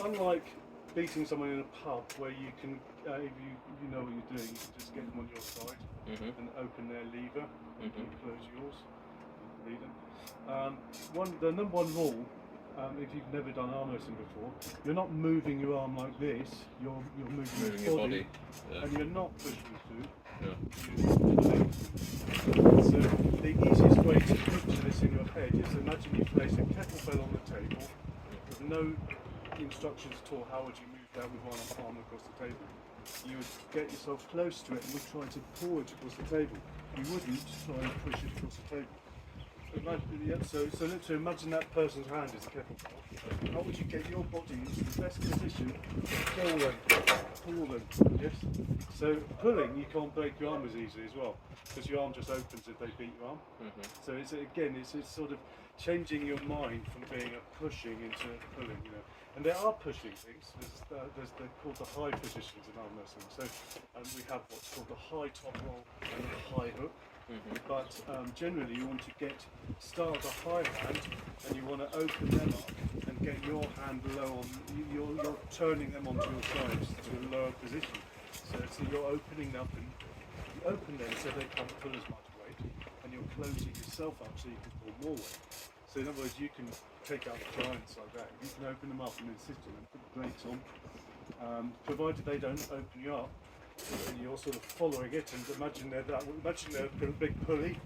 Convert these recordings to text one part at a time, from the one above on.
unlike beating someone in a pub where you can, if you know what you're doing, you can just get them on your side and open their lever and close yours. The number one rule, if you've never done arm wrestling before, you're not moving your arm like this. You're moving your body. Yeah. And you're not pushing through. Yeah. So the easiest way to picture this in your head is imagine you place a kettlebell on the table with no instructions at all. How would you move that with one arm across the table? You would get yourself close to it and would try to pull it across the table. You wouldn't try and push it across the table. So imagine that person's hand is a kettlebell. How would you get your body into the best position to pull them? Yes. So pulling, you can't break your arm as easily as well, because your arm just opens if they beat your arm. So it's sort of changing your mind from being a pushing into pulling. And there are pushing things. They're called the high positions in arm wrestling. So we have what's called the high top roll and the high hook. But generally you want to start the high hand and you want to open them up and get your hand low on, you're turning them onto your sides to a lower position. So you're opening up and you open them so they can't pull as much weight, and you're closing yourself up so you can pull more weight. So in other words, you can take out giants like that. You can open them up and then sit on them, put the brakes on, provided they don't open you up. And you're sort of following it, and imagine they're a big pulley.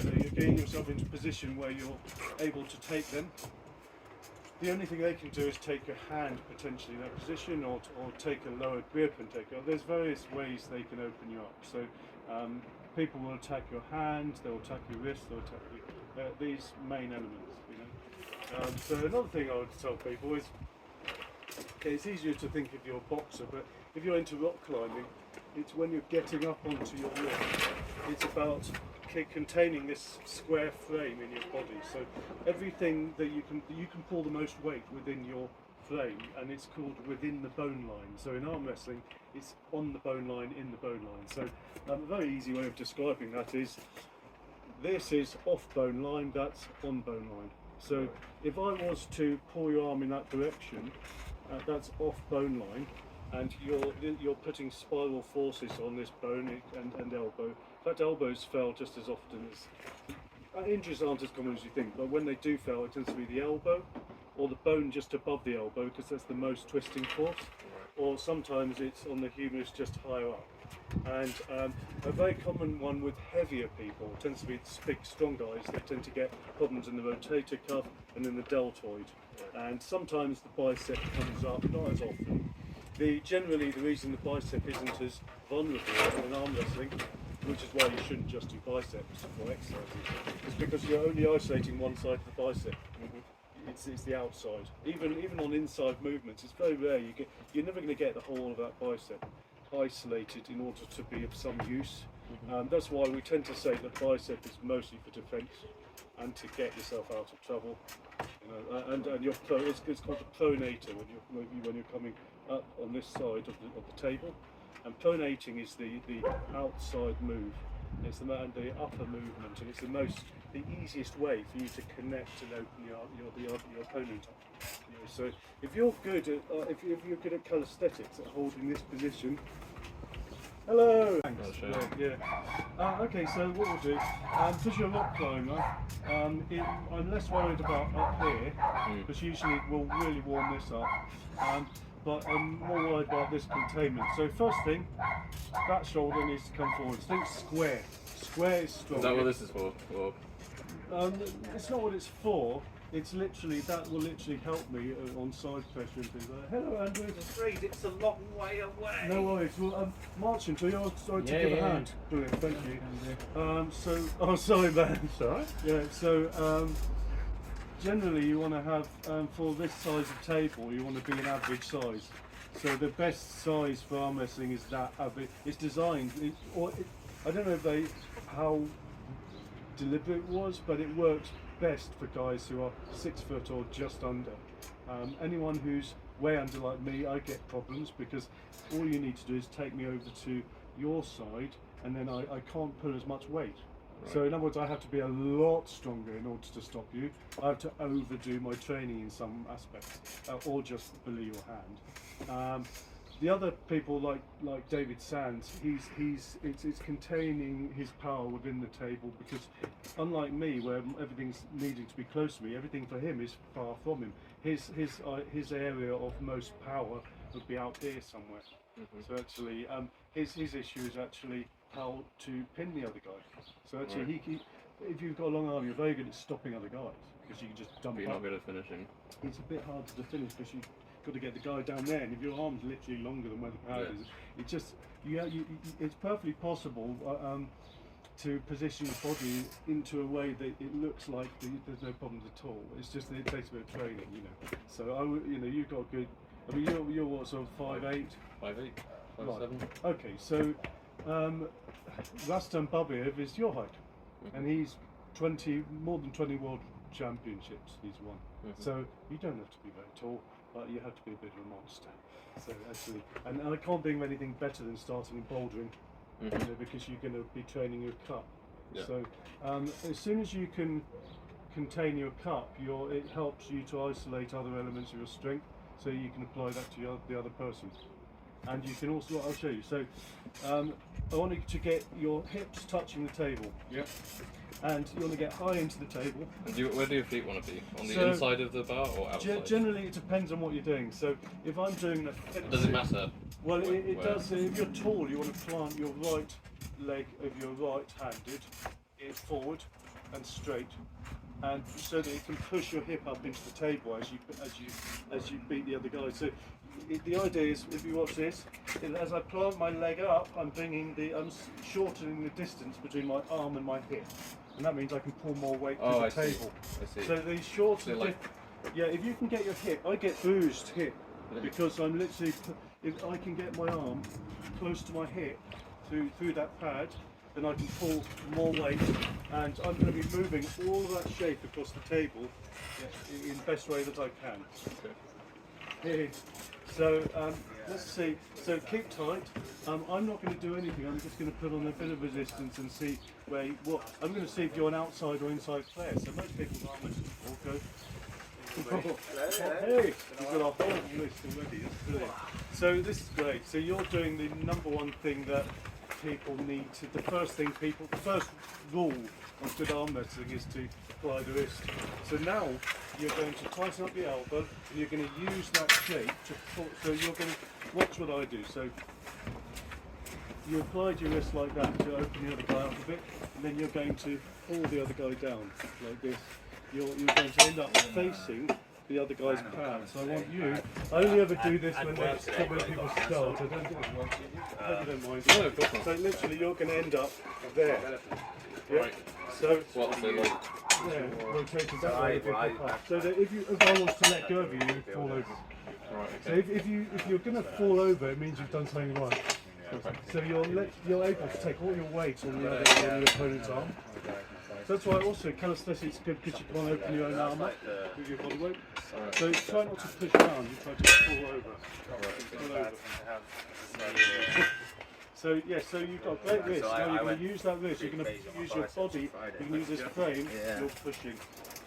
So you're getting yourself into a position where you're able to take them. The only thing they can do is take your hand potentially in that position, or take a lower grip and take it. There's various ways they can open you up. So people will attack your hand, they'll attack your wrist, they'll attack these main elements. So another thing I would tell people is, it's easier to think of your boxer, but if you're into rock climbing, it's when you're getting up onto your wall. It's about containing this square frame in your body. So everything that you can pull the most weight within your frame, and it's called within the bone line. So in arm wrestling, it's on the bone line, in the bone line. So a very easy way of describing that is, this is off bone line, that's on bone line. So if I was to pull your arm in that direction, that's off bone line, and you're putting spiral forces on this bone and elbow. In fact, elbows fail just as often as injuries aren't as common as you think, but when they do fail, it tends to be the elbow or the bone just above the elbow, because that's the most twisting force, or sometimes it's on the humerus just higher up. And a very common one with heavier people tends to be big, strong guys. They tend to get problems in the rotator cuff and in the deltoid, and sometimes the bicep comes up, not as often. Generally, the reason the bicep isn't as vulnerable in arm wrestling, which is why you shouldn't just do biceps for exercises, is because you're only isolating one side of the bicep. It's the outside. Even on inside movements, it's very rare. You're never going to get the whole of that bicep isolated in order to be of some use. That's why we tend to say that bicep is mostly for defence and to get yourself out of trouble. And it's called the pronator when you're coming up on this side of the table. And pronating is the outside move. It's the upper movement, and it's the easiest way for you to connect and open your opponent up. So if you're good at calisthenics, at holding this position. Hello. Thanks. Okay, so what we'll do, because you're a rock climber, I'm less worried about up here, because usually we'll really warm this up. But I'm more worried about this containment. So first thing, that shoulder needs to come forward. Think square. Square is strong. Is that what this is for? Or? It's not what it's for. That will literally help me on side pressure and things like that. Hello, Andrew. I'm afraid it's a long way away. No worries. Well, March until you're sorry to give a hand. Brilliant, thank you. Sorry, man. Sorry. Yeah. So generally, you want to have for this size of table, you want to be an average size. So the best size for arm wrestling is that average. It's designed. I don't know how deliberate it was, but it works best for guys who are 6 foot or just under. Anyone who's way under like me, I get problems, because all you need to do is take me over to your side, and then I can't pull as much weight. So in other words, I have to be a lot stronger in order to stop you. I have to overdo my training in some aspects, or just bully your hand. The other people like David Sands, it's containing his power within the table, because unlike me, where everything's needing to be close to me, everything for him is far from him. His area of most power would be out here somewhere. So actually, his issue is actually how to pin the other guy. So actually, if you've got a long arm, you're very good at stopping other guys, because you can just dump. But you're not good at finishing. It's a bit harder to finish because you've got to get the guy down there, and if your arm's literally longer than where the pad is, it just it's perfectly possible to position your body into a way that it looks like there's no problems at all. It's just that it takes a bit of training, you know. So I would, you know, you've got good. I mean, you're what, sort of 5'8"? 5'8", 5'7". Right. Okay, so Rastan Babiev is your height, and he's more than 20 world championships he's won. So you don't have to be very tall, but you have to be a bit of a monster. So actually, and I can't think of anything better than starting in bouldering, you know, because you're going to be training your cup. So as soon as you can contain your cup, it helps you to isolate other elements of your strength, so you can apply that to the other person. And you can also, I'll show you. So I want you to get your hips touching the table. Yeah. And you want to get high into the table. And where do your feet want to be? On the inside of the bar or outside? Generally, it depends on what you're doing. So if I'm doing a Does it matter? Well, it does. If you're tall, you want to plant your right leg of your right-handed forward and straight, and so that it can push your hip up into the table as you beat the other guy. So the idea is, if you watch this, as I plant my leg up, I'm shortening the distance between my arm and my hip, and that means I can pull more weight to the table. I see. So the shorter, if you can get your hip, I get bruised hip because I'm literally, if I can get my arm close to my hip through that pad, then I can pull more weight, and I'm going to be moving all of that shape across the table in the best way that I can. Okay. So let's see. So keep tight. I'm not going to do anything. I'm just going to put on a bit of resistance and see I'm going to see if you're an outside or inside player. So most people's arm will go. Hey, you've got a whole list already. That's brilliant. So this is great. So you're doing the number one thing that people need to. The first rule of good arm wrestling is to apply the wrist. So now you're going to tighten up the elbow, and you're going to use that shape to pull. So you're going to watch what I do. So you applied your wrist like that to open the other guy up a bit, and then you're going to pull the other guy down like this. You're going to end up facing the other guy's pad. So I want you. I only ever do this when people start. I don't mind. No, of course not. So literally, you're going to end up there. Yeah? Right. So What's it like? rotated that way. So that if I was to let go of you, you'd fall over. Right. So Okay. if you're going to fall over, it means you've done something right. So you're able to take all your weight on your opponent's arm. So that's why also calisthenics is good, because you can't open your own arm up with your body weight. So try not to push down, you try to fall over. So so you've got great wrist. Now you're going to use that wrist, you're going to use your body, you can use this frame, you're pushing.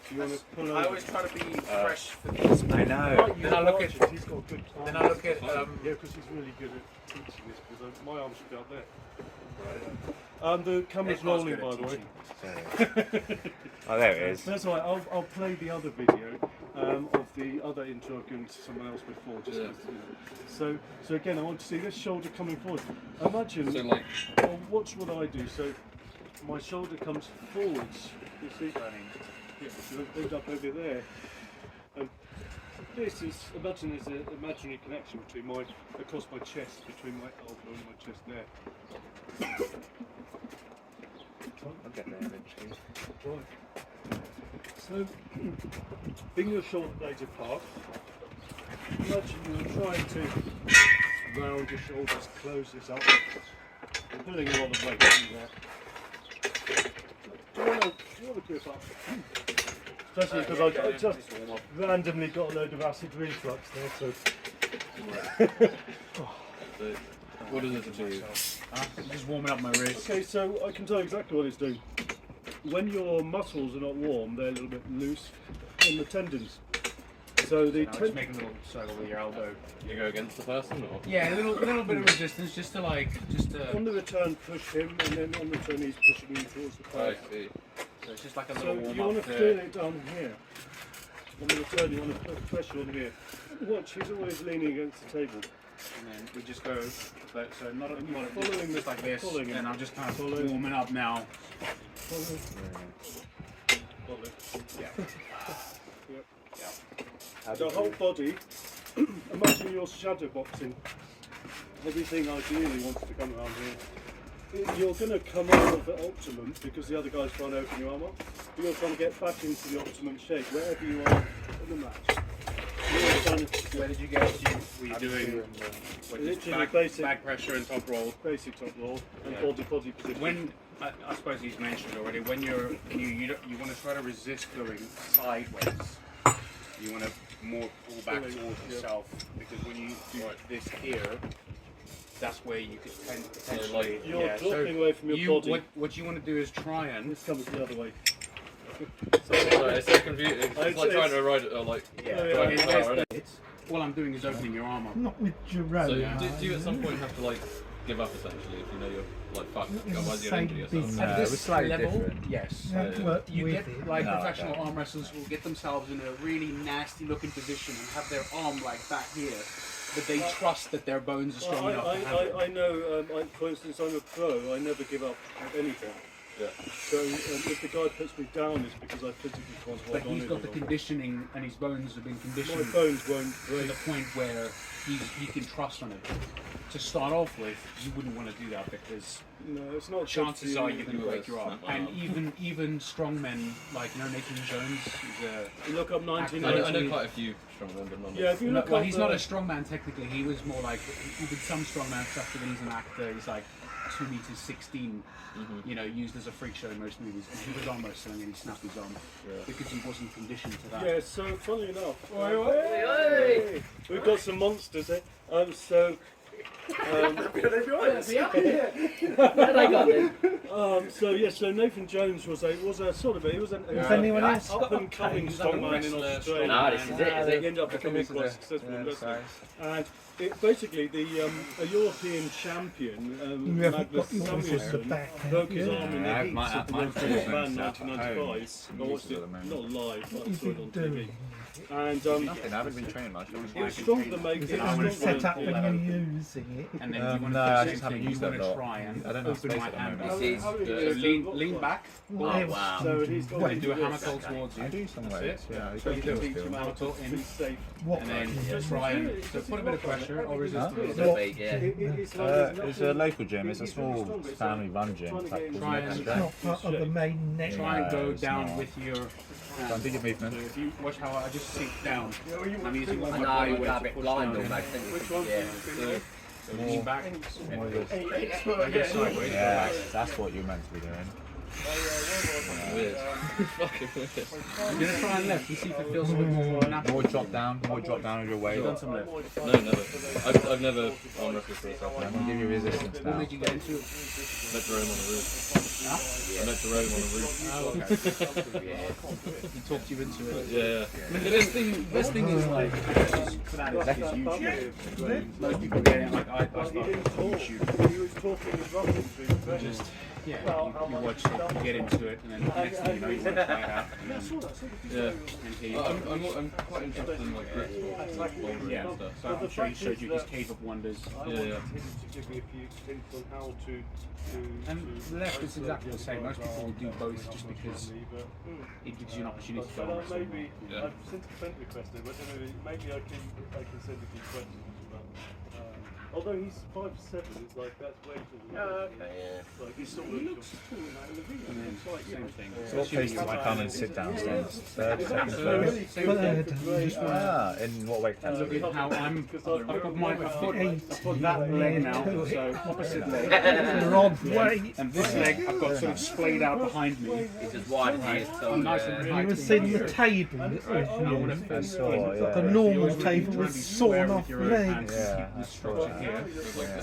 So you want to pull over. I always try to be fresh for these. I know. Then I look at. He's got good Then I look at. yeah, because he's really good at teaching this, because my arm should be up there. The camera's rolling, by the way. Oh, there it is. That's all right. I'll play the other video of the other intro I've given to someone else before. Just so again, I want to see this shoulder coming forward. Imagine. So like. Well, watch what I do. So my shoulder comes forwards. You see? Yeah, so I end up over there. This is, imagine there's an imaginary connection across my chest, between my elbow and my chest there. I'll get there eventually. Right. So, bring your shoulder blades apart. Imagine you're trying to round your shoulders, close this up. You're putting a lot of weight in there. Do you want to grip up? Especially because I just randomly got a load of acid reflux there, so. What does it do? I'm just warming up my wrist. Okay, so I can tell you exactly what it's doing. when your muscles are not warm, they're a little bit loose in the tendons. So the Just make a little circle with your elbow. You go against the person, or? Yeah, a little bit of resistance, just to on the return, push him, and then on the return, he's pushing you towards the I plate. see. So it's just like a So little warm you want up to feel it down here. On the return, you want to put pressure on here. Watch, he's always leaning against the table. And then we just go, so not Following just like this, following him. and I'm just kind of warming up now. Follow. Yeah. The whole body, imagine you're shadow boxing. Everything ideally wants to come around here. You're going to come out of the optimum because the other guy's trying to open your arm up. But you're trying to get back into the optimum shape wherever you are in the match. You're trying to Where did you get? Were you doing literally basic back pressure and top roll? basic top roll and Yeah. body position. When I suppose he's mentioned already, when you want to try to resist going sideways, you want to more pull back Pulling, towards yeah. yourself, because when you do this here, that's where you could potentially. like, you're yeah, dropping away from your body. What you want to do is try and This comes the other way. Sorry, it's so confusing. It's It's- like trying to ride it, like. yeah. Oh, yeah. drive a It's- car, isn't it? all I'm doing is opening your arm up. Not with Jerome. So do you at some point have to like give up essentially if you know you're like fucked, It's the otherwise you'll same injure yourself? business. No, At it this was slightly level, different. yes. Don't work You with get it. like No, I professional don't. arm wrestlers will get themselves in a really nasty looking position and have their arm like back here, but they trust that their bones are strong enough to handle it. I know, for instance, I'm a pro, I never give up at anything. Yeah. So if the guy puts me down, it's because I physically can't hold But on he's any got the longer. conditioning, and his bones have been My conditioned bones won't to break. the point where he can trust on it. To start off with, you wouldn't want to do that because No, it's not. chances good for are you. you're going to break your arm. Snap my And arm. even strong men like Nathan Jones, You look up I 1990. know quite a few strong men, but not Yeah, if you look well, up. he's not a strongman technically. He was more like he did some strongman stuff, but then he's an actor. He's like 2 meters 16. You know, used as a freak show in most movies. And he was arm wrestling and he snapped his arm because he wasn't conditioned to that. Yeah, so funnily enough, Oi, we've got some monsters here. So so Nathan Jones was a sort of he was an Has anyone else up got a and coming case? strongman in Australia. No, this is it, is He it? ended up becoming quite successful in wrestling. And it, basically, a European champion, You haven't Magnus got yours at the Samuelsson, back, have broke his you? arm in the I have heats my- of the my World Famous full Band length at 1995. I home. watched it, At the moment. not live, but I What is saw it on it TV. doing? And Nothing, I haven't been training much. it was stronger than making Is it I'm only gonna set up pull when that you're open. using it? And then Um, you want no, to I do just the haven't same thing. used You that want to lot. try and I don't have open space my at the hand. moment. This is How many good. years Lean, have lean got back. What Oh, else wow. do So you he's do? got Then do a this. hammer toe towards you. I do some That's weights, it. yeah. So you do Skills teach still. him how to Be in. safe. What? And then Yeah. try and so put a bit of pressure or resist a little Little bit. bit, yeah. It's like there's It's a nothing- local gym. It's a he's really small strong, but it's family like run gym. trying to Like get into Try the and- It's not part of the main net. Try and go No, it's down not. with your Don't do your So movement. if you watch how I just sink down, I'm using all I my know body you weight got a to bit push blind down. almost, didn't you? Which one? Yeah. So lean back, More of this. and go sideways. Yeah, that's what you're meant to be doing. Weird. Fucking weird. You're gonna try and left and see if it feels a bit more natural. More drop down of your weight. You've done some left. No, never. I've never arm wrestled for a second. I'm gonna give you resistance What now. made you get into it? Met Jerome on the roof. I met Jerome on the roof. Oh, okay. He talked you into it. Yeah. I mean, the best thing is like, for that is YouTube. Most people get it, like I He started didn't talk. YouTube. He was talking and rumbling through the press. Just, yeah, you watch it, you get into it, and then next thing you know, you want to try it out. Yeah. And he, I'm quite interested in like grip bouldering yeah, and stuff. so I'm sure he showed you his Cave of Wonders. I Yeah, wanted yeah. him to give me a few hints on how to And left is exactly the same. Most people will do both just because it gives you an opportunity to go and wrestle. maybe Yeah. I've sent a friend requested, but maybe I can send a few questions. But, although he's 5'7", it's like that's way too. Oh, okay, yeah. Like he's sort of. And then same thing. So what place do I come and sit down stance? Third, second, So, third? same thing. You just want Ah, in what weight to look category? at how I've got my I've got that leg now, so opposite leg. Rod weight. And this leg I've got sort of splayed out behind me. It's just wide and his I'm nice and You tight. were seeing the table that was I used. saw, The yeah. normal table was sawn off leg. Yeah, I saw that. here.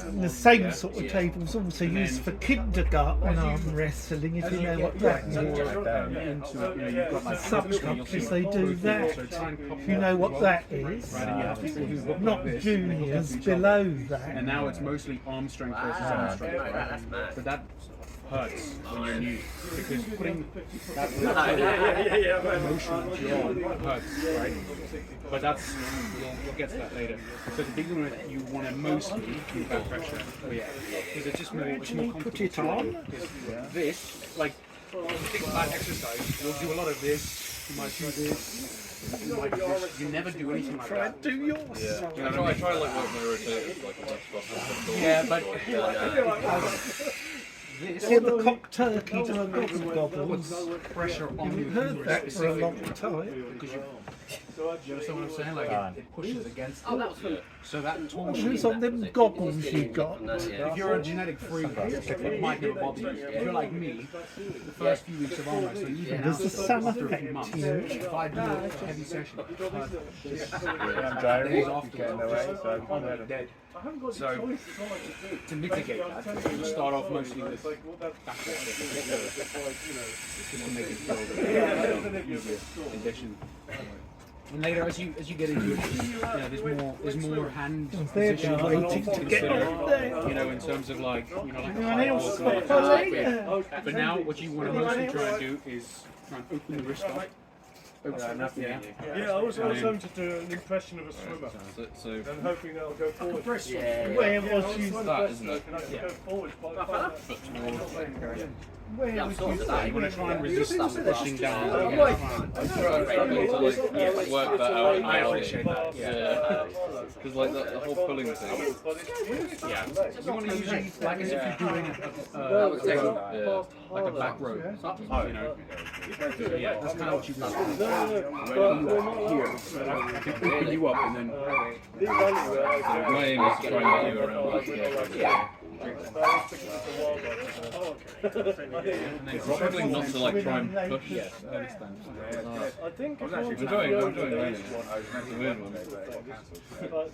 And the same sort of tables also used for kindergarten arm wrestling, if you know what that is. Into, you've got like Some countries they do that. If you know what that is. Right, and you have people who look Not like this, juniors, below and that. now it's mostly arm strength versus arm strength, right? But that hurts when you're new because putting that motion into your arm hurts, right? But that's we'll get to that later. So to begin with, you want to mostly do back pressure. Oh yeah, because it's just more. It's more Put it on. because this, like, think back exercise. You'll do a lot of this. You might do this. You might do this. You never do anything like that. Do yours. I try like work my rotators like all that stuff. Yeah, but Or the cock turkey to the gobble gobbles. puts pressure on You've you. heard that for a long time. Because you understand what I'm saying? Like it pushes against it. So that torsion. Who's on them goggles you got? If you're a genetic freak, it might not bother you. If you're like me, the first few weeks of arm wrestling, even Does the sun after 3 affect months, you? if I do a heavy session, I'm driving, days you get in the way, so I'm dead. So to mitigate that, you start off mostly with back pressure just to make it feel easier condition. And later, as you get into it, there's more hand position waiting to to get consider. on there. In terms of like Anyone else high got a later? But now, what you want to mostly try and do is try and open the wrist up. Yeah. Yeah, I was hoping to do an impression of a swimmer. So And hoping that'll go forward. Where was you? that, isn't it? And I can go forward by the time Where was You want to try and resist pushing down. I'm struggling to like work that out. I appreciate that. Yeah. Because like the whole pulling thing. Yeah. You want to use it like as if you're doing like a back row. So yeah, that's kind of what you do. Here, I can open you up and then. My aim is to try and get you around like struggling not to like try and push. Yes, I understand. I think I'm enjoying learning. It's a weird one.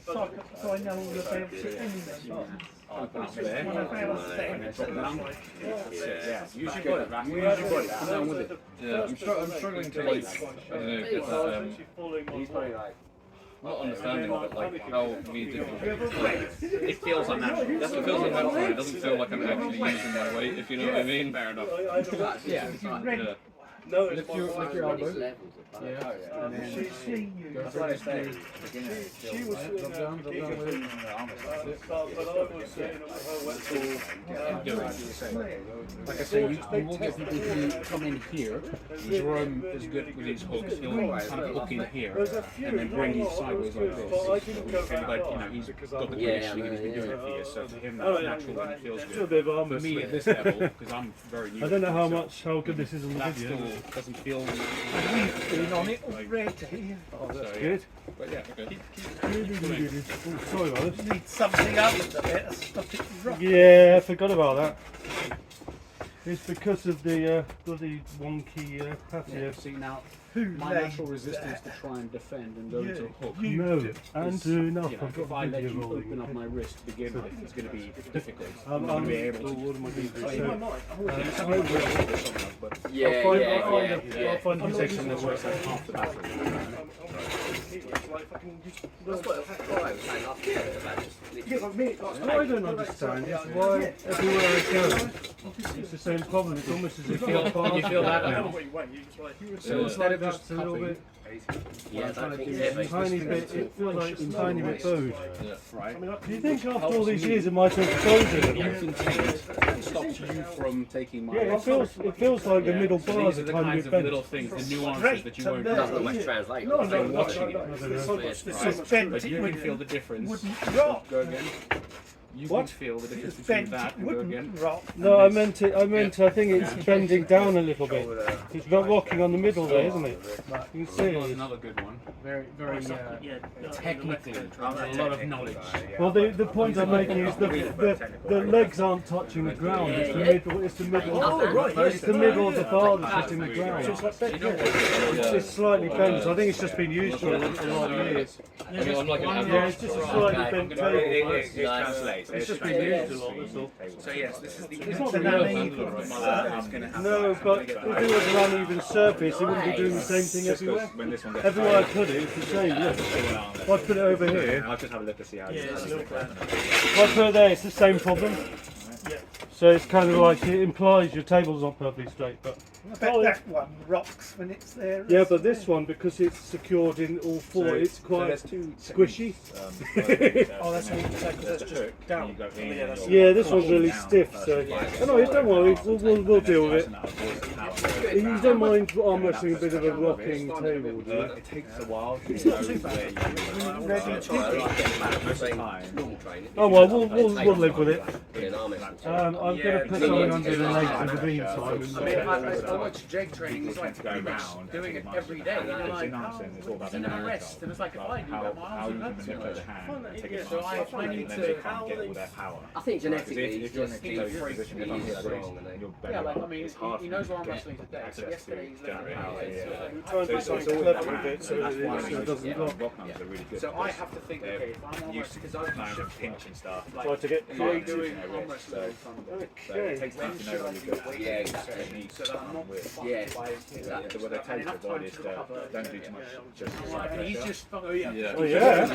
So I know all about it anyway. Open up there. What about then? Yeah, use your body. Use your body. Come down with it. Yeah, I'm struggling to like, I don't know, get that, not understanding of it, like how me doing It feels unnatural. that's what feels unnatural. It doesn't feel like I'm actually using my weight, if you know what I mean. Fair enough. Yeah. Yeah. Lift your elbow. Yeah. And then See you. go through this thing. She was Drop down with it. but I was saying her Like I say, you will get people who come in here. Jerome is good with his hooks. He'll kind of hook in here and then bring you sideways like this. But he's got the conditioning and he's been doing it for years, so for him that's natural and it feels Still a good. bit of arm For me wrestling. at this level, because I'm very new. I don't know how so good this is on the that video. still doesn't feel. We've been on it already. Good. But yeah, okay. Sorry about this. Need something other than it to stop it rocking. Yeah, I forgot about that. It's because of the bloody wonky patio. See now, Who my laid natural resistance to try and defend and go to hook. No, Andrew, enough. You know, I've if got I the let video you rolling. open up my wrist to begin with, it's going to be difficult. I'm I'm going to be able to. what am I going to do? play So, it. But I'll find a section that's it's like half the battle. What I don't understand is why everywhere I go, it's the same problem. It's almost as if you're part You feel that now? So it's like just a little bit, Yeah, tiny bit, it feels like it's tiny bit bowed. Right? Do you think after all these years it might have closed a little You bit? can stops you from taking my. Yeah, it feels like the middle So bars these are are the tiny kinds bit of bent. little things, the nuances that you won't Doesn't know much translate. by watching it. I don't know. This is bent, But it you can wouldn't feel the difference. wouldn't rock. Go again. You What? can feel the difference It's between bent that and go again. wooden rock. No, I meant it. I think it's bending down a little bit. It's not rocking on the middle there, isn't it? You can see That was it. another good one. Very technically, a lot of knowledge. Well, the point I'm making is the legs aren't touching the ground. It's the middle. It's the middle. Oh, right, It's yes. the middle of the bar that's hitting the ground. So it's like bent, yeah. It's slightly bent. So I think it's just been used for a lot of years. I mean, I'm like an Yeah, average. it's just a slightly bent table. It translates. It's just been used a lot. That's all. So yes, this is the It's not an really uneven. No, but if it was an uneven surface, it wouldn't be doing the same thing everywhere. Everywhere I put it, it's the same. Look, if I put it over here, I'll just have a look to see how it is. if I put it there, it's the same problem. So it's kind of like it implies your table's not perfectly straight, but I bet that one rocks when it's there. yeah, but this one because it's secured in all four, it's quite squishy. Oh, that's what you say, because that's just down. Yeah, this one's really stiff. So no, don't worry, we'll deal with it. You don't mind arm wrestling a bit of a rocking table, do you? It takes a while to It's not know too bad. where you Ready to normal training. Oh well, we'll live with it. In arm wrestling. I'm going to put something under the legs in the meantime. I watch Jake training. He's like pretty much doing it every day. You're like, it's all about and then I rest, and it's like if I do that, my how arms you will can hurt so manipulate much. the hand and take Yeah, it so I need and then they to. can't get all their power. I think genetically If he's you're in just a he's close freak, position, he's if I'm strong, and your Yeah, belly like I button, mean, it's hard he for knows you what to I'm get wrestling today. So access yesterday he's to learning generate how power. We're trying to do So something it's all clever the with it hand, so and that that's why it doesn't rock. rock arms are really good. So I have to think, okay, if I'm on used because I kind do of pinch and stuff. Try to get if I'm doing arm wrestling from So it takes time to know when you go. Yeah, exactly. so that I'm not Yeah, Exactly. What they tell you to avoid is to don't do too much just and he's just oh yeah. Yeah. Oh yeah,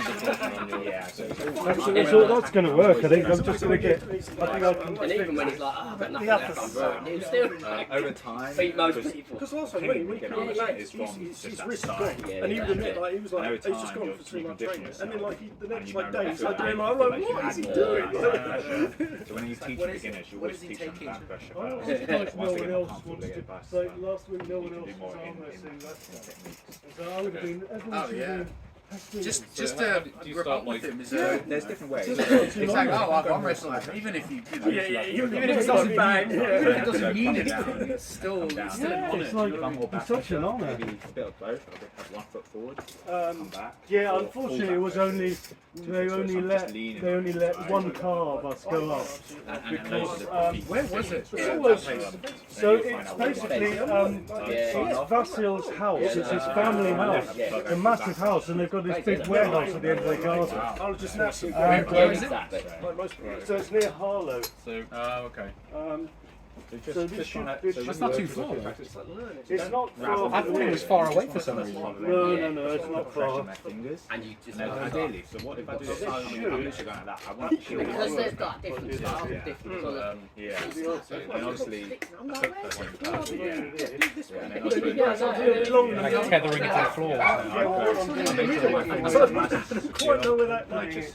yeah. So that's going to work. I think I'm just going to get. I think I can. and even when he's like, oh, I've got nothing left, I'm broke, he'll still over time, beat most people. Because last time when we came on the legs, his wrist had gone. Yeah, And he would admit, like, he was like, over he's just time, gone you're for 3 months training. conditioning And then, like, the next, like, know day, he's like, doing, that I'm like, what is he doing? So when you teach What is beginners, you what always is he teach them taking? back pressure. I'm first. surprised no Once they one get else comfortable, wanted they to. get past Like that. last week, no one You else can do was more arm in wrestling. techniques. So I would have been. Everyone should have been. Just So to how do you grip start, up with like- him is There's different ways. it's like oh I've arm wrestled even if you even if it doesn't bang even if it doesn't mean anything it's still on It's it. like it's such an honour. Maybe a bit of both. Have 1 foot forward, come back. Yeah, or unfortunately, fall it was back only pressure. they So only I'm let just leaning they only on let it. one car of us go up because Where was it? so it's basically it's Vasil's house. It's his family house. It's a massive house, and they've got this big warehouse at the end of the garden. I was just naturally Where is it? like most people. So it's near Harlow. So Okay. So this should That's not too far. Though. it's not far. I thought it was far away for some reason. No, it's not far. My fingers. And you just And then ideally, so what if I do this? I'm literally going like that. I want to because there's got different styles, different sort of. yeah. And obviously, I'm I not took right. that one part, yeah. And then Like tethering it to the floor. I quite know where that is.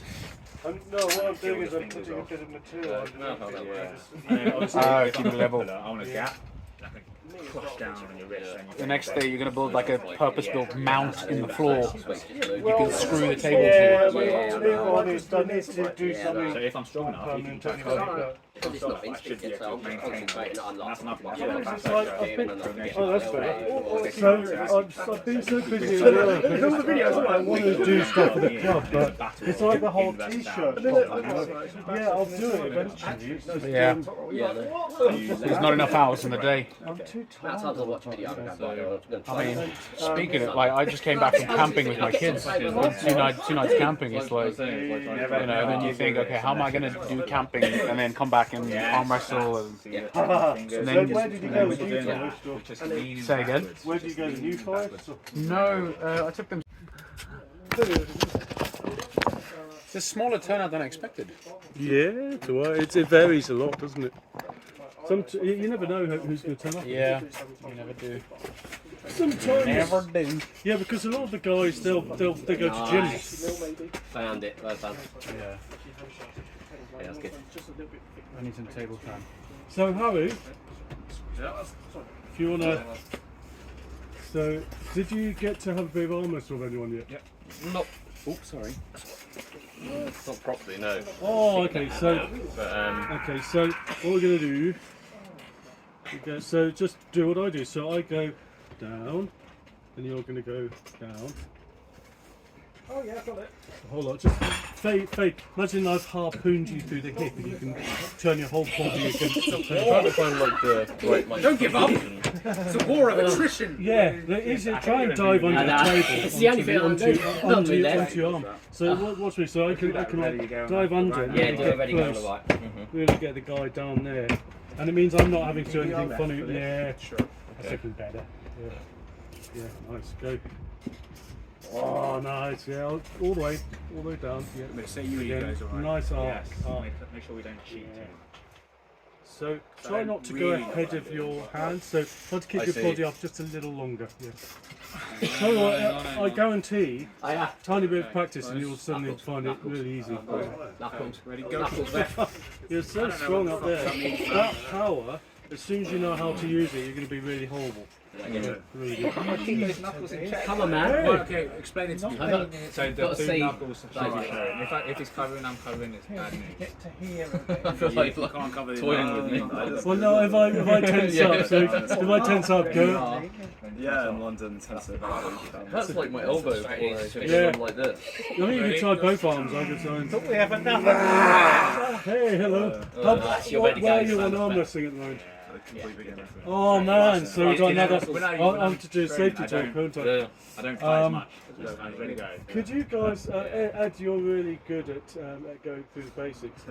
No, what I'm doing is I'm putting a bit of material on Keep it level. I want a gap. Crush down on your wrist. And The next day you're going to build like a purpose-built mount in the floor. You Well, can screw the table Yeah, to. but being honest, I need to do So something if I'm strong enough, you can permanent touch anyway. it. Because it's not instinct yet, so I'm concentrating on That's enough. It's like I've been, unlocking. oh, that's fair. So I've been so busy at work. I want to do stuff for the club, but it's like the whole T-shirt. Yeah, I'll do it eventually. It's just, Yeah. Yeah, There's not enough hours in the day. I'm too that's tired. how to watch a video. I'm going to I mean, speaking of, like, I just came back from camping with my kids. Two nights camping. It's like, you know, then you think, okay, how am I going to do camping and then come back and arm wrestle and So then where did you go with you guys? say again? Where did you go? The new forest? No, I took them. It's a smaller turnout than I expected. Yeah, it varies a lot, doesn't it? You never know who's going to turn up. Yeah, you never do. Sometimes. Never do. Yeah, because a lot of the guys they'll go to gyms. Found it. Well done. Yeah, Yeah, that's good. I need some table time. So Harry, if you wanna, so did you get to have a bit of arm wrestle with anyone yet? Nope. Oops, sorry. Not properly, no. Oh, okay. So, But okay. So what we're gonna do? So just do what I do. So I go down, and you're gonna go down. Oh yeah, got it. Hold on, just fake. Imagine I've harpooned you through the hip, and you can turn your whole body against the I'm trying to find like the right like. Don't give up. position. It's a war of attrition. Yeah, there is it. Try and dive under the table. It's the only thing I'm onto, doing. onto, Not me onto your arm. So watch me. So I can like dive under. and Yeah, really do get it ready, go on the close, right. really get the guy down there, and it means I'm not having to do anything funny. Yeah, Sure. that's looking better. Yeah, nice. Go. Oh, nice. Yeah, all the way down. Yeah. I'm going to say you Again, guys, alright? nice arm. Yes. arm. Make sure we don't cheat. Yeah. So try not to go ahead of your hand. So try to keep your body up just a little longer. Yeah. Tell you what, I guarantee, tiny bit of practice and you'll suddenly find it really easy. Knuckles. Ready, go. You're so strong up there. That power, as soon as you know how to use it, you're going to be really horrible. Yeah, really good. Come on, man. Hey. Right, okay, explain it to me. I got, So got to the see. knuckles are Like, sharing. If it's covering, I'm covering. It's bad news. Get to here. I feel like You can't cover the Toying with me. Well, no, if I tense up, so if I tense up, go. Yeah, in London, tense it about. that's like my elbow. Yeah. Like this. I think you could try both arms. I could try. We have another. Hey, hello. you're ready to Where are go, you on stand arm up. wrestling at the moment? Complete beginner. Oh man, so we've got another. When I'm to do safety I talk, don't- won't I? Yeah. I don't fight as Um, much. I'm ready to go. Could you guys, Ed, you're really good at going through the basics.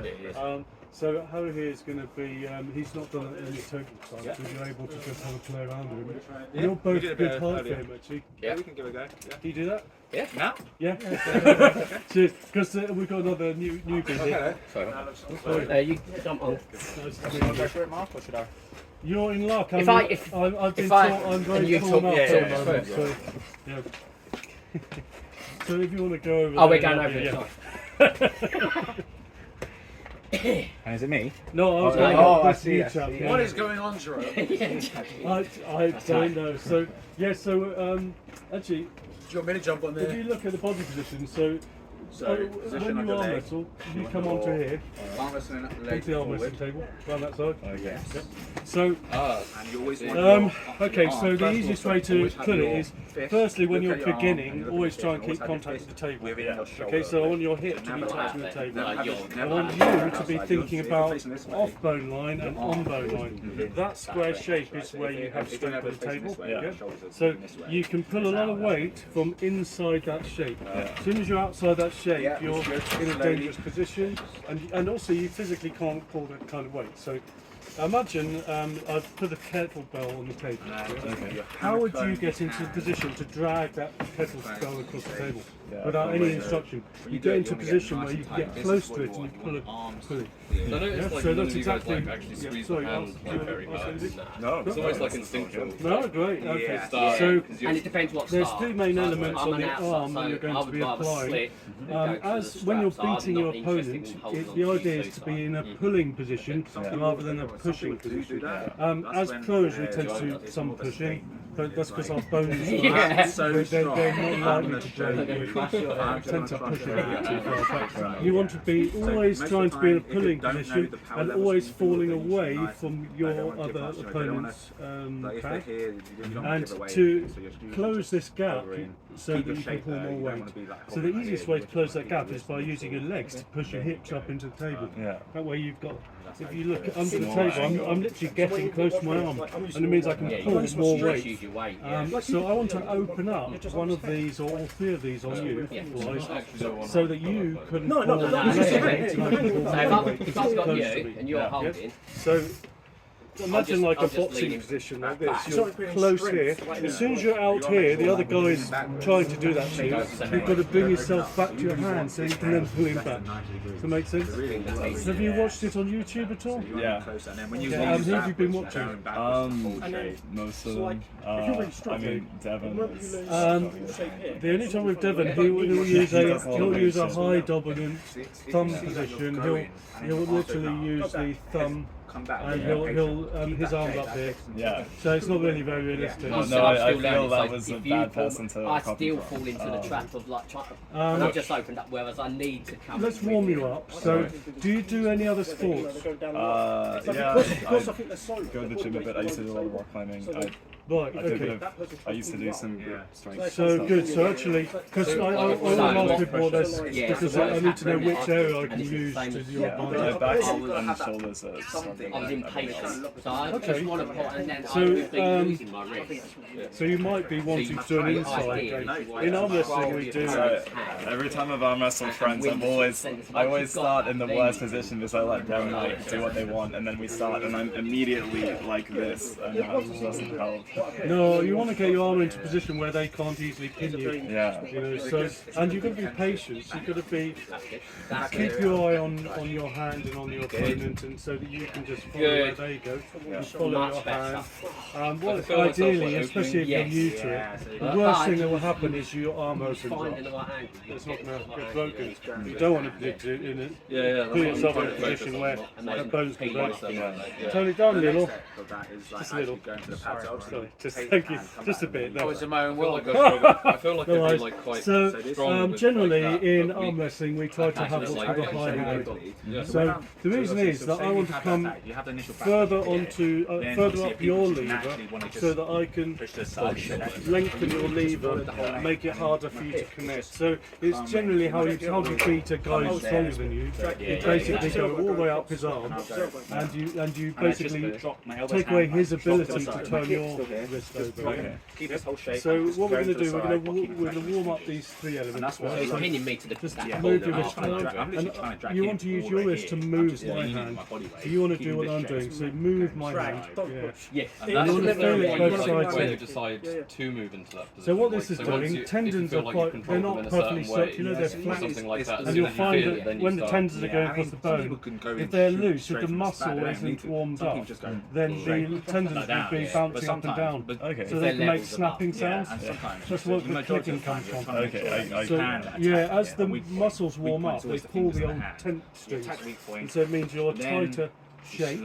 So Harry here is going to be, he's not done any total time, so you're able to just have a play around with him. You're both good height for him actually. Yeah, we can give it a go. Do you do that? Now? Yeah. Cheers, because we've got another newbie here. You jump on. Nice to meet Go you. for it, Mark, or should I? You're in luck. If I've if- been if I- taught I'm and very you torn talk- up yeah, at the yeah, moment, yeah. so yeah. So if you want to go over Oh, there, we're going over yeah. it. And is it me? No, I was Oh, going oh, to I see, I chap. see. Yeah. What is going on, Jerome? I don't know. So yeah, so actually, Do you want me to jump on if there? you look at the body position, so position when of you the arm leg. wrestle, you come onto here, Arm wrestling onto legs the arm forward. wrestling table, round that side. Yes. Yep. So And you always want okay, your so arm. the First easiest of all, way to always have put it your is, fist, firstly, when look you're at your arm, and beginning, you look always at your try and fist, keep always have your contact with the table. within your shoulder. Okay, so I want your hip to be Never touching the have table. Never Like have yours. it. I Never want have it you to be outside. thinking You're about facing this way. off bone line and on bone line. That square shape is where you have strength of the table. Yeah. So you can pull a lot of weight from inside that shape. As soon as you're outside that shape, Yeah, you're good. in a Slowly. dangerous position, and also you physically can't pull that kind of weight. So imagine I've put a kettlebell on the table. How would you get into a position to drag that kettlebell across the table without any instruction? You get into a position where you can get close to it and you pull it. So I noticed Yeah, like so none that's of you guys exactly. like actually Yeah, squeeze sorry, my hands like very hard. No. It's almost like instinctual. No, great. Okay. Yeah. Start, So 'cause you're- And it depends what there's style. three main Like, elements I'm on an the outside, arm so that you're going I to would be rather applying. split than go to As the when you're strap, so I'm beating your not interested opponent, in holding on the to idea two is to be sides. in a pulling position rather than a pushing position. As pros, we tend to do some pushing, but that's because our bones Yeah. they're not likely to break. We tend to push it a bit too far back. You want to be always trying to be in a pulling position and always falling away from your other opponent's path. And to close this gap so that you can pull more weight. So the easiest way to close that gap is by using your legs to push your hips up into the table. That way you've got, if you look under the table, I'm literally getting close to my arm, and it means I can Yeah, you pull want to more stretch, weight. use your weight. Yeah. So I want to open up one of these or all three of these on you, guys, so that you can pull no, less no. weight and I can pull So more weight if I've got close you to me. and you're holding, So imagine like a I'll just boxing lean position back, like back. this. You're close here. As soon as you're out here, the other guy's trying to do that to you. You've got to bring yourself back to your hand so you can then pull him back. Does that make sense? So have you watched it on YouTube at all? Yeah. Yeah, who have you been watching? Most of them. I mean, Devon. The only time with Devon, he'll use a high dominant thumb position. He'll literally use the thumb come back. and his arm's up here. Yeah. So it's not really very realistic. No, So I I'm still feel learning, that so was a if you bad fall- person to I copy still from. fall into the trap of like trying. Um, And I've just opened up, whereas I need to come. Let's with warm you up. So, do you do any other sports? Yeah, I go to the gym a bit. I used to do a lot of rock climbing. Right, I did a okay. bit of, I used to do some grip strength. So stuff. good. So actually, because I ask people this because I need to know which area I can use to do your Yeah, my advantage. back I was- and shoulders are struggling. I was impatient, so I Okay. just want to put, and then So, I would be losing my wrist. So you might be wanting to do an inside game. In arm wrestling, we do. So every time I've arm wrestled friends, I always start in the worst position because I let them like do what they want, and then we start, and I'm immediately like this, and that doesn't help. No, you want to get your arm into a position where they can't easily pin you. Yeah. You know, so and you've got to be patient. You've got to be keep your eye on your hand and on your opponent, and so that you can just follow where they go. You follow your Much better. hand. Well, feel myself, ideally, like, especially if you're Yes. new to it, the worst thing that will happen is your arm opens up. Finding the right angle. It's not going to get broken. You don't want to do it in it. Yeah. Put yourself in a position where the bones can break. Turn it down a little. Just a little. Sorry, just thank you. Just a bit. I No. was in my own I world. feel like I feel like No I'd be worries. like quite So, strong with, generally like that, in but arm we- wrestling, we try to have just what's like called a high hand. Yeah. So the reason is that I want to come further onto further up your lever, so that I can lengthen your lever, make it harder for you to connect. So it's generally how you beat a guy who's stronger than you. You basically go all the way up his arm, and you basically take away his ability to turn your wrist over. Keep this whole shape. So what we're going to do, we're going to warm up these three elements. So he's pinning me to the Just that move boulder. your wrist forward, and you want to use your wrist to move my hand. So you want to do what I'm doing. So move my hand. Yeah. Yes. And that's You want to the feel it point both like sides when in. you decide to move into that position. So what this is Like, so once doing, you- if tendons you are feel like quite, you they're control them not in a perfectly certain way, circular, they're or flat. something like that, And you'll find feel it, that then you when the start- tendons are going across the bone, if they're loose, if the muscle isn't warmed up, then the tendons will be bouncing up and down. Okay. So they can make levels snapping above. sounds. That's what the clicking comes from. Okay, I So, can. yeah, as the muscles warm up, they pull the old tent strings, and so it means you're tighter shape,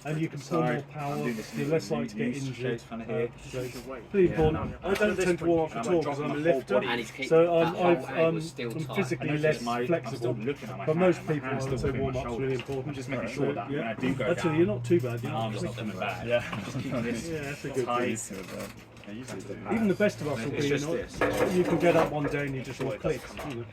and you can pull more power, you're less likely to get injured. So it's pretty important. I don't tend to warm up at all because I'm a lifter, And he's kicked- so that whole angle's still I'm tight. physically less flexible. But most people, I would say warm up's really important. Just making sure that when I do go Actually, down, you're not too bad. You're my not arms are not coming back. Yeah. yeah, that's a good I thing. used to do that. I usually do. Even the best of us will It's be, just you can get up one day and you just all click.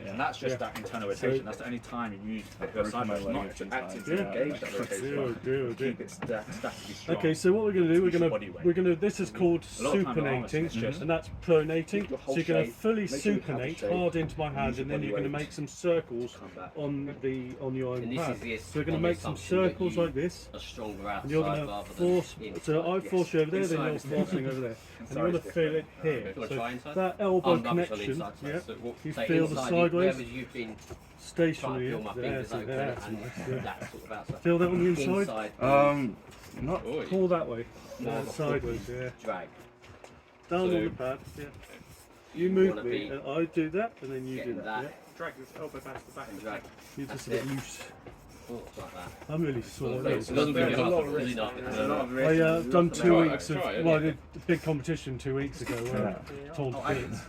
And that's just that internal rotation. That's the only time you use the side my motion, leg not a few acting times. to Yeah. engage that rotation. Dear. Keep it statically strong. Okay, so what we're going to do, Use your body weight. this is called A lot of time in arm supinating, wrestling, it's just and that's pronating. your So whole you're going to shape, fully make sure you have the supinate shape, hard into my hand, use your and then body you're going to weight, make some circles come back. on your own And this pad. is the So we're going to on make the some assumption that circles you like this. are stronger And you're outside going rather to than force, in. so I force you over there, then you're Inside. forcing over there. And you want to feel it here. Wanna So try inside? that elbow I'm rubbish on connection, inside, so yeah, So what- you So feel the inside, sideways, whereas you've been trying to stationary, feel my there, fingers so open that's and nice, yeah. that sort of outside. Feel that on the inside? Inside, Not. Oi. Pull that way. More of a Sideways, yeah. drag. Down on So- the pad, yeah. You You move wanna me, be and I do that, and then you do Getting that. that. Yeah. Drag your elbow back to the back. And drag. You're just a That's bit it. loose. Oh, like that. I'm really sore. Well, It's it doesn't just- feel a lot hard, of really not. There's a lot of I done 2 Try it, weeks try it, of, well, I did a big competition 2 weeks ago where I told bits.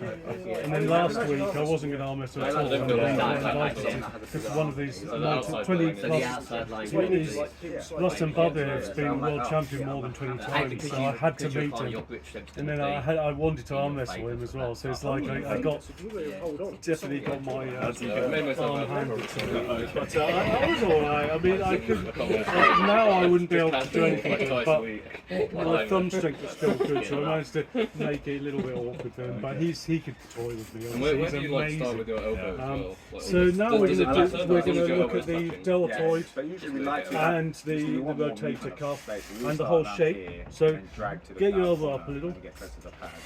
And then last week I wasn't going to arm wrestle at all. Yeah. I invited to. It's one of these So the outside 20 line is- So the plus. outside line. He's lost Zimbabwe has been world champion more than 20 times, so I had to meet him. And then I wanted to arm wrestle him as well, so it's like I got definitely got my Made myself arm happy. handled. But I was alright. I mean, I could now I wouldn't be able to do anything, Like twice a but week. my thumb strength was still good, so I managed to make it a little bit awkward for him. But he could toy with me. And where Honestly. do He's you like start amazing. with your elbow as well? Like, So now we're does it going matter? to As long as your look at elbow's the touching. deltoid But usually we like to and the rotator cuff and the whole shape. So get your elbow up a little,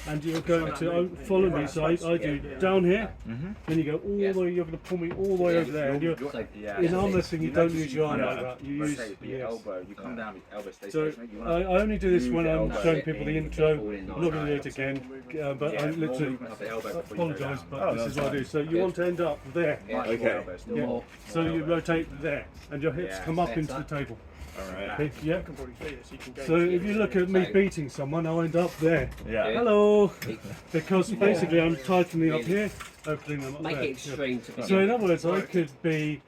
and you're going to follow me. So I do down here, then you go all the way. You're going to pull me all the way over there. And you're, in arm wrestling, you don't use your arm like that. You use your elbow. You come down with elbow stay So stationary. You I wanna only do this when I'm elbow showing people the intro. I'm not going to do it Nice. again, but I more literally movement of the elbow before you go apologise, down. but this is what I do. So you want to end up there. Much more Okay. elbow, still Yeah. more So you rotate there, and your hips Yeah. come up into the table. Alright. Yeah. You can probably feel it, so you can go. So if you look at me beating someone, I'll end up there. Yeah. Hello. Because basically I'm tightening up here, opening them up Make there. it extreme to begin So in with. other words, I could be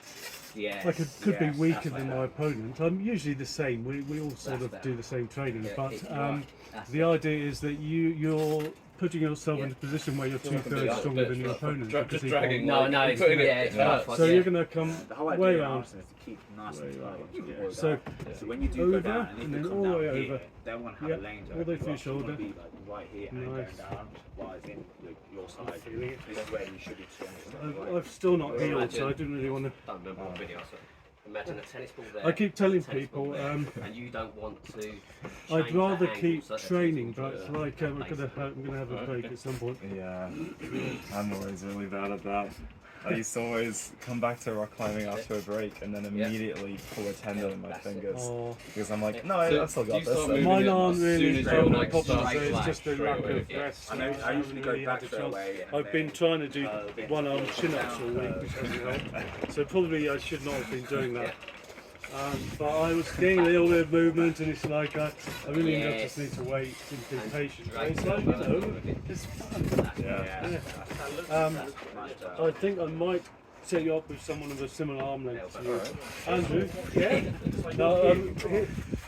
Yeah. I could be weaker than my opponent. I'm usually the same. We all sort of That's do the same training, Yeah, but it's right. That's the idea is that you're putting yourself in a position where you're You're not gonna be 2/3 out of stronger it, than your but opponent. just because he dragging can't- No, like, no, you're it's, putting it- yeah, it's yeah. rough, So yeah. you're going to come The whole way idea of out. Arsenal is to keep nice and Way low. out. So, So when you do over, go down, and if and you then come all the down way here, over. they want to have Yeah, a lane to all the way open through up. You want shoulder. to be like right here and then Nice. going down, while it's in your side. Feeling it. This is where you should be strongest. I've still not healed, so I didn't really want to. Don't remember what video I saw. Imagine a tennis ball there. I keep telling a tennis ball people, there, and you don't want to. I'd change rather that keep angle so that the training, tennis but ball like I'm gonna have a break at some point. Yeah. I'm always really bad at that. I used to always come back to rock climbing after a break and then immediately pull a tendon in my fingers. Oh, Because I'm like, no, I've still do got you this. start So- moving mine it aren't as really soon as so you're, my like, problem, so straight it's away, just the straight lack away. of rest. I know. I haven't usually go really back had a straight chance. away. and I've been then, trying to do then one-arm go chin-ups all down, week, which hasn't helped. So probably I should not have been doing that. But I was getting a little bit of movement, and it's like I really just need to wait and be patient. But it's like, you know, it's fun. Yeah. I think I might set you up with someone of a similar arm length to you. Andrew, yeah? No,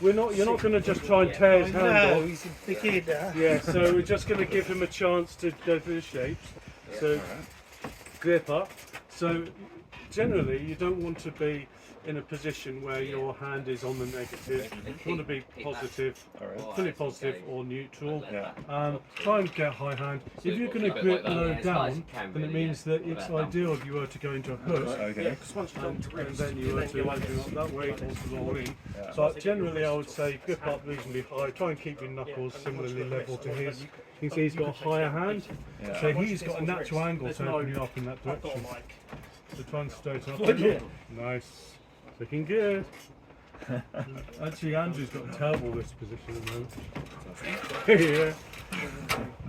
you're not going to just try and tear his hand No, off. he's a beginner. Yeah, so we're just going to give him a chance to go through the shapes. So, grip up. So, generally, you don't want to be in a position where your hand is on the negative. You want to be positive, fully positive or neutral. Yeah. Try and get high hand. If you're going to keep it grip like that. low Yeah, as high as down, you can, then it really, means that it's ideal if you were to go into a hook. Okay. Because once you go to And rest, then you were to open up that way or to roll in. Yeah. So generally I would say grip up reasonably high, try and keep your knuckles similarly level to his. You can see he's got a higher hand, Yeah. so he's got a natural angle to open you up in that I've got direction. like. So try and straighten up. Oh, yeah. Nice. Looking good. Actually Andrew's got a terrible wrist position at the moment.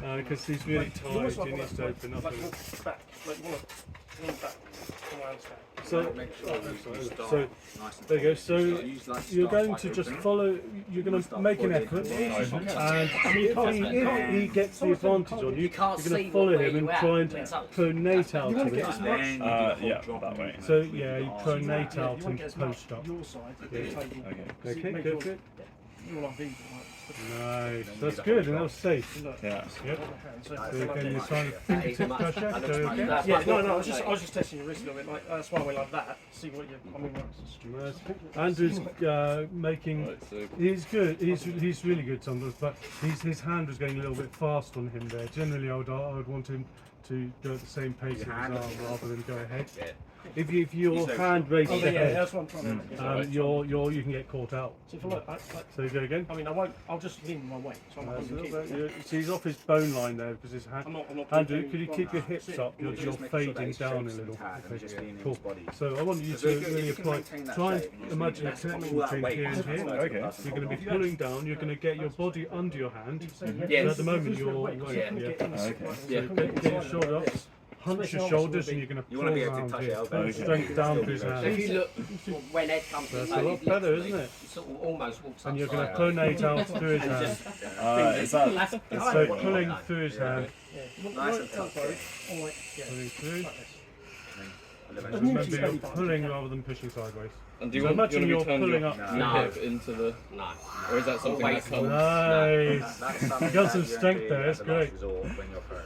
Yeah. Because he's really tight, he needs to open up a Like little. walk back, like you want to back. From where I'm standing. So there you go. So you're going to just follow. You're going to make an effort, and if he gets the advantage on you, you're can't going to see follow where him and you're at. try and It's up. pronate out You want to to get as it. much. Yeah, that way. So yeah, you pronate You out want to and get as much post up. your side of the table. Okay. Okay, Make go your- for it. You're like these, Nice. That's good, and that was safe. like, look, Yeah. Yep. so So like again, you're this. trying to That is fingertip much- pressure. that Go looks much again. better. Yeah, no, I was just testing your wrist a little bit. Like that's why I went like that. See what you. I mean, Nice. Andrew's making. Right, so He's good. He's really good sometimes, but his hand was going a little bit fast on him there. Generally, I would want him to go at the same pace as his arm rather than go ahead. If your hand races yeah, ahead, that's what I'm trying to. you can get caught out. So if I look, So you go again. I mean, I won't. I'll just lean my weight. So I'm not going to keep. So he's off his bone line there because his hand. I'm not. Andrew, could you keep your hips up? You're fading down a little. Okay, cool. So I want you to really apply. Try and imagine a connection between here and here. Okay. You're going to be pulling down. You're going to get your body under your hand. So Yes. at the moment you're Yeah. Get your shoulder up. Hunch your shoulders and you're going to pull around here. Build strength down with his So if hand. you look when Ed comes in, That's like, a lot he better, literally isn't it? Sort of almost walks And you're going to upside pronate out through his hand. Is that? So pulling through his hand. Nice and tough. Pulling through. As Remember neutral you're as you pulling rather than pushing sideways. And do you So want imagine to you're be turning pulling your, up your No. hip into the, No. or is that something that Always comes? Nice. You got some strength there, that's great.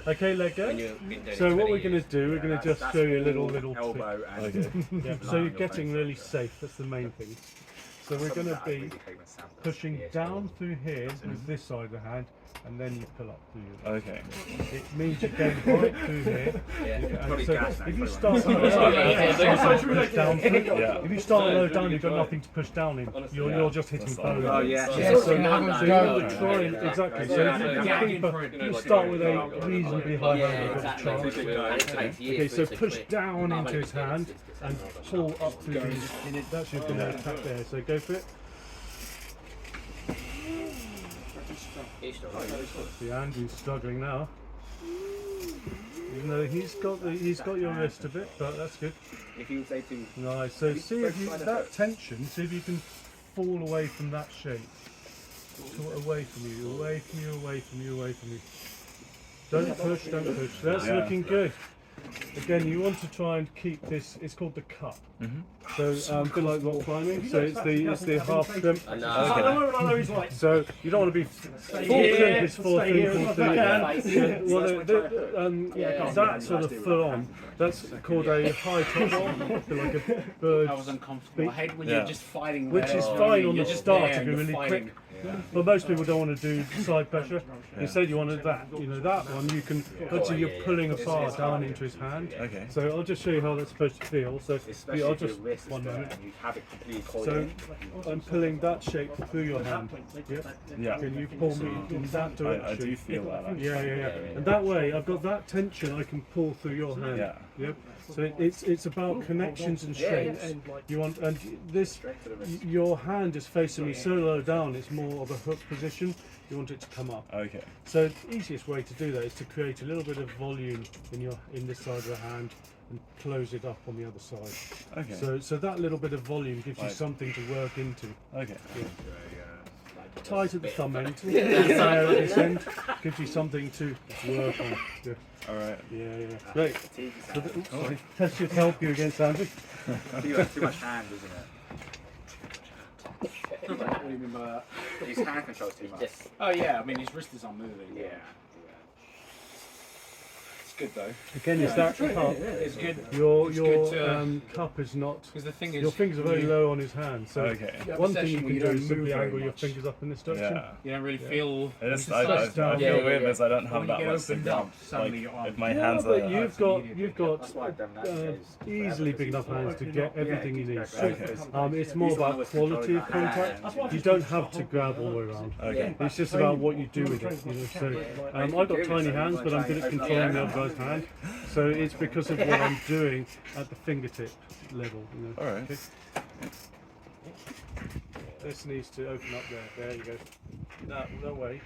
Okay, let go. When you've been doing it So what 20 we're going years. to do, we're going to just show you a little trick. elbow and Okay. Yeah, so you're getting really safe, that's the main thing. So we're going to be pushing down through here with this side of the hand, and then you pull up through your Okay. It means you're going right through here. Yeah. And so if you start down, Yeah. if you start low down, you've got nothing to push down in. You're just hitting That's bone. all. Oh yeah. Yes, So you now know, you no. try and exactly. So Yeah, if no, you yeah, keep you start with a reasonably high Yeah, hand. exactly. Try. And it takes years Okay, for so it to push click. down I've into only his been hand doing it and since pull up through his. That's your going to attack there. So go for it. See, Andrew's struggling now. Even though he's got your wrist a bit, but that's good. If you say to Nice. So see if you that tension. See if you can fall away from that shape. Away from you, away from you, away from you, away from you. Don't push, don't push. That's looking good. Again, you want to try and keep this. It's called the cup. So a bit like rock climbing. So it's the half crimp. So you don't want to be full crimp is full crimp. That sort of full on. That's called a high top roll, like a bird. I was uncomfortable. I hate when you're just fighting. Which is fine on the start if you're really quick. But most people don't want to do side pressure. Instead, you want that. You know, that one you can. Actually, you're pulling a bar down into his hand. Okay. So I'll just show you how that's supposed to feel. So I'll just 1 moment. So I'm pulling that shape through your hand. Yeah. Can you pull me in that direction? I do feel that. Actually. Yeah. And that way, I've got that tension I can pull through your hand. Yeah. Yep. So it's about connections and shapes. You want, and this, your hand is facing me so low down, it's more of a hook position. You want it to come up. Okay. So the easiest way to do that is to create a little bit of volume in this side of the hand and close it up on the other side. Okay. So that little bit of volume gives you something to work into. Okay. Yeah. Tight at the thumb end, higher at this end, gives you something to work on. Yeah. All right. Yeah. Great. So sorry. That should help you against Andrew. Too much hand, isn't it? What do you mean by that? His hand controls too much. Oh yeah, I mean his wrist is unmoving. Yeah. It's good though. Again, it's that cup. It's good. Your good to- cup is not. Because the thing is, Your fingers are very low on his hand, so one thing you can do is simply angle your fingers up in this direction. Yeah. You don't really feel. I feel weird because I don't have that much to grab. Suddenly your Like, arm. if my hands But are. you've got easily big enough hands to get everything you need. So, it's more about quality of contact. You don't have to grab all the way around. Okay. It's just about what you do with it. You know? So I've got tiny hands, but I'm good at controlling the other guy's hand. So it's because of what I'm doing at the fingertip level. You know? All right. Okay. This needs to open up there. There you go. Now, no way.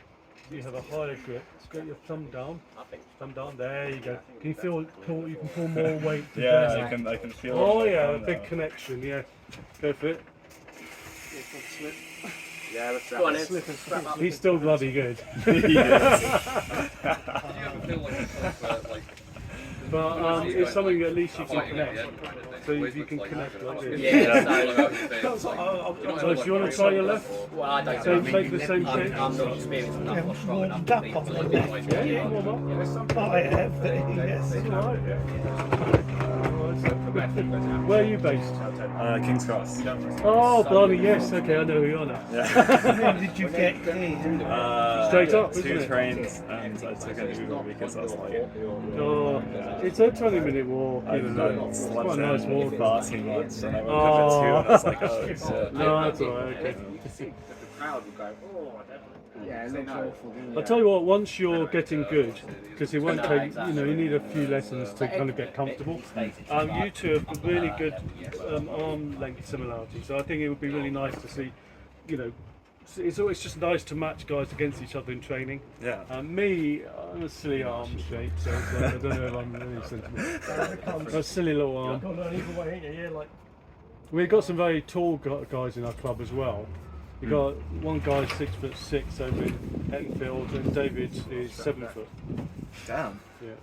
You have a higher grip. Get your thumb down. Thumb down. There you go. Can you feel? You can pull more weight. Yeah, I can feel. Oh it yeah, a on big there. connection. Yeah. Go for it. Yeah, let's Go on, Ed. slip and strap up. He's still bloody good. But it's something that at least you can connect. So if you can connect like this. Yeah, So do you want to try your left? well, I don't So know. make the same shape. I'm not experienced enough or strong enough warmed to up be on to the do left. it. Yeah, warm up. I have, yes. Where are you based? King's Cross. Oh, blimey, yes. Okay, I know who you are now. How did you get here? Straight up, 2 isn't it? trains, and I took an Uber because I was like, Oh, it's a 20-minute walk. I Even though don't it's slept quite a nice in walk. far too much, and I woke up at 2 and I was like, oh shit. No, that's alright. Okay. The crowd will go, oh, I don't know. Yeah, it looks awful. I'll tell you what, once you're getting good, because it won't take, you need a few lessons to kind of get comfortable. You two have got really good arm length similarity, so I think it would be really nice to see, it's always just nice to match guys against each other in training. Yeah. I'm a silly arm shape, so it's like, I don't know if I'm really sentimental. A silly little arm. We've got some very tall guys in our club as well. We've got one guy 6'6" over in Enfield, and David is 7 foot. Damn. Yeah.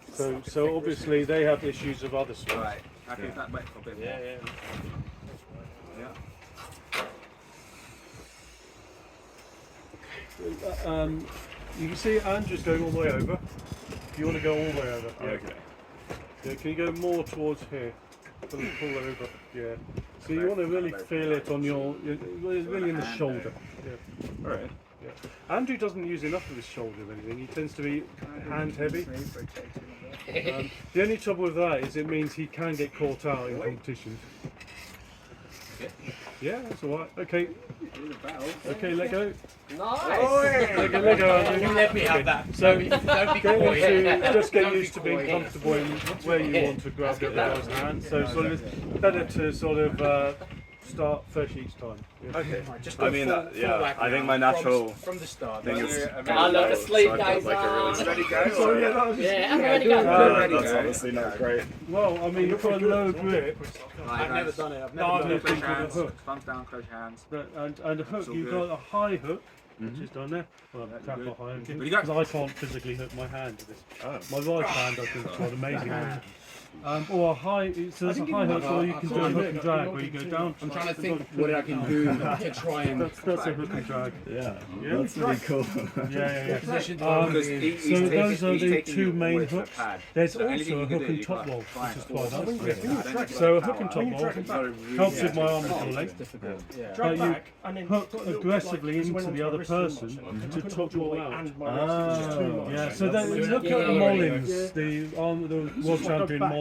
So obviously they have issues of other sorts. Right, happy with that wet for a bit more. You can see Andrew's going all the way over. You want to go all the way over. Okay. Yeah, can you go more towards here? Pull over. Yeah. So you want to really feel it on really in the shoulder. Yeah. All right. Yeah. Andrew doesn't use enough of his shoulder of anything. He tends to be hand heavy. The only trouble with that is it means he can get caught out in competitions. Yeah, that's all right. Okay. Okay, let go. Nice! Let go, Andrew. You let me have that. So Don't be get coy. just get Don't be used to being coy. comfortable in where you want to grab the other guy's hand. So sort of it's better to sort of start fresh each time. Yeah. Okay. Just I go mean, full yeah, whack I think now my natural from the start. thing Like, is. I love to sleep, so I've got, guys. like, a really Ready steady go? So yeah, that was Yeah, I'm ready to do go. it. that's obviously not great. Well, I mean, you've got a low grip, I've never done it. I've never done it. close Close hands. hands. Thumbs down, close hands. and a hook. all You've good. got a high hook, which is done there. Well, Yeah, tap good. or high hook, Ready to go? because I can't physically hook my hand to this. Oh. My right hand, I think, is quite amazing. Or a high, so there's a high hook, or you can do a hook and drag, where you go down. I'm trying to think what I can do to try and That's a hook and drag. Yeah, Yeah. that's really cool. Yeah. position. Because So those are the two main hooks. hooks. There's also a hook and top roll, which is quite nice. So a hook and top roll helps with my arm muscle length. difficult. Yeah. But you back and then hook put a little, aggressively like, into went the onto other my wrist too person much. to top roll out. And my wrist is just too much. Yeah, so look Yeah, at yeah, Mullins, the world champion Mullins.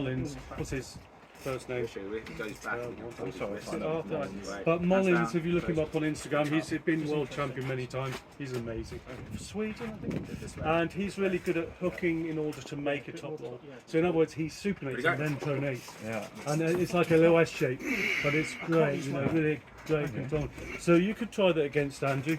What's his first name? I'm sorry. But Mullins, if you look him up on Instagram, he's been world champion many times. He's amazing. Sweden, I think. And he's really good at hooking in order to make a top roll. So in other words, he supernates and then pronates. Yeah. And it's like a little S shape, but it's great, really great control. So you could try that against Andrew.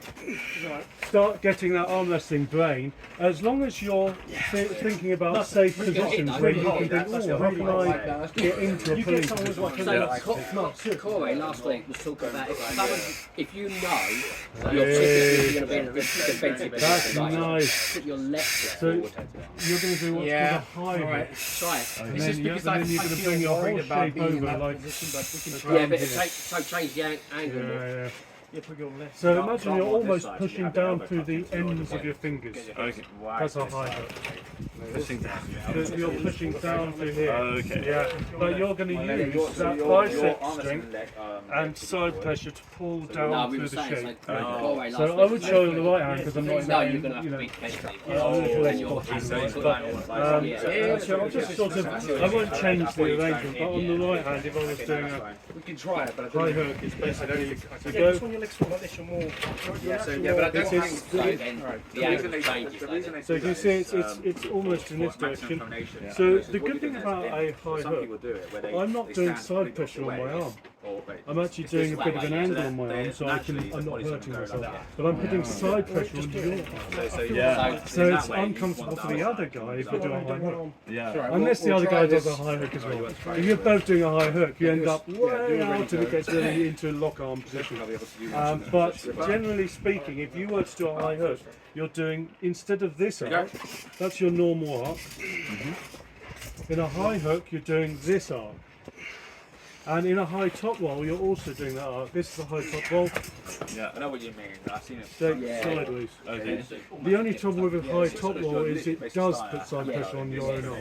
Start getting that arm wrestling brain. As long as you're thinking about safe positions where you can think, oh, how can I get into a pulling position? So, Corey last week was talking about if you know your ticket is going to be in a defensive That's position, like, nice. put your left foot So forward. you're going to do what's Yeah. called a high hook. Try it. And It's then, just yeah, because and I then you're going to feel bring your worried whole about shape being in over that like position, but we can Yeah, try. Yeah, but here. change the angle. Yeah. Yeah, put your left. So imagine you're almost pushing down through the ends of your fingers. Okay. That's a high hook. Pushing down. So you're pushing down through here. Okay. Yeah, but you're going to use that bicep strength and side pressure to pull No, down we through were the saying, shape. like, Corey last So I week. would show you the right hand because I'm not in No, that, you're going to have you to know. be defensively. I'm a little less And your confident, hands but, yeah. so I'll just sort of, I won't change the arrangement, but on the right hand, if I was doing a We can try it, but I high don't hook, it's basically, so Yeah, go, just when your legs fall like this, you're more. Yeah, but I don't This think is- So then the angle changes. Like, so you can see it's almost in this direction. So the good thing about a high hook, I'm not doing side pressure on my arm. I'm actually doing a bit of an angle on my arm, so I'm not hurting myself. But I'm putting side pressure on your arm. Yeah. So it's uncomfortable for the other guy if you do a high hook. Yeah. Unless the other guy does a high hook as well. If you're both doing a high hook, you end up way out and it gets really into a lock arm position. But generally speaking, if you were to do a high hook, you're doing, instead of this arc, that's your normal arc. In a high hook, you're doing this arc. And in a high top roll, you're also doing that arc. This is a high top roll, Yeah. I know what you mean. I've seen it. straight sideways. Okay. The only trouble with a high top roll is it does put side pressure on your own arm.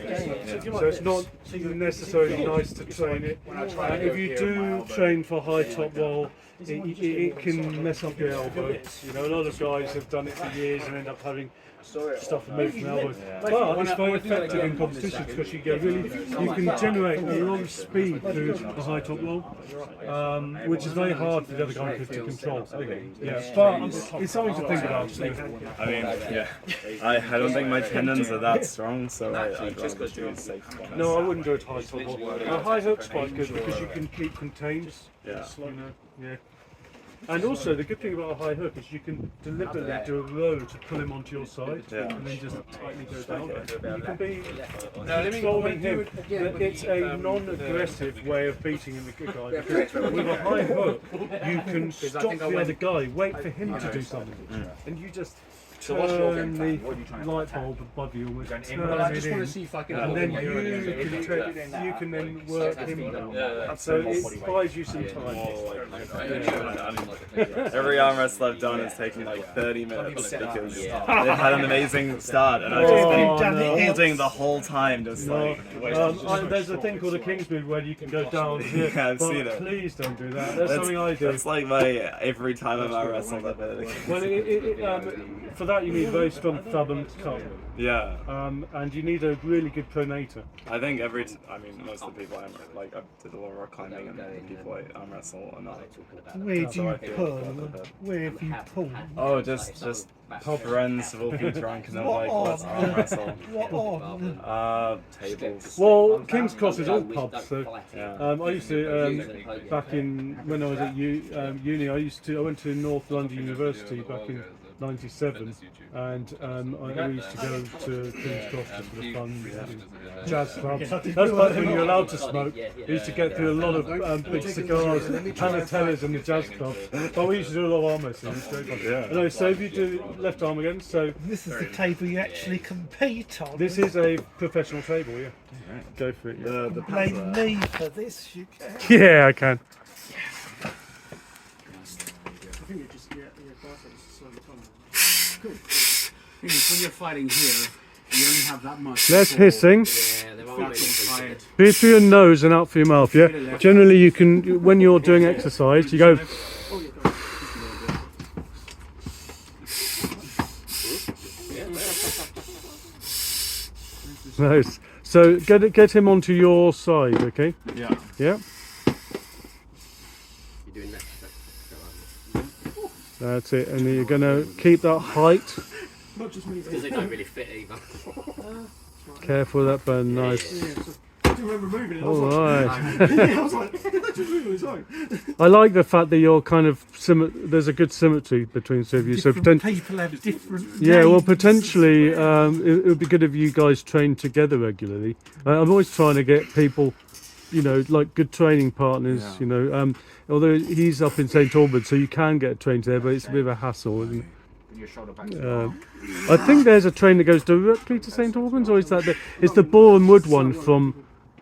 So it's not necessarily nice to train it. If you do train for high top roll, it can mess up your elbow. You know, a lot of guys have done it for years and end up having stuff removed from elbows. But it's very effective in competitions because you can generate a lot of speed through the high top roll, which is very hard for the other guy to control. Yeah, but it's something to think about. So. I mean, yeah. I don't think my tendons are that strong, so I'd rather do a safe one. No, I wouldn't do a high top roll. A high hook's quite good because you can keep contained. Yeah. You know, yeah. And also, the good thing about a high hook is you can deliberately do a row to pull him onto your side, and then just tightly go down. You can be controlling him. But it's a non-aggressive way of beating him, the guy. Because with a high hook, you can stop the other guy, wait for him to do something, and you just turn the light bulb above you almost, turn I just it want in, to see if I can. and then you can then work him down. So it buys you some time. Every arm wrestle I've done has taken like 30 minutes because they've had an amazing start, and I've just been holding the whole time, just like waiting. There's a thing called a King's move where you can go down here. Yeah, I've but seen it. Please don't do that. That's something I do. That's like my every time I've arm wrestled I've been. Well, for that you need a very strong thumb and cup. Yeah. And you need a really good pronator. I think most of the people I did a lot of rock climbing and people I arm wrestle and Where do you pull? Where have you pulled? Oh, just pub runs, we'll be drunk and then let's arm wrestle. What on? Tables. Well, King's Cross is all pubs, so Yeah. I used to back when I was at uni. I went to North London University back in '97, and I used to go to King's Cross just for the fun, jazz clubs. That's like when you're allowed to smoke. You used to get through a lot of big cigars, panatellas in the jazz club. But we used to do a lot of arm wrestling. It's very fun. Yeah. Anyway, so if you do left arm again, so This is the table you actually compete on. this is a professional table, yeah. Go for it. Yeah. The Blame me for this, you can. Yeah, I can. I think you just Cool. Thing is, when you're fighting here, you only have that much. Less before hissing. Yeah, they're all you're really tired. Breathe through your nose and out through your mouth, yeah? Generally, you can, when you're doing exercise, you go. Nice. So get him onto your side, okay? Yeah. Yeah. You're doing that. That's it. And you're gonna keep that height. Not just me. Because they don't really fit either. Careful of that bone. Nice. I do remember moving it. I was All like, right. yeah, I was like, that's just moving its own. I like the fact that you're kind of there's a good symmetry between two of you. So Different people have different yeah, well, names. potentially it would be good if you guys train together regularly. I'm always trying to get people, like good training partners. Yeah. Although he's up in St Albans, so you can get trained there, but it's a bit of a hassle. Isn't it? Your shoulder back to the I think there's a train that goes directly to St Albans, or is that it's the Boreham Wood one from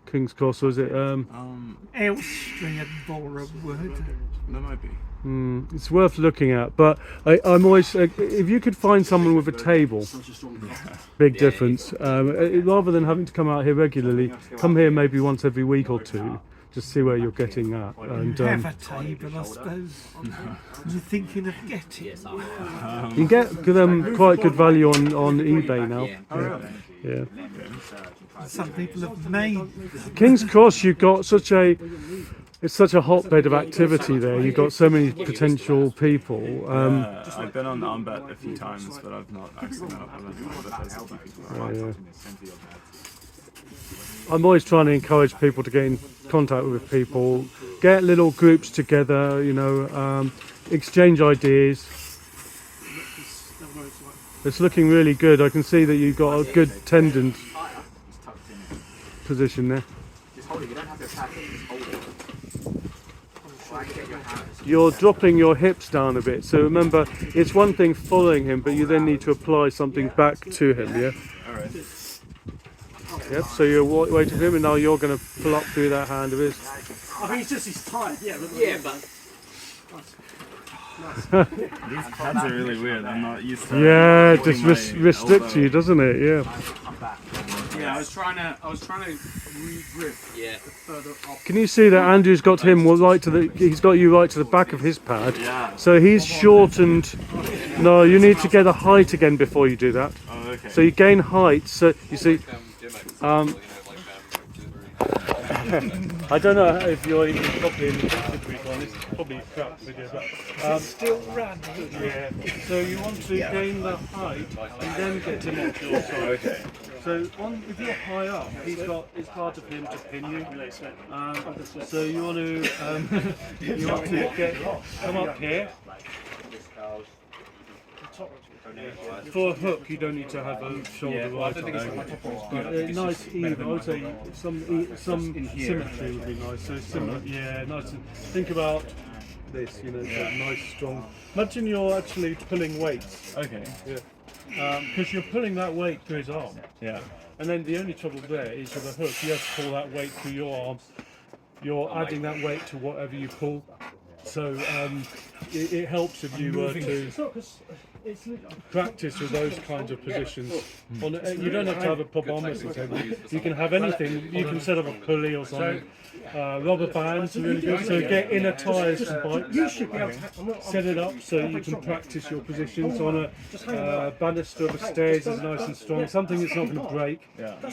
King's Cross, or is it? Elstree and Boreham Wood. That might be. It's worth looking at, but I'm always if you could find someone with a table, big difference. Rather than having to come out here regularly, come here maybe once every week or two, just see where you're getting at. And Have a table, I suppose. You're thinking of getting. Yes, I you can get quite good value on eBay now. Yeah. Some people have made. King's Cross, you've got it's such a hotbed of activity there. You've got so many potential people. I've been on the Umbet a few times, but I've not actually met up with them. I'm always trying to encourage people to get in contact with people, get little groups together, exchange ideas. It's looking really good. I can see that you've got a good tendon position there. Just hold it. You don't have to attack it. Just hold it. Try and get your hands. You're dropping your hips down a bit. So remember, it's one thing following him, but you then need to apply something back to him, yeah? Alright. Yep, so you're waiting for him, and now you're going to pull up through that hand of his. I think he's tired. Yeah, but These pads are really weird. I'm not used to Yeah, it just pulling my restricts elbow. you, doesn't it? Yeah. Yeah, I was trying to re-grip Yeah. further up. Can you see that Andrew's got him he's got you right to the back of his pad. Yeah. So he's shortened. No, you need to get the height again before you do that. Oh, okay. So you gain height. So you see, I don't know if you're even properly in the picture, to be honest. Probably crap video, but Still running. yeah. So you want to gain the height and then get him off your side. Okay. So if you're high up, it's hard of him to pin you. So you want to come up here. For a hook, you don't need to have a shoulder right up. Nice even. I would say some symmetry would be nice. So similar, yeah, nice. Think about this, so nice, strong. Imagine you're actually pulling weights. Okay. Yeah. Because you're pulling that weight through his arm. Yeah. And then the only trouble there is with a hook, you have to pull that weight through your arm. You're adding that weight to whatever you pull. So it helps if you were to. practice with those kinds of positions. You don't have to have a proper arm wrestling table. You can have anything. You can set up a pulley or something. Rubber bands are really good. So get inner tyres for bikes. Set it up so you can practice your positions on a banister of a stairs is nice and strong. Something that's not going to break.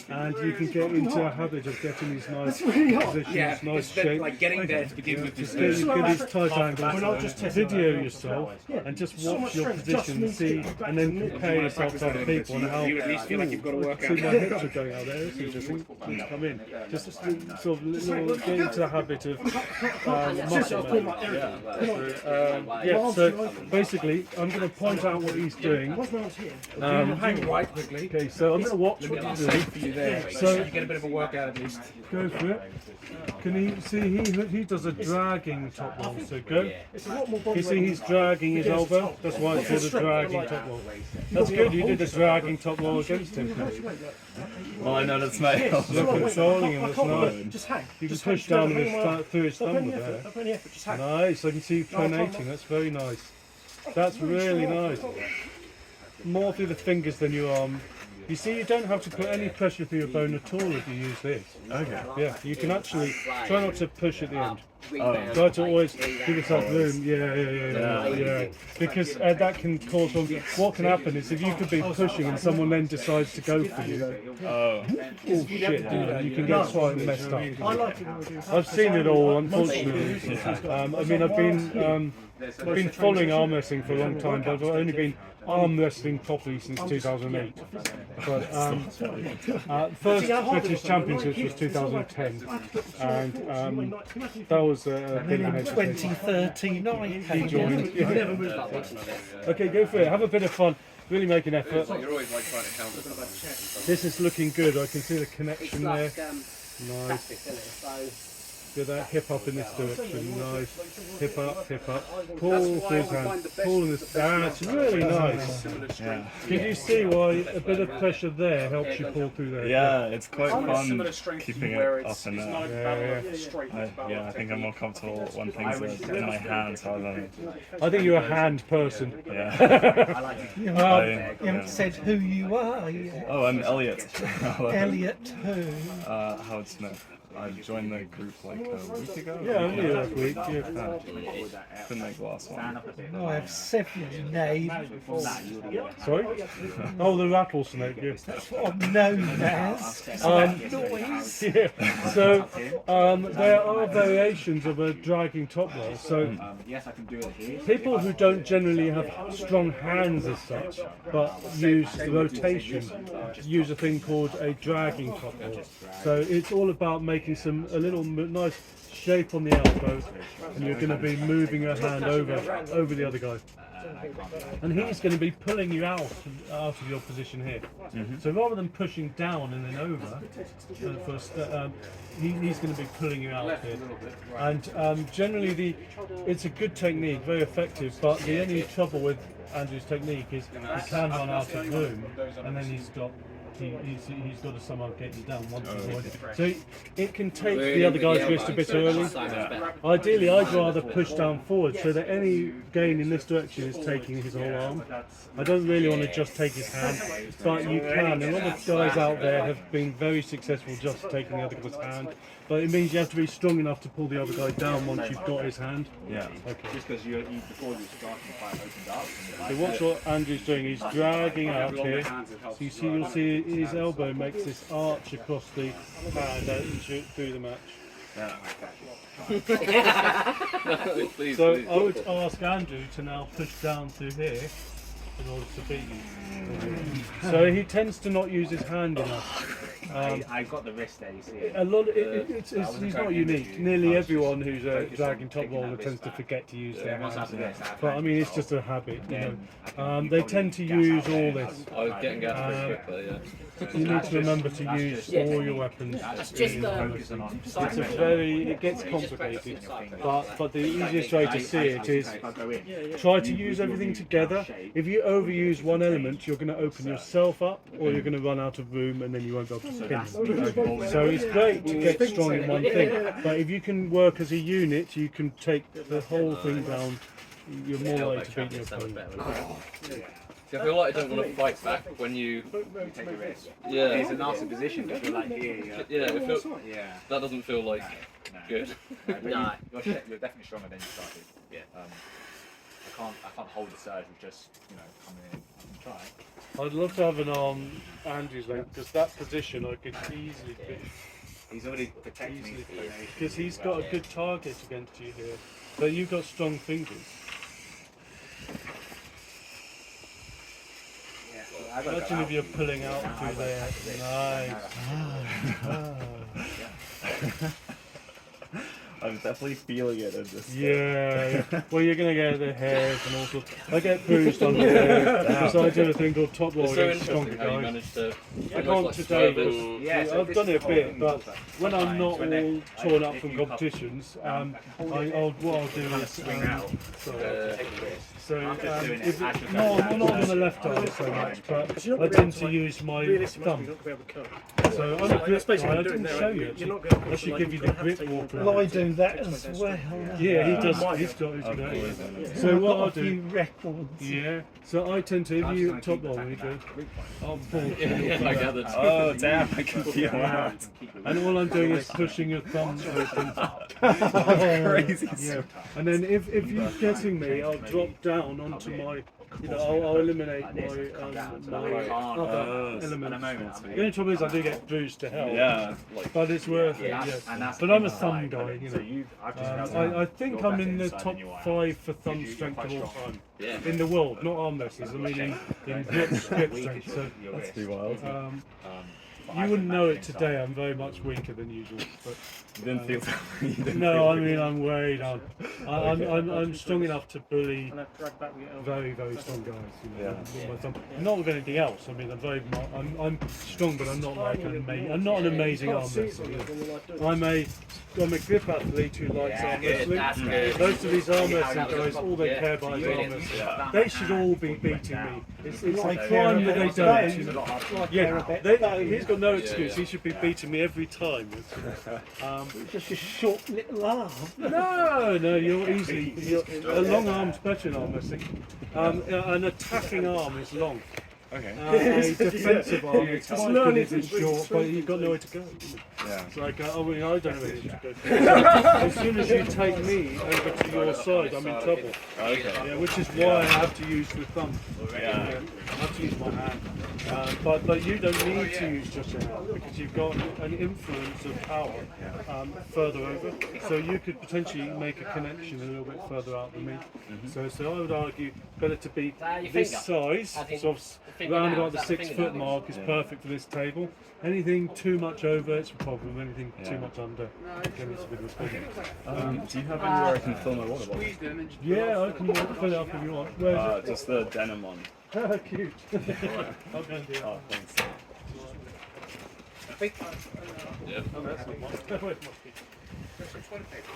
And you can get into a habit of getting these nice positions, nice shapes. Like getting there to begin with. Just get these tight angles. Video yourself and just watch your position, see, and then compare yourself to other people and how. You at least feel like you've got to work out. See, my hips are going out there. It's interesting. Come in. Just sort of get into the habit of muscle memory. Yeah. So basically, I'm going to point out what he's doing. Hang right quickly. Okay, so I'm going to watch what he's doing. So you get a bit of a workout at least. Go for it. Can he see? He does a dragging top roll. So go. You see, he's dragging his elbow. That's why it's called a dragging top roll. That's good. You did a dragging top roll against him. Well, I noticed my You're elbow. controlling him. That's nice. Just hang. You can push down through his thumb with that. Not any effort, just hang. Nice. I can see you pronating. That's very nice. That's really nice. More through the fingers than your arm. You see, you don't have to put any pressure through your bone at all if you use this. Okay. Yeah, you can actually try not to push at the end. Oh. Try to always give yourself room. Yeah. Because that can cause problems. What can happen is if you could be pushing and someone then decides to go for you, Oh. oh shit, you can get quite messed up. I like it when we do. I've seen it all, unfortunately. I mean, I've been following arm wrestling for a long time, but I've only been arm wrestling properly since 2008. But first British Championships was 2010, and that was a bit of an education. 2013 I He came joined. Yeah. Okay, go for it. Have a bit of fun. Really make an effort. You're always like trying to counter something. This is looking good. I can see the connection there. Nice. Static, isn't it? So Get that hip up in this direction. Nice. Hip up, hip up. Pull through his hand. Pull in this. That's really nice. Yeah. Can you see why a bit of pressure there helps you pull through there? Yeah, it's quite fun Similar strength keeping where it it's up and not up. a battle of straight. I think I'm more comfortable when things are in my hands rather than. I think you're a hand person. Yeah. You haven't said who you are yet. Oh, I'm Elliot. Elliot who? Howard Smith. I joined the group like a week ago. Yeah, only last week. Yeah. Couldn't make the last one. I have several names. Sorry? Oh, the rattlesnake. Yeah. That's what I'm known as. Noise. Yeah. So there are variations of a dragging top roll. So Yes, I can do it. people who don't generally have strong hands as such, but use the rotation, use a thing called a dragging top roll. So it's all about making a little nice shape on the elbow, and you're going to be moving your hand over the other guy. And he's going to be pulling you out of your position here. So rather than pushing down and then over, he's going to be pulling you out here. And generally, it's a good technique, very effective. But the only trouble with Andrew's technique is he can run out of room, and then he's got to somehow get you down once or twice. So it can take the other guy's wrist a bit early. Ideally, I'd rather push down forward so that any gain in this direction is taking his whole arm. I don't really want to just take his hand, but you can. A lot of guys out there have been very successful just taking the other guy's hand. But it means you have to be strong enough to pull the other guy down once you've got his hand. Yeah. Okay. Just because you before you start the fight opened up. So watch what Andrew's doing. He's dragging out here. So you'll see his elbow makes this arch across the hand through the match. Please, So please. I would ask Andrew to now push down through here in order to beat you. So he tends to not use his hand enough. I got the wrist there, you see it. A lot. He's not unique. Nearly everyone who's a dragging top roller tends to forget to use their hands. But I mean, it's just a habit. You know, they tend to use all this. I was getting gas quickly, yeah. You need to remember to use all your weapons. it's just It gets complicated, but the easiest way to see it is try to use everything together. If you overuse one element, you're going to open yourself up, or you're going to run out of room, and then you won't be able to pin. So it's great to get strong in one thing, but if you can work as a unit, you can take the whole thing down you're more likely to beat your opponent. See, I feel like I don't want to fight back when you take a risk. Yeah. It's a nasty position because you're like here. Yeah, it feels, Yeah. that doesn't feel like good. You're definitely stronger than you started. Yeah. I can't hold the surge with just coming in. I can try. I'd love to have an arm Andy's length because that position I could easily beat. He's already protecting me Because he's got a good target against you here. But you've got strong fingers. Imagine if you're pulling out through there. Nice. I'm definitely feeling it in this. Yeah. Well, you're going to get the head and all sorts. I get bruised on the head because I do a thing called top roll It's so against stronger interesting how you guys. managed to I can't almost like today. swerve it. Yeah, so I've done it a bit, but when I'm not When all they- torn up if from you competitions, what I'll do is swing out. sorry. So I'm just doing it if as you're no, going not down. on the left arm so much, but you're not I gonna be tend able to use my Realistically, thumb. you're not going to be able to cut. So on Like, the that's grip, basically I what you're doing didn't there, show aren't you you? actually. You're not going to I should give you the grip walk Well, I around. do that as well. Yeah, he does. Mine. He's got his Of good. course. So what I've I'll got a few do, records. yeah. So I tend to, if you top roll really good, I'll pull. Yeah, I gathered. Oh damn! I can feel that. And all I'm doing is pushing your thumb open. Crazy. Yeah. And then if you're getting me, I'll drop down onto my, I'll eliminate my other elements. The only trouble is I do get bruised to hell. Yeah. But it's worth it, Yeah, yes. and that's But I'm a inside, thumb but guy, it- you so know. you've- I've just held I down. think You're I'm in the better top inside than you are. 5 for thumb You're strength quite of all strong. time. Yeah. In the world, not arm wrestlers, I mean in grip strength. So That's pretty wild. you wouldn't know it today, I'm very much weaker than usual. But You didn't feel. You didn't no, feel I mean I'm way down. I'm strong enough to bully And I've dragged back with it. very strong guys. You know, Yeah. with my thumb. Not with anything else. I mean I'm strong, but I'm not like I'm not an amazing arm wrestler. You know. I'm a grip athlete who likes arm wrestling. That's good. Most of these arm wrestling that was guys, all they yeah. care about is arm Brilliant. wrestling. Yeah. They should all be beating me. It's Like a crime that they Aaron don't. You Bain. know. Like Yeah, Aaron he's got no excuse. yeah. He should be beating me every time. Just a short little arm. No, you're easy. A long arm's better than arm wrestling. An attacking arm is long. Okay. A defensive arm is quite good if it's short, but you've got nowhere to go. Yeah. It's like, I mean, I don't know where to go. As soon as you take me over to your side, I'm in trouble. Okay. Yeah, which is why I have to use the thumb. Yeah. I have to use my hand. But you don't need to use just your hand because you've got an influence of power further over. So you could potentially make a connection a little bit further out than me. So I would argue better to be this size, sort of round about the 6 foot mark is perfect for this table. Anything too much over, it's a problem. Anything too much under, again, it's a bit of a problem. Do you have anywhere I can fill my water bottle? Yeah, I can fill it up if you want. Where is Just the denim one. it? Cute. I'll go and do that. Oh, thanks. Yeah. Oh, that's not mine.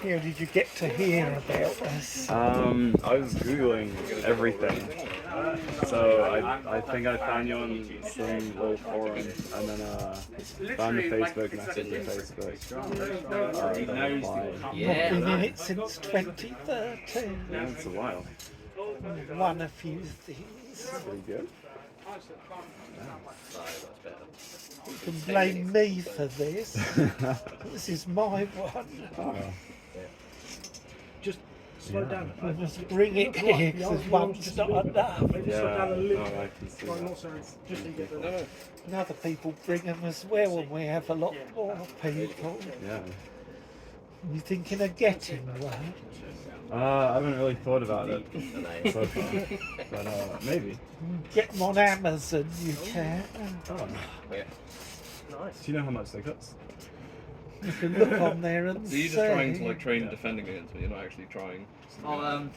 How did you get to hear about us? I was googling everything, so I think I found you on some little forum, and then found the Facebook message on Facebook. Then applied. Yeah. Been in it since 2013. Yeah, it's a while. Won a few things. Pretty good. You can blame me for this. This is my one. Just slow down. I must bring it here because one's not enough. Maybe slow down a little. No, I can see Like, that. not so just to get the. And other people bring them as well, and we have a lot more people. Yeah. You thinking of getting one? I haven't really thought about it so far, but maybe. Get them on Amazon, you can. Oh. Nice. Do you know how much they cost? You can look on there and So you're see. just trying to like train defending against me, you're not actually trying. I'm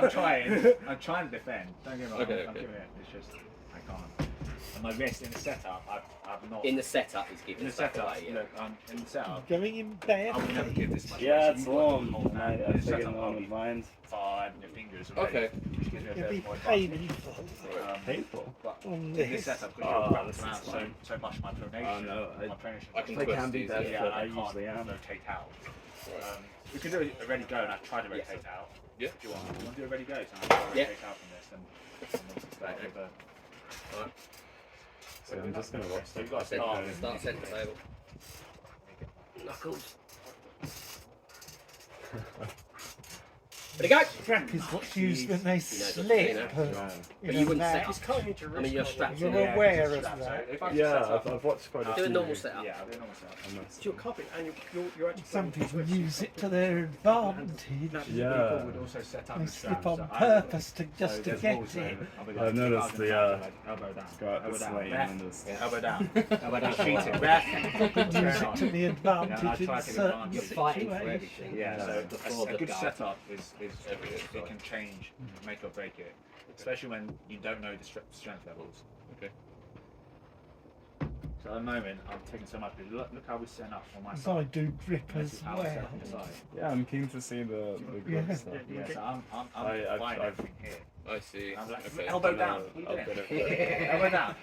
trying to defend. Don't get me wrong. Okay, I'm okay. giving it. It's just I can't. And my wrist in the setup, I've not. In the setup, he's giving In the stuff setup, away. Yeah. look, in the setup, Going in I would never bare give this much. Yeah, So it's you've got long. the whole hand. I In the figured setup, the I'll one be with mine. fine, your fingers. Okay. Which gives me a It'd bit be more advantage. painful. Painful. But On in this. this setup, because Oh, you're wrapped this is around fine. so much my pronation. Oh, no, my pronation. I can They twist can be these, dead. yeah. Yeah, and I I usually can't am. rotate out. We could already go, and I've tried to rotate out. Yeah. Do you want to do a ready go? So I'm going to Yeah. take out from this and we'll start over. So I'm just gonna watch So you've got to start. Start centre table. Knuckles. Ready go! Strap is what's used when they slip. But you wouldn't set up. It's cutting into I mean, you're strapped You're in. Yeah, aware it's of strapped, that. so if I Yeah, set up, I've watched quite a Do few. a normal setup. Yeah, I'll do a normal setup. it's your cupping and you're actually Some putting people it use it to their advantage. Yeah. People would also set up They the slip straps, on so purpose to So just to there's get rules, so it. I'll be I've like, noticed if I the, was in like, elbow down, got the elbow down, swaying ref. and this. Yeah, elbow down. Elbow down. Cheat it, ref. Use it to the I advantage try in to take certain advantage. You're fighting for situations. everything. Yeah, so Before a the good guy. setup is it can change, make or break it, especially when you don't know the strength levels. Okay. So at the moment, I'm taking so much. Look how we're setting up on my As side. I do grip This as is how I set well. up on the side. Yeah, I'm keen to see the grip Yeah. stuff. Yeah, so I'm I've- flying I've- everything here. I see. I'm like, Okay. elbow down. A What are you bit doing? of Elbow down.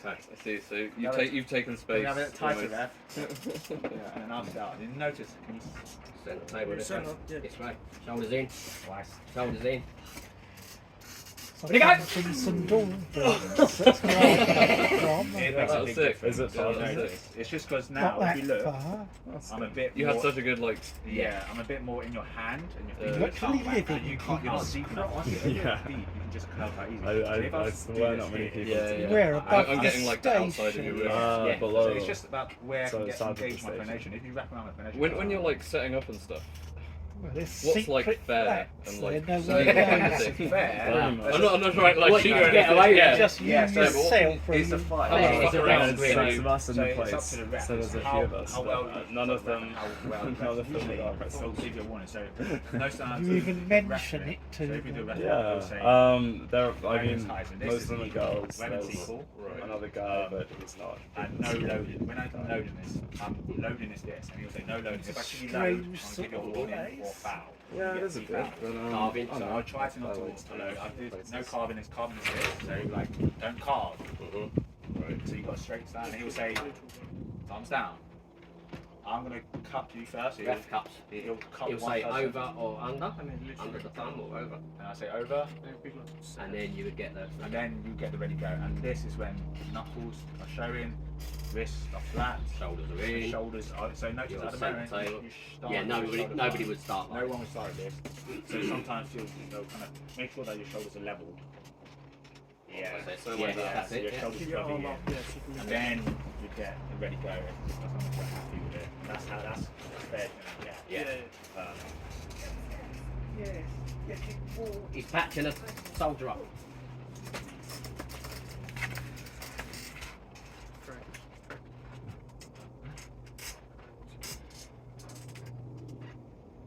I see. So Yeah, you've taken space. Have it tighter, almost. ref. Yeah, and then I'll start. Didn't notice. Can you? Centre table this way. Centre, yeah. This way. Shoulders in. Twice. Shoulders in. So Ready, go! punching some door blocks. That's where I come from. It Yeah, makes a that big was sick. difference. Is it So far? you notice. It's just because now, Not if that you look, far. I'm a bit. You more, had such a good like. Yeah, I'm a bit more in your hand, and your Yeah. fingers Luckily can't back, and living you can't. You're not deep enough. Once you're Yeah. deep, you can just curl quite easily. I So if I was to do swear this not many here- people Yeah, do yeah. We're that. above I'm the getting like the outside of station. your wrist. Yeah. Below. So it's just about where I So can get south of the engage my station. pronation. If you wrap around the pronation. When you're like setting up and stuff, Well, there's what's like secret fair flats and there, like no so way you around can it. think- fair. I'm not trying to like What cheat you or can get anything. away with, Yeah. Just Yeah, use so yourself It's a for fight. Oh, Yeah, fuck it's a around. round There's really. six of us in So the it's up place, to the ref. so there's a How- few of us. how but, well you- none of them. How well None of them usually are. it'll give you a warning. So no stands. You even mention it to So if you do them. ref, it'll say, There. I Ryan's mean, height, and this most is of them are equal. girls. Ryan's There's equal. another guy, but he's not. And no loading. When I'm loading this, I'm loading this, and he'll say no loading. If I see you load, I'll give you a warning or foul. Yeah, You it is a get bit. foul. But, Carving. I So don't I'll know. try to not to load. I do no carving is this. So like, don't carve. So you got a straight stand, and he'll say, thumbs down. I'm gonna cup you first. Ref cups. He'll cup He'll one say person. over or under the thumb or over, And I say over, and then you would get the. and then you get the ready go. And this is when knuckles are showing, wrists are flat, Shoulders are in. shoulders are. So notice You're at the centre moment, table. you start Yeah, with nobody shoulder nobody flat. would start like No one will start with this. So sometimes they'll kind of make sure that your shoulders are level. Yeah. So Yeah, like that. that's So it. your Yeah. shoulders Keep your are arm in. up, yeah, so you can And then you get the ready go. As long as you're happy with it. That's fair. Yeah. Yeah. He's patching a soldier up.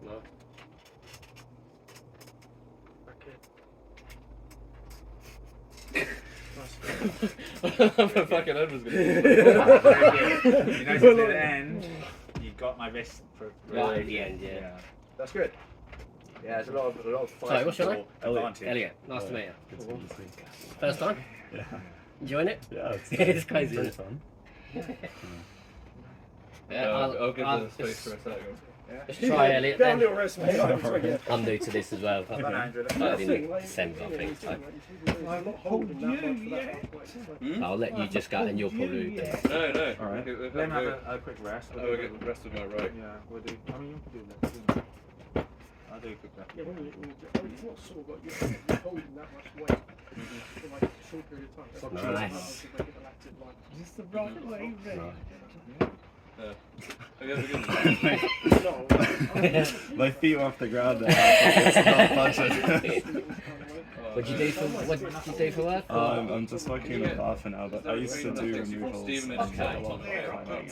No. My fucking head was gonna. You notice at the end, you got my wrist for Right at the end, yeah. That's good. Yeah, there's a lot of Sorry, what's your name? advantage. Elliot, nice to meet you. Good to see you. First time? Yeah. Enjoying it? Yeah, It's crazy, pretty isn't fun. Yeah, I'll give I'll the space for a second. just try Elliot Down a then. little rest, mate. I'm new to this as well. Well done, Andrew. Started in December, I think. So I'm not holding that much for that halfway. I'll let you just go and you'll probably do it. No. All right. We'll Let him have a quick rest. I'll get the rest of my right. Yeah, we'll do. I mean, you can do that. I'll do a quick rest. Yeah, when it's not sore, but you're holding that much weight for like a short period of time. That's Nice. how to make it active, like. Is this the right way round? Have you ever been? No, My feet were off the ground there. It's not budget. What did you do for work? I'm just working in a bar for now, but I used to do removals. Steven and is a lot of Right. climbing.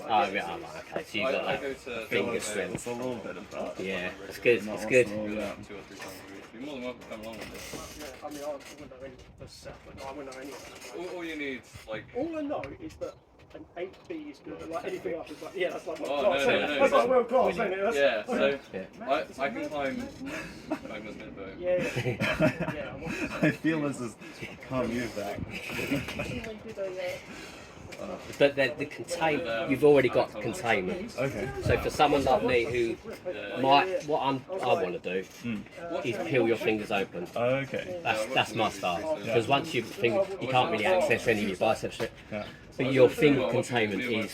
Oh, yeah, okay. So you've got I that go to finger strength. It's a little bit of that. Yeah, it's good. Not It's good. once in a while, yeah. 2 or 3 times a week. You're more than welcome to come along with this. I mean, I wouldn't know any of the stuff, but no, I wouldn't know any of that. All you need, like, All I know is that an 8B is good, but like anything else is like, yeah, that's like Oh, world no, class. no, isn't it? no, That's like no. world class, isn't it? That's, yeah. So Yeah. I can climb Magnus Midbow. yeah, yeah. I feel this is. I can't use that. I did a But the contain, you've already got containment. Okay. So for someone like me who what I want to do is peel your fingers open. Okay. That's my style. Because once you can't really access any of your biceps. But your finger containment is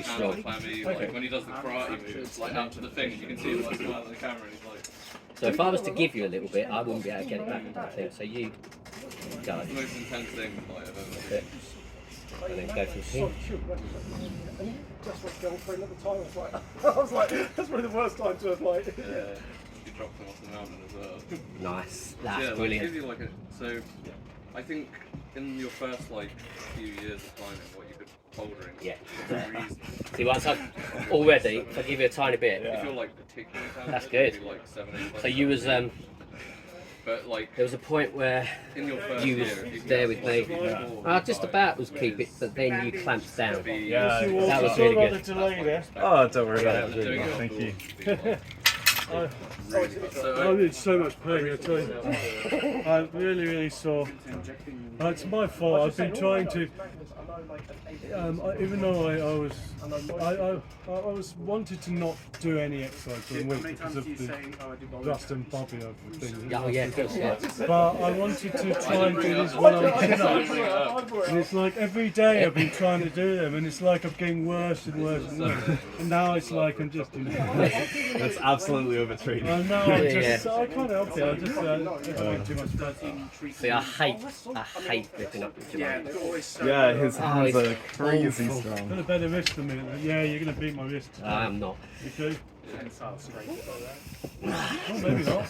strong. Like when he does the karate moves, like out to the thing, you can see him like smiling at the camera, and he's like. So if I was to give you a little bit, I wouldn't be able to get it back. I think. So you go. It's the most intense thing like I've ever seen. And then go for the pin. And you just went girlfriend at the time. I was like, that's probably the worst time to have like. Yeah, you dropped them off the mountain as well. Nice. That's yeah, brilliant. Like, gives you like so, I think in your first like few years of climbing, what you could bouldering. Yeah. Very easy. See, once I've already, if I give you a tiny bit. If you're like particularly talented, That's good. maybe, like 7, 8 So you was but like there was a point where in your first you was year, there with me. I just about was keep it, but then you clamped down. Yeah. That was really Sorry about good. the delay there. Oh, don't worry about Yeah, it. Thank you. I'm in so much pain, I tell you. I'm really sore. It's my fault. I've been trying to, even though I was wanted to not do any exercise for a week because of the rust and bobby of things. Oh yeah, of course, yeah. But I wanted to try and do this when I'm chin-ups. And it's like every day I've been trying to do them, and it's like I'm getting worse and worse and worse. And now it's like I'm just. That's absolutely overtraining. I know. I can't help it. I just make too much protein. See, I hate ripping up the gym. Yeah, his hands are crazy Got strong. a better wrist than me. Yeah, you're gonna beat my wrist. I am not. You do? Oh, maybe not.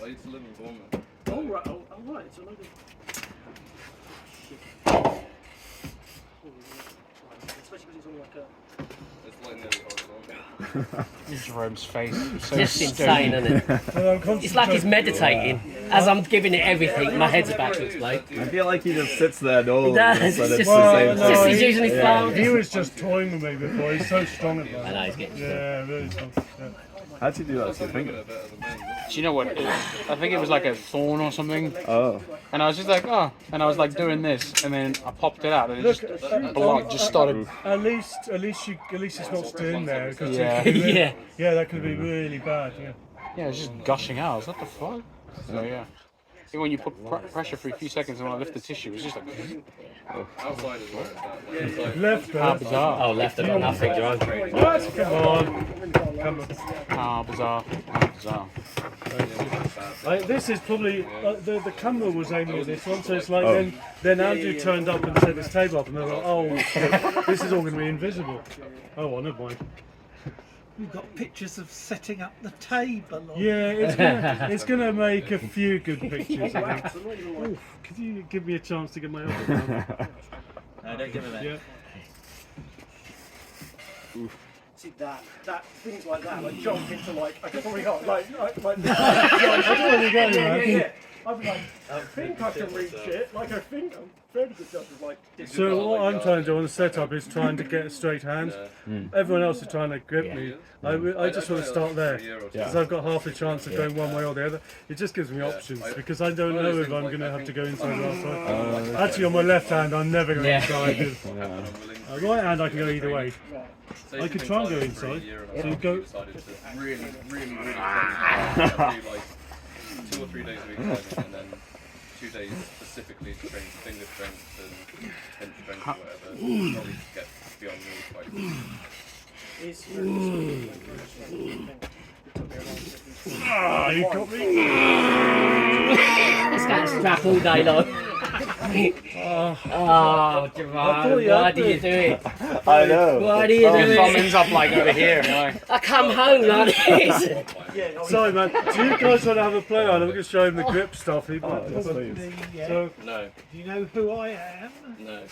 I used to live in Bournemouth. Oh, right. Oh, right. It's a load of. Especially because it's all like a. It's like nearly horizontal. Jerome's face. So Just insane, isn't it? Well, It's like he's meditating. As I'm giving it everything, my head's about to explode. I feel like he just sits there and all He does, of a sudden it's it's just- the same it's just thing. he's using his phone. He was just toying with me before. He's so strong at I that. know he's getting Yeah, really strong. Yeah. How'd you do that to your finger? Better than men. Do you know what? I think it was like a thorn or something. Oh. And I was just like, oh. And I was like doing this, and then I popped it out, and it just blood just started. At least it's not still in there. Because Yeah. Yeah. that could be really bad. Yeah. Yeah, it was just gushing out. I was like, what the fuck? So yeah. Even when you put pressure for a few seconds and when I lift the tissue, it was just like, Outside is where it's at. Like, it's like, Left, how bizarre. Oh, left, I've got nothing, Jerome. What? Come on. Come on. How bizarre. How bizarre. This is probably the camera was aiming at this one, so it's like then Andrew turned up and set his table up, and they're like, oh, shit, this is all going to be invisible. Oh, well, never mind. We've got pictures of setting up the table. Yeah, it's gonna make a few good pictures. I think. Oof, could you give me a chance to get my elbow down? No, don't give me that. Yeah. See that things like that, like jump into like I could probably got like I don't know where you're going, man. I'd be like, I think I can reach it. Like I think I'm fairly good judge of like. So what I'm trying to do on the setup is trying to get a straight hand. Everyone else is trying to grip me. I just want to start there because I've got half a chance of going one way or the other. It just gives me options because I don't know if I'm going to have to go inside or outside. Actually, on my left hand, I'm never going inside. Right hand, I can go either way. I could try and go inside. So you go. really like 2 or 3 days a week climbing, and then 2 days specifically to train finger strength and bench strength or whatever. Probably to get beyond me quite. You got me. It's got strap all day long. Oh, Jerome, why do you do it? I know. Why do you do it? Thumbs up like over here. I come home like this. Sorry, man. Do you guys want to have a play on? I'm going to show him the grip stuff. So, No, Do you know who I am? no,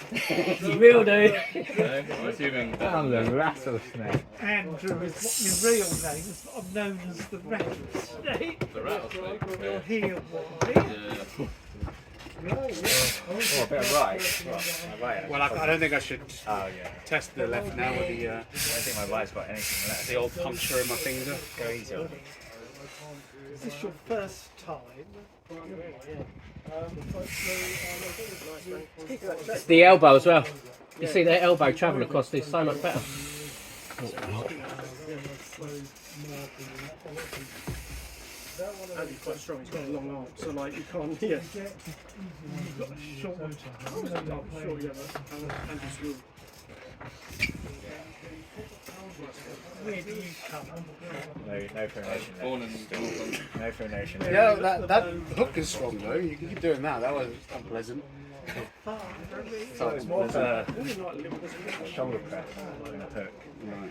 You will do. no. I'm assuming that. I'm the rattlesnake. Andrew is what your real name is, but I'm known as the rattlesnake. The rattlesnake. You're Okay. here, why? Yeah. Oh, a bit of right. Right. Well, I don't think I should Oh, yeah. test the left now with I don't think my right's got anything left. the old puncture in my finger. Go easy on me. Is this your first time? It's the elbow as well. You see their elbow travel across this so much better. Andy's quite strong, he's got a long arm, so like you can't, yeah. You've got a short one. I'm sure, yeah, but Andy's real. Where do you come? No pronation. Born and No pronation. Yeah, that hook is strong though. You can keep doing that. That was unpleasant. So it's more of a shoulder press than a hook. Right.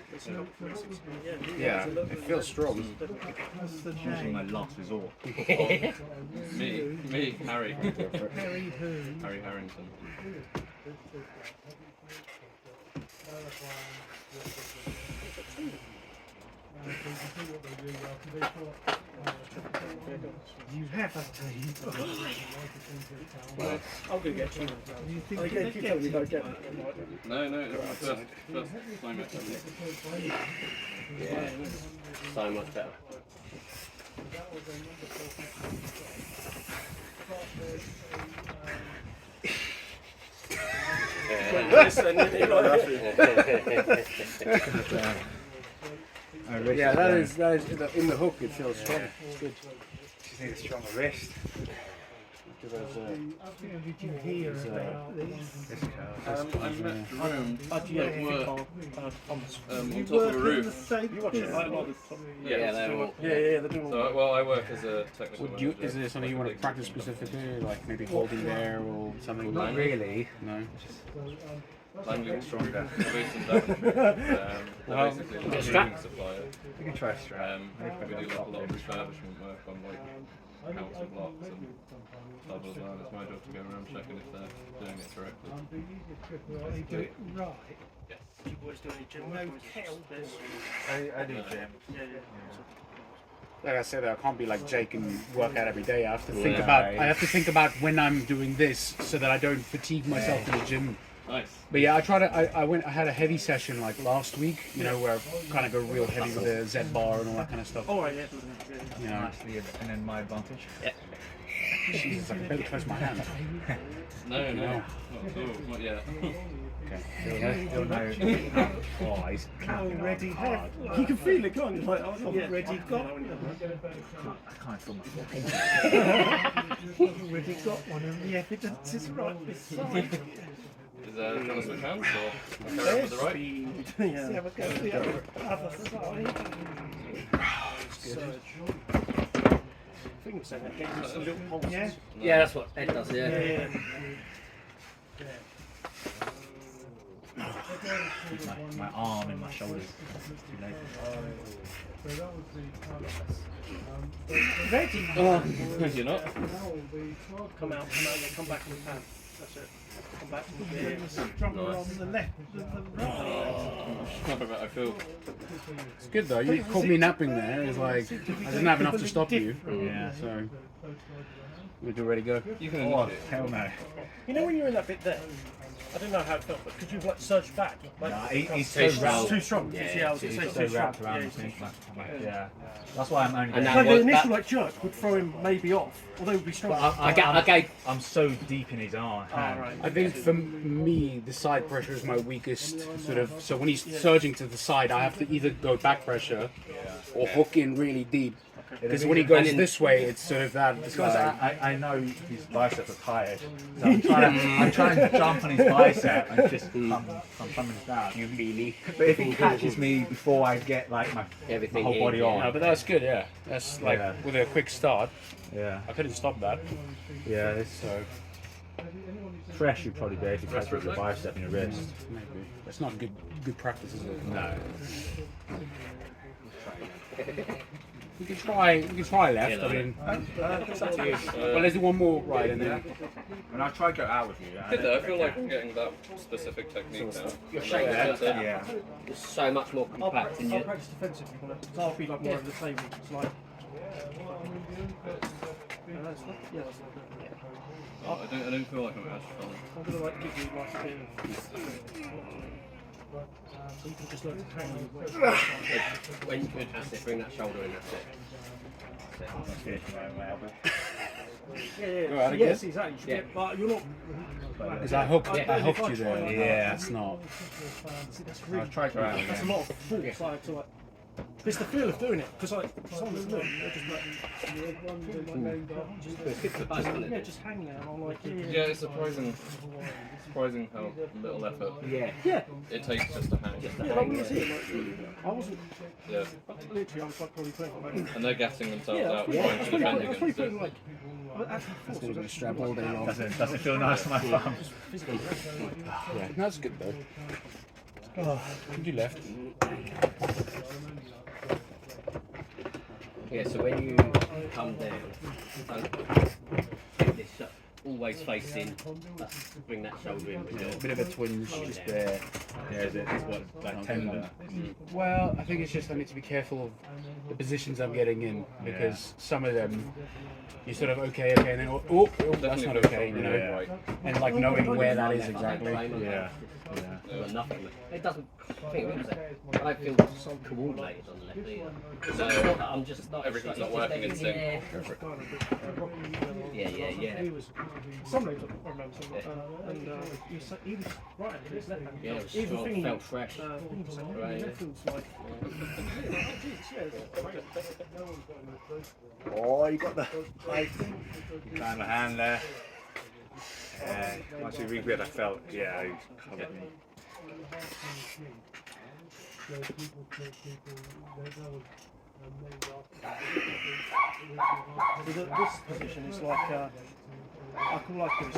Yeah, it feels strong. What's the Usually name? my last resort. me, Harry. Harry who? Harry Harrington. You have a team. I'll go get you. You think I you keep telling you don't get it. No, it's my first time actually. Yeah, so much better. Yeah, that is in the hook. It feels strong. It's good. Just need a stronger wrist. Did you hear about this? I met Jerome at work on You top work of a in the roof. same business? Yeah, they're all. Yeah, they're doing So, well, I work as a technical Would you? manager. Is there something you want to practice specifically, like maybe holding there or something? Not really. No. Langley Stronger. based in Devonshire. They're basically like a strap. supplier. You can try strap. We do like a lot of refurbishment work on like council blocks and blah blah blah. It's my job to go around checking if they're doing it correctly. They do it right. You boys do any gym No work? kettlebells. I do gym. Yeah. Like I said, I can't be like Jake and work out every day. I have to think Yeah. about. I have to think about when I'm doing this so that I don't fatigue myself in the gym. Nice. But yeah, I tried to. I had a heavy session like last week. You know, where I kind of go real heavy with the Z bar and all that kind of stuff. All right, yeah. You know, Nicely, and then my advantage. Jesus, I can barely close my hand. No, not yet. Okay. You'll know. Oh, he's clapping Already hard. have. You can feel it, can't you? Like, Already got one. I can't feel my foot. Already got one, and the evidence is right beside you. Is do you want to switch hands or carry on with the right? Let's have a go at the other side. I think so. That gives us a little pulse. Yeah. Yeah, that's what Ed does, yeah. Yeah. My arm and my shoulders. It's too late. Ready? Oh, you're not. Come out, come back in the pan. That's it. Come back from there. Stronger on the left than the right. I feel. It's good though. You caught me napping there. It's like I didn't have enough to stop you. Yeah. So we'd already go. You can Oh, hell no. You know when you're in that bit there? I don't know how it felt, but could you like surge back? Like, Nah, he's Too so strong. wrapped. too strong. Yeah, Yeah, I was he's going to say So too strong. wrapped around Yeah, me. Yeah. That's why I'm only. And So that the was- initial that- like jerk would throw him maybe off, although it would be strong. I gave I'm so deep in his arm. hand. right. I think for me, the side pressure is my weakest sort of. So when he's surging to the side, I have to either go back pressure or hook in really deep. Because when he goes this way, it's sort of that. Because I know his biceps are tired. So I'm trying to jump on his bicep and just pump him down. You meanie. But if he catches me before I get like my everything whole in, body yeah. on. No, but that's good. Yeah, that's like Yeah. with a quick start. Yeah. I couldn't stop that. Yeah, it's So fresh. You'd probably be able to catch with your bicep and your wrist. maybe it's not good practice, is it? No. We can try left. I mean, It's up to you. well, let's do one more right and then. And I try to go out with you. I feel like I'm getting that specific technique now. Your shape is Yeah. It's so much more compact in I'll you. practice defensive if you want to. I'll be like more over the table. It's like. That's not, yeah, that's not good. Oh, I don't feel like I'm as strong. I'm gonna like give you like a bit of. So you can just like hang your weight. When that's it, bring that shoulder in, that's it. Yeah. Yes, exactly. You should get, but you're not. Because I hooked you there. Yeah. That's not. See, that's really. I'll try to out That's a again. lot of force. Like, to, like, it's the feel of doing it. Because like someone's new, they're just like. Yeah, just hang there. And I'm like, Yeah, it's surprising how little effort yeah. it takes just to hang. Yeah, like we was here. Like, I wasn't. Yeah. Literally, I was like probably playing. And they're gassing themselves Yeah, out trying to I was defend probably against playing it. like. Actually, That's going to be strap all day long. Doesn't feel nice on my thumb. Yeah, that's good though. Oh, you left. Yeah, so when you come down, don't get this shut, always facing, bring that shoulder in. Yeah, a bit of a twinge just there. Yeah, it's what, like tender. Well, I think it's just I need to be careful of the positions I'm getting in because some of them you're sort of okay, and then oh that's not okay, you know, Right. and like knowing where that is exactly. Yeah. But nothing. It doesn't. I think it was I don't feel so coordinated on the left either. So I'm just not. Everything's not working in sync. Yeah. Some names I remember. And he was right at his left hand. Yeah, it was Even strong, thinking, felt fresh. Oh, you got the found the hand there. Once we regrid, I felt, yeah, he covered me. This position is like I can like this.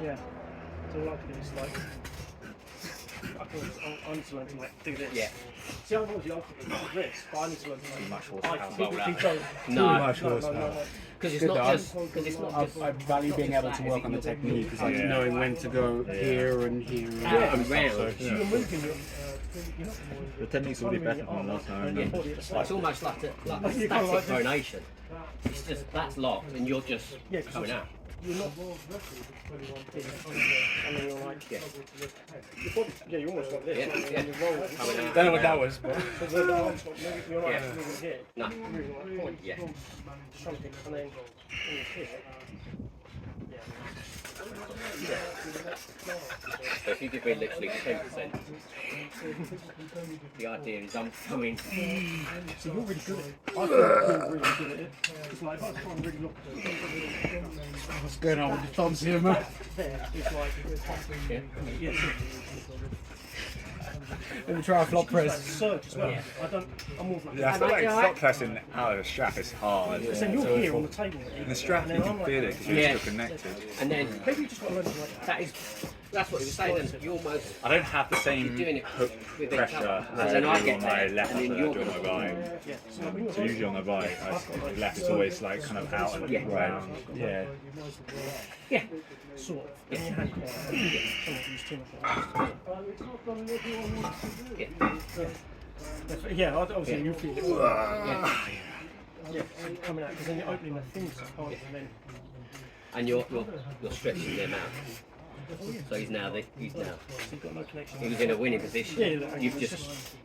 Yeah. So like this, like I need to learn to like do this. Yeah. See, I've always like this, but I need to learn to Too much I horsepower. typically don't. No, because it's Good not though. just I value being able to work on the technique, because like knowing when to go here and here and out and round. So you're moving your, The technique's already better than last time. It's almost like a static pronation. It's just that's locked and you're just coming out. You're not. And then you're like, you're almost like this. Yeah. And you roll Coming out. don't know what that was, but So the arms not moving, you're not Yeah. actually moving here. No. You're moving like point. Yeah. Something, and then when you're here. So if you give me literally 10%, the idea is I'm coming. So you're really good at it. I think you're really good at it. It's like if I try and really look what's going on with the thumbs here, man? there, it's like, yeah. Let me try a flop Like press. surge as well. I'm more like, Yeah, I feel like stop pressing out of the strap is hard. because then you're here on the table. And the strap, you can feel it because you're Yeah. still connected. And then Maybe you just got to learn to like that's what he was saying. Then you almost I don't have the same doing it hook with each pressure other. as And I then do I on get my there, left and than then I you're do on my right. So usually on the right, the left is always like kind of out and round. Yeah. Yeah. sort of. Yeah. Your hand can't. Some of these too much. Yeah, obviously you feel it. Yeah, coming out because then you're opening the things, and then. And you're stretching them out. So he's now. You've got no connection. He was in a winning position. Yeah, You've just.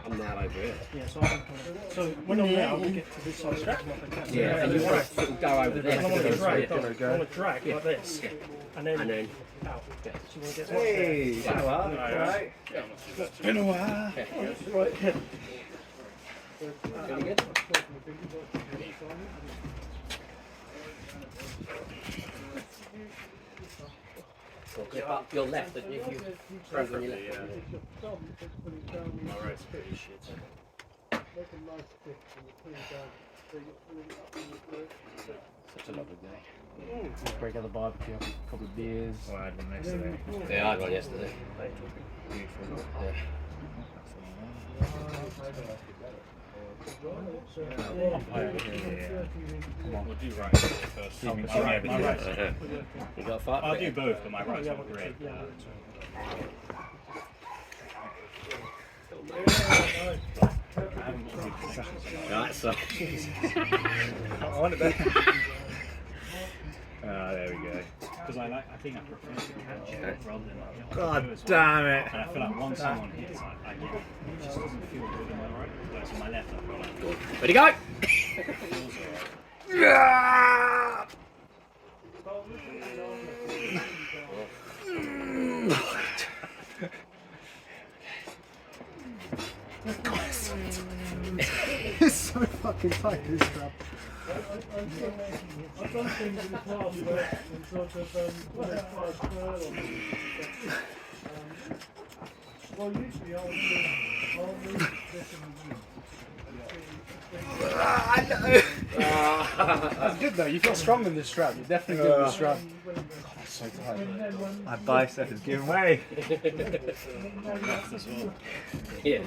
I'm now over here. Yeah, so when I'm there, I will get to this side strap. Yeah, and you want to sort of go over there. I want to drag, Yeah. I want to drag like this, and then And then. out. So you want to get Hey, you know what? Alright. Been a while. right. Yeah. Really good. Grip up your left, and if you press on your left. My right's pretty shit. Such a lovely day. Break out the barbecue, a couple of beers. Oh, I had one yesterday. Yeah, I had one yesterday. Beautiful. Yeah. We'll do right first. You got a fight? I'll do both, but my right's not great. Right, so. I want it there. There we go. Because I think I prefer to catch rather than like. God do as well. damn it. And I feel like once someone hits, it just doesn't feel good on my right. Whereas on my left, I feel like Ready, go! it feels alright. It's so fucking tight, this strap. I've done things in the past where sort of when they try to curl on me. Well, usually I'll move this and That's good though. You feel strong in this strap. You're definitely good in this strap. God, that's so tight. My bicep is giving way. Yeah.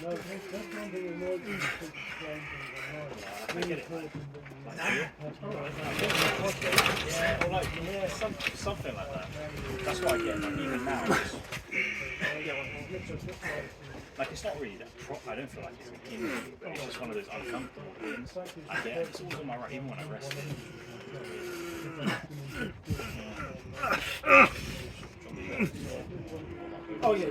No, that's one thing annoys me. Something like that. That's what I get. Like, even now, like it's not really that. I don't feel like it's an injury, but it's just one of those uncomfortable things. I get it. It's always on my right, even when I rest it. Oh yeah.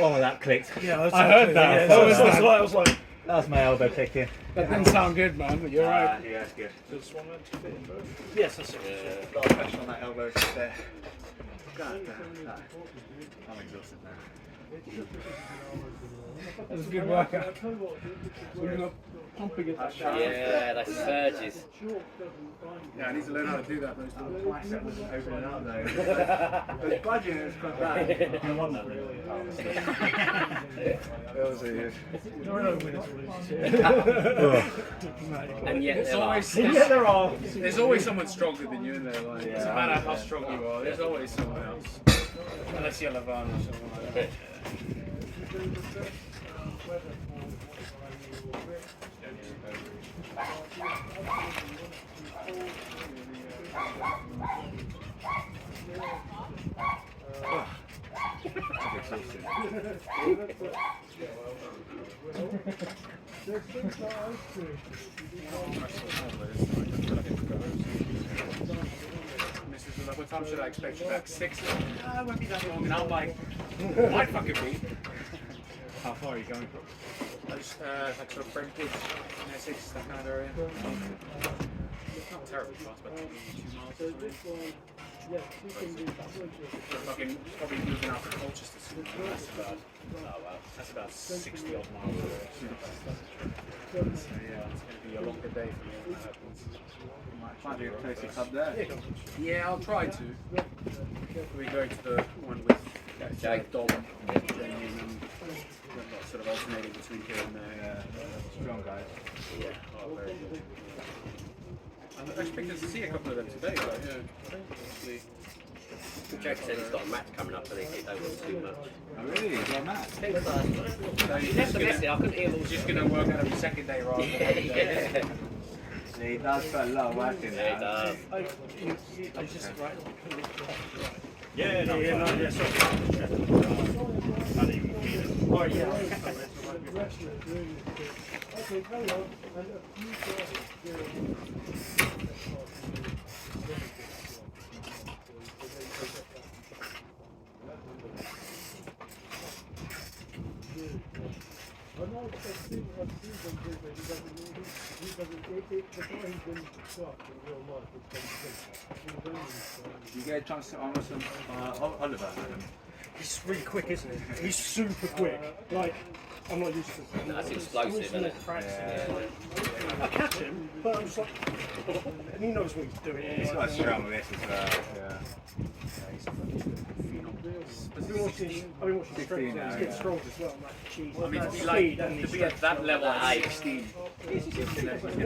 Oh, that clicked. Yeah, I heard that. Yeah, That was like, that was my elbow kicking. That didn't sound good, man. But you're right. Yeah, it's good. Yes, that's it. A lot of pressure on that elbow there. God damn. I'm exhausted now. That was a good workout. We're not pumping it. Yeah, that's surges. Yeah, I need to learn how to do that. Those little Bicep was opening up though. But budging is quite bad. I want that really. And yet there's always someone stronger than you in there. Like, Yeah. doesn't matter how strong you are. There's always someone else. Unless you're Levan or someone like that. What time should I expect you back? 6? It won't be that long. And I'm like, might fucking be. How far are you going from? Like sort of Brentwood, Essex, that kind of area. Not terribly fast, but maybe 2 miles or something. Fucking probably moving out to Colchester soon. That's about 60 odd miles away. So yeah, it's going to be a longer day for me when that happens. Might be a closer club there. Yeah, I'll try to. We go to the one with Jake, Dom, and Jamie, and we're sort of alternating between here and there. Strong guys. Yeah, oh, very good. I'm expecting to see a couple of them today, but yeah. Jack said he's got a match coming up, and he don't want too much. Oh really? Is that mad? So he left the message. I couldn't hear what was Just going to work out every second day rather than every day. yeah. Yeah, he does put a lot of work in Yeah, there. he does. I just right. Yeah, no, yeah, sorry. Oh yeah. Okay, carry on. And a few I know I've seen them do that he doesn't the guy who's been shot in real life is You get a chance to honour some Oliver, Adam. He's really quick, isn't he? He's super quick. Like, I'm not used to it. That's explosive, isn't it? I catch him, but I'm just like, and he knows what he's doing. He's got a strong wrist as well. Yeah. I've been watching strength, he's getting strong as well. Like, geez, I mean, to be speed, like, and to be at that level at 16.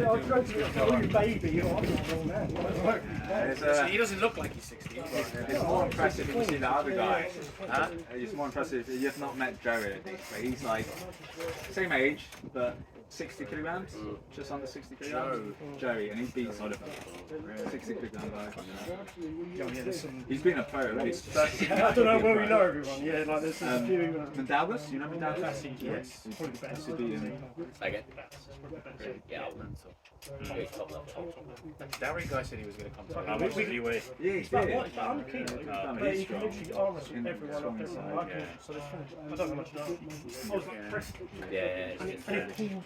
I'll go to a baby, you know, I'm not a old man. So he doesn't look like he's 16. It's more impressive if you see the other guy. It's more impressive. You've not met Joey, I think, but he's like same age, but 60 kilograms, just under 60 kilograms. Joey, and he beats 60 kilograms guy. He's been a pro already. I don't know where we know everyone. Yeah, like there's a few. Mandalbus, you know Mandalbus? Yes. Probably the best. Again. Yeah. Darry guy said he was going to come to how much did he weigh? Yeah, he's But I'm keen. But you can literally arm wrestle everyone off everyone. So there's finish. I don't know much now. I was like pressed. Yeah. And it pulled.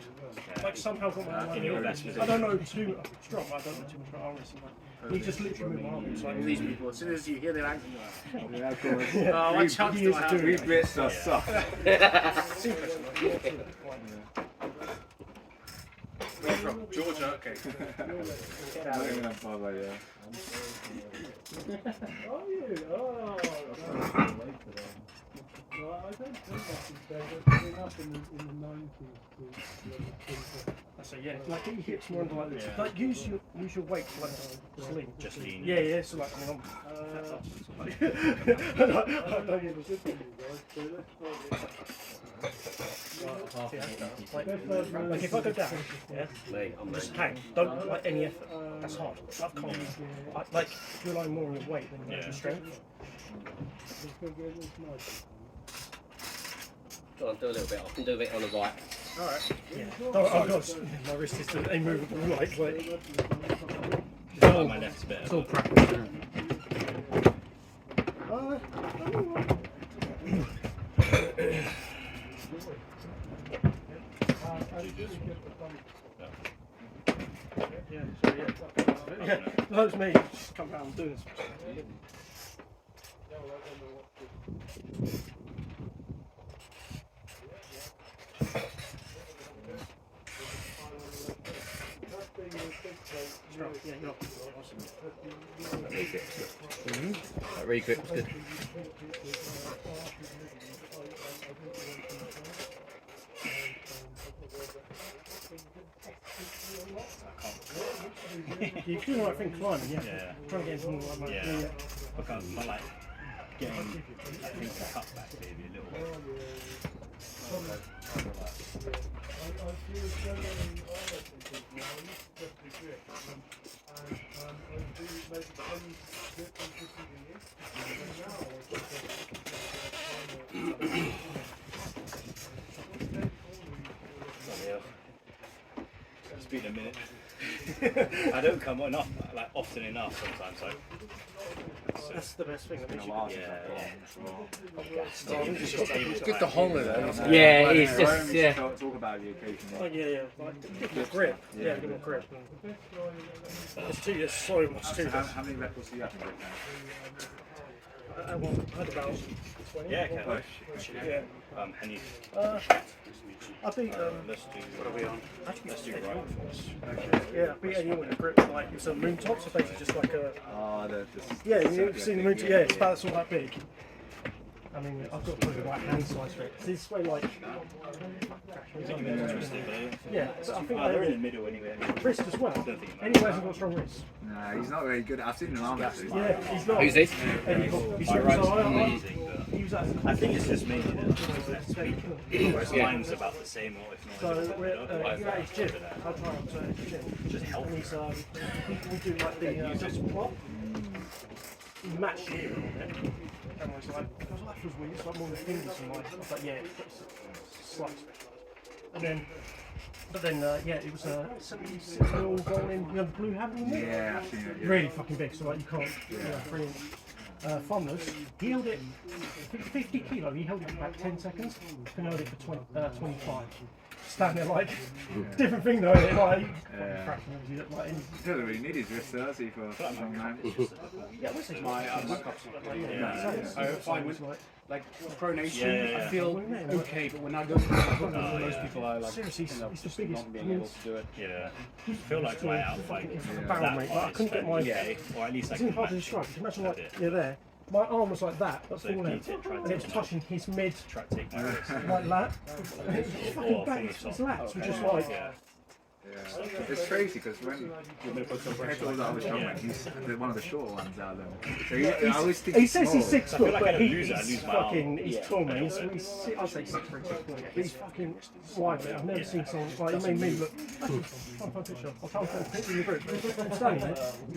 Like somehow got my arm. In your best I don't know too strong. I don't know too much about arm wrestling. He just literally moved my arm. It's like All these people, as soon as you hear their ankle, Yeah, of course. oh, what chance do I have? We Brits are soft. Where from? Georgia? Okay. So yeah, like get your hips more into like this. Like use your weight to like just lean. Just lean. Yeah, yeah. So like I mean, like if I go down, yeah, just hang. Don't put like any effort. That's hard. That can't. Like rely more on your weight than your strength. Go on, do a little bit. I can do a bit on the right. Alright. Yeah. Oh gosh, my wrist is a movable lightweight. Oh, my left's better. It's all practice, isn't it? Yeah, that's me. Just come around and do this. That re-grip's good. You do the right thing climbing, yeah. Yeah. Trying to get into more like Yeah. Because I like getting, I think, the cut back maybe a little bit. It's been a minute. I don't come enough, like often enough sometimes. So that's the best thing. It's been a while It's good to hold it though. Yeah, it's just, yeah. Talk about you occasionally. Oh yeah, yeah. Like, get more grip. Yeah, get more grip. There's so much to this. How many records do you have to break now? I had about 20. yeah, okay. Yeah. And you, I think let's do. What are we on? Let's do right. yeah, I beat anyone with a grip like it's a moon top, so basically just like a yeah, you've seen the moon top, yeah, it's about sort of that big. I mean, I've got probably the right hand size for it. This way, like yeah, but I think They're in the middle anyway. wrist as well. Anyway, hasn't got strong wrist. No, he's not very good. I've seen him arm wrestle. Yeah, he's not. Who's this? He's My so right's I amazing, but use that as I think it's just me that whereas mine's about the same, or if not so a little we're bit at his gym. I try him to his gym. just help. And he's we do like the just plot. He matched it on it. And I was like, that feels weird. It's like more than fingers and like. I was like, yeah, it's slight special. And then, but then yeah, it was a 76 mil golden, you know, the blue handle. Yeah, I've seen it. Yeah. Really fucking big, so like you can't, brilliant. Fondness, he held it 50 kilo, he held it for about 10 seconds, and held it for 25. Standing there like, different thing though, isn't it? Like, He doesn't really need his wrist, does he, for a long man? yeah, what's this? my cups. Yeah. I find with like pronation, Yeah. I feel okay, but when I go to most people are like, Seriously, end up it's the just biggest. not being able to do it. Yeah. I feel like my outfight It's was like a barrel, that mate. Like, I high, couldn't get my. yeah, or at least I It's even can hard to match describe. You can imagine, like, it. you're there. My arm was like that, but So if falling you try out. to And it was touching his mid, try to take my wrist. like that. And it was fucking Or back. finish His off. lats were just like. Yeah. Yeah. It's crazy because when compared to all the other strongmen, he's one of the shorter ones out of them. So I always think He says he's 6 I feel foot, like but I lose it, I he's lose my arm. fucking, he's tall, man. He's I'd say 6'3", 6'4". He's fucking wide, man. I've never seen someone like, he made me look. I'll find a picture. I'll try and find a picture in the group. I'm standing there,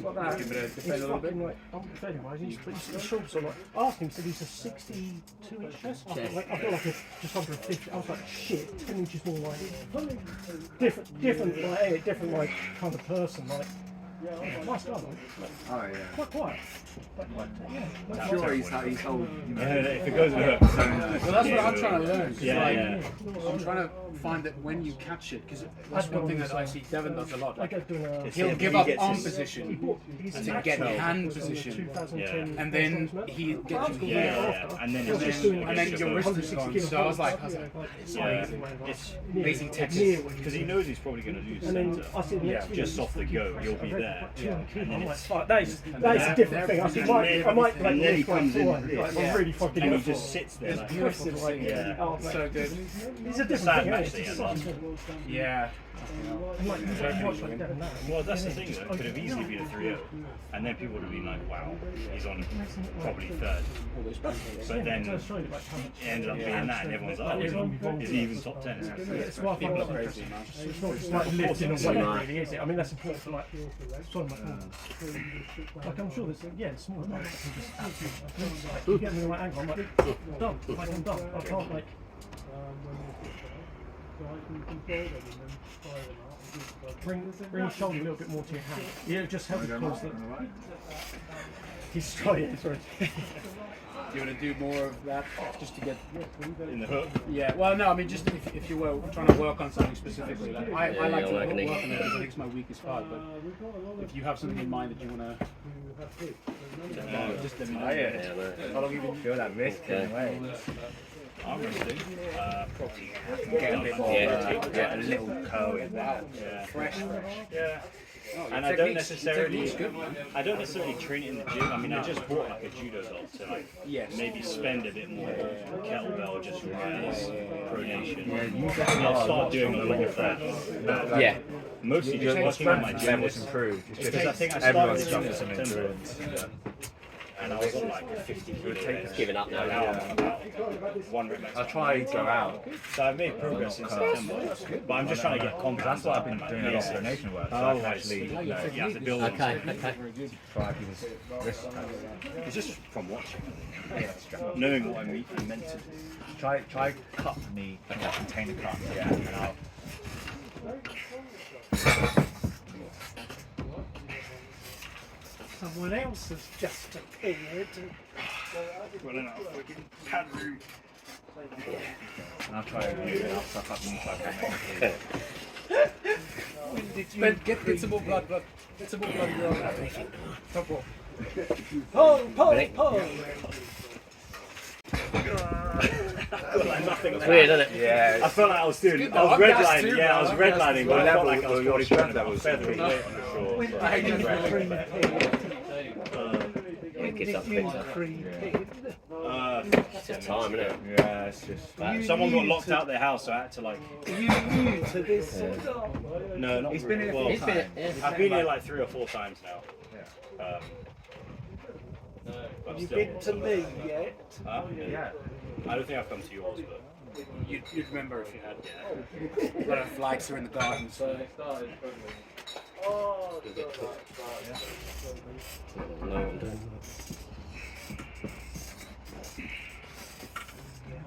like that. He's fucking like, I'm defending wise, he's short, so like, I asked him, he said he's a 62-inch chest. I feel like just under a 50. I was like, shit, 10 inches more like, different like kind of person, like, nice guy, like, Oh yeah. quite quiet. I'm sure he's whole. You know, if it goes in her. Well, that's what I'm trying to learn. 'Cause Yeah, I'm trying to find that when you catch it, because that's one thing that I see Devon does a lot. Like, It's he'll him, give he up gets arm his- position He's to get hand position, and then he gets you here, And then and then your wrist is gone. So I was like, it's amazing texture. because he knows he's probably going to lose And then centre. I see the next Just off the go, you'll be there. I'm like, fuck, that is a different thing. I might like and then he this one comes in forward. like Like, this, I'm really fucking and he beautiful. just sits there. Like, Aggressive, like, yeah. oh, mate. So good. It's a different Sad thing. match It's that he just had such lost. a- Yeah. I'm like, you don't watch like Devon now. Well, that's the thing though. It could have easily been a 3-0, and then people would have been like, "Wow, he's on probably third." But then it ended up being that, and everyone's like, "Oh, is he even top 10?" It's why I find it crazy, man. It's not just like lifting a weight, really, is it? I mean, that's important for like sort of like I'm sure there's small guys that can just absolutely like, you get me in the right angle. I'm like, I'm done. Like I'm done. I can't like. Bring your shoulder a little bit more to your hand. Yeah, it just helps close the. He's sorry. Do you want to do more of that just to get In the hook. Yeah, well, no, I mean, just if you were trying to work on something specifically, like I like to work on it because I think it's my weakest part. But if you have something in mind that you want to, just let me know. How long you been feel that risk anyway? I'm going to do probably Get a bit more, get a little curl in that. yeah. Fresh. Yeah. Oh, And I don't necessarily train it in the gym. I mean, I just bought like a judo belt to like maybe spend a bit more kettlebell just rise, pronation. Yeah, I'll start doing a lot of that. Yeah. Mostly just working on my gym. levels improved. It's Because I just think I started everyone's this jumping in some September, influence. and I was on like 50 kilos. Giving up now. Now I'm about 1 rep max. I try to go out. So I've made progress in September, but I'm just trying to get confidence. That's what I've been doing a lot of donation work. So I can actually You have to build on Okay, something. okay. try people's wrists. It's just from watching, knowing what I'm meant to do. Try cut me, container cut. Yeah, and I'll. Someone else has just appeared. Well, then I'll fucking pad room. And I'll try and I'll suck up and try Ben, get some more blood. Get some more blood in your arm. Top roll. Pull. It's weird, isn't it? Yeah. I felt like I was doing. good I was though. I'm gassed redlining. too, Yeah, I bro. was I'm redlining, but I felt like I was your probably strength trying to levels feather are it for sure. It's just time, isn't it? Yeah, it's just. Someone got locked out their house, so I had to like. Are you new to this? No, not He's been here well, He's been, yeah. I've been here like 3 or 4 times now. But You still, been to me yet? yeah. I don't think I've come to yours, but. You'd remember if you had. A lot of flags are in the garden, so. Oh,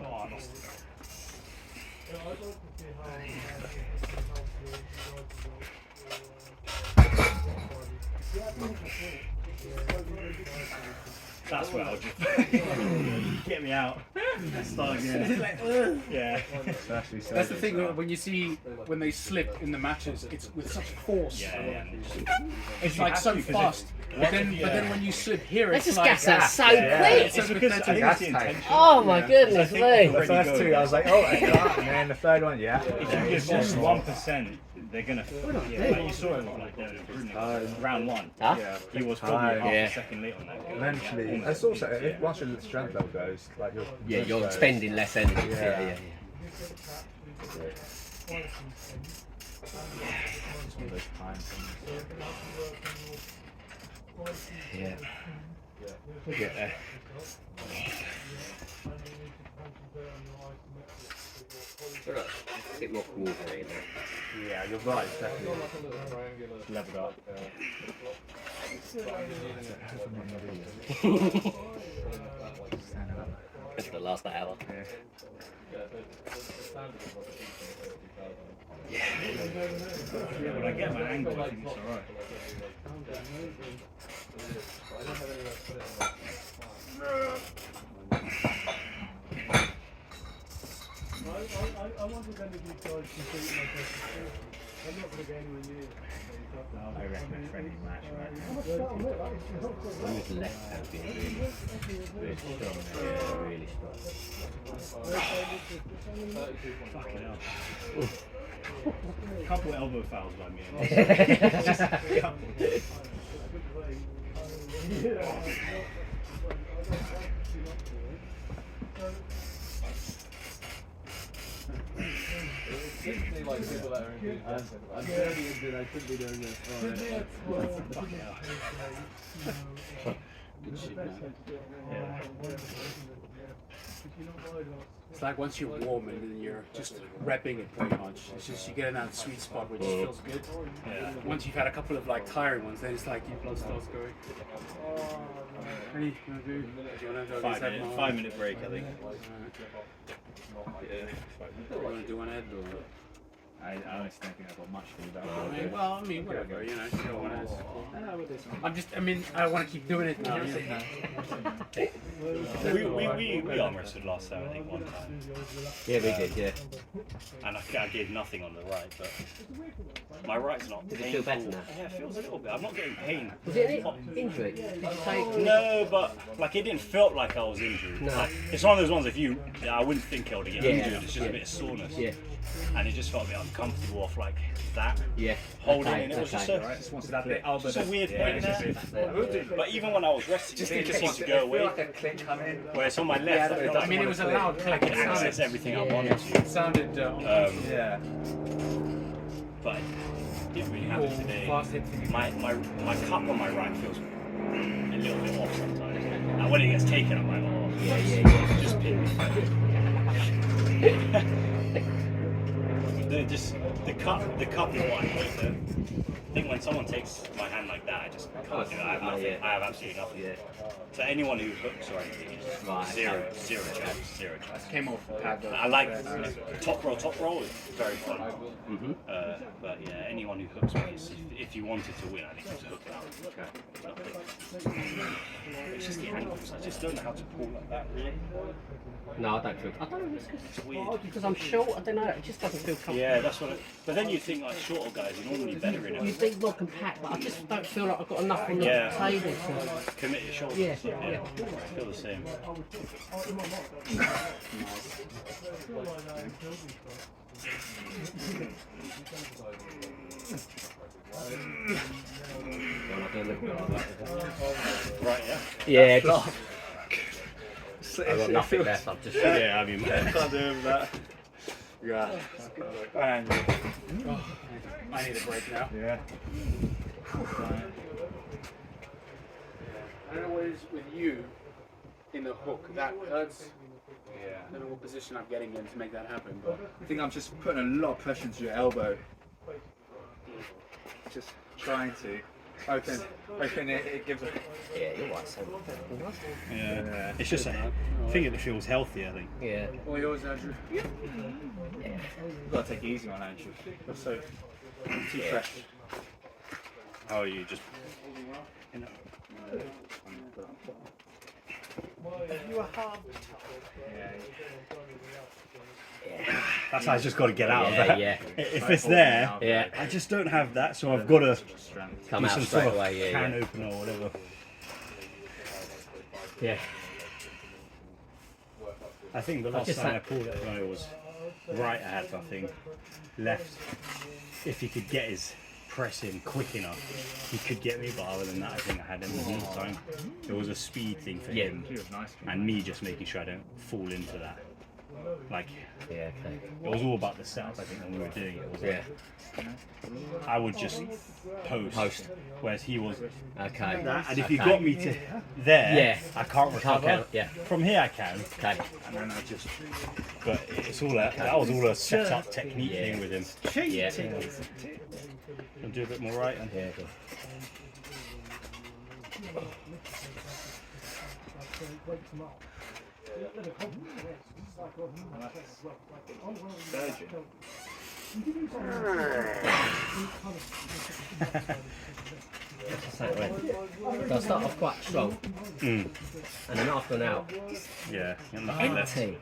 I lost it. That's where I'll just get me out. Start again. Yeah. That's the thing when you see when they slip in the matches, it's with such force. Yeah. It's like so fast. But then when you slip here, Let's it's just like gas that so quick. It's because I think it's the intention. Oh my goodness me. The first two, I was like, oh, and then the third one, yeah. If you give just 1%, they're gonna. Like you saw him like round 1. Huh? He was probably half Yeah. a second late on that. Eventually, it's also once your strength level goes, like your Yeah, you're goes, spending less energy. Yeah. Yeah. It's one of those time things. Yeah. We'll get there. It's a bit more coordinated. Yeah, you're right. It's definitely leveled up. It's the last hour. Yeah, when I get my angle, I think it's alright. I wonder if any of you guys can beat my best. I'm not going to go anywhere near it. I reckon a friendly match, right? I'm just left hand being really strong. Yeah, really strong. Fucking hell. Couple elbow fouls by me. Just a couple. Like people that are enthusiastic about I'm very injured, I should be doing this. Fucking hell. Good shit, man. Yeah. It's like once you're warm and then you're just repping it pretty much. It's just you get in that sweet spot which feels good. Yeah. Once you've had a couple of like tiring ones, then it's like your blood starts going. Hey, you wanna do? Do you wanna do 5 minute break, I think. Yeah. You wanna do one head or? I honestly don't think I've got much to do I mean, whatever, you know, if you don't want to. I want to keep doing it now. We arm wrestled last time, I think, one time. Yeah, we did, yeah. And I gave nothing on the right, but my right's not Does it painful. feel better now? Yeah, it feels a little bit. I'm not getting pain. Was it any injury? Did you take? No, but like it didn't feel like I was injured. No. Like, it's one of those ones I wouldn't think I would get Yeah, injured. It's just yeah. a bit of soreness. Yeah. And it just felt a bit uncomfortable off like that. Yeah. Holding Okay, in. It was just okay. a, Just wanted that bit elbow. just a weird point there. But even when I was resting, Just it just seemed wants to go away. like a clinch come in. Whereas on my left, I felt I like mean, it was a loud click. I could access everything I wanted to. It sounded. Yeah. But it didn't really happen today. Fast hit thing. My cup on my right feels a little bit off sometimes. And when it gets taken, I'm like, oh, Yeah. just pin me. The cup is what I hate though. I think when someone takes my hand like that, I just can't do it. I have nothing. I have absolutely nothing. Yeah. So anyone who hooks or anything is Right. zero chance. Came off the pad. I like top roll is very fun. But yeah, anyone who hooks me, if you wanted to win, I think just hook it up. It's just the angles. I just don't know how to pull like that really. No, I don't feel. I don't know. It's weird. Because I'm short. I don't know. It just doesn't feel comfortable. Yeah, that's what. But then you think like shorter guys are normally better in You it. think more compact, but I just don't feel like I've got enough on the Yeah. table to. Commit your shoulders. Yeah. I feel the same. Right, yeah. Yeah, God. I've got nothing left. I've just. Yeah, I mean, Can't do with that. yeah. And I need a break now. yeah. I don't know what it is with you in the hook that hurts. Yeah. I don't know what position I'm getting in to make that happen, but I think I'm just putting a lot of pressure into your elbow. Just trying to open it. It gives a. Yeah, you're right. So. Yeah. It's just I think it feels healthy, I think. Yeah. all yours, Andrew. Yeah. You've got to take it easy on Andrew. That's so too fresh. How are you just you know. You are hard. That's how I just got to get out of Yeah, that. yeah. If it's there, Yeah. I just don't have that, so I've got to Come do out some straight sort of away. can Yeah. opener or whatever. Yeah. I think the last just time I had- pulled that guy was right. I had nothing left. If he could get his press in quick enough, he could get me. But other than that, I think I had him the whole time. It was a speed thing for him, He was nice. and me just making sure I don't fall into that. Like, Yeah, okay. it was all about the setup, I think, when we were doing it. Wasn't Yeah. it? I would just post, whereas he was Okay. that, and if you Okay. got me to there, Yeah. I can't recover. count, yeah. From here I can. Okay. And then I just, but it's all that was all a set-up technique Yeah. thing with him. Cheating, Yeah. isn't it? And do a bit more right. And Yeah, good. They'll start off quite strong, and then after an hour, yeah, you're nothing left. empty.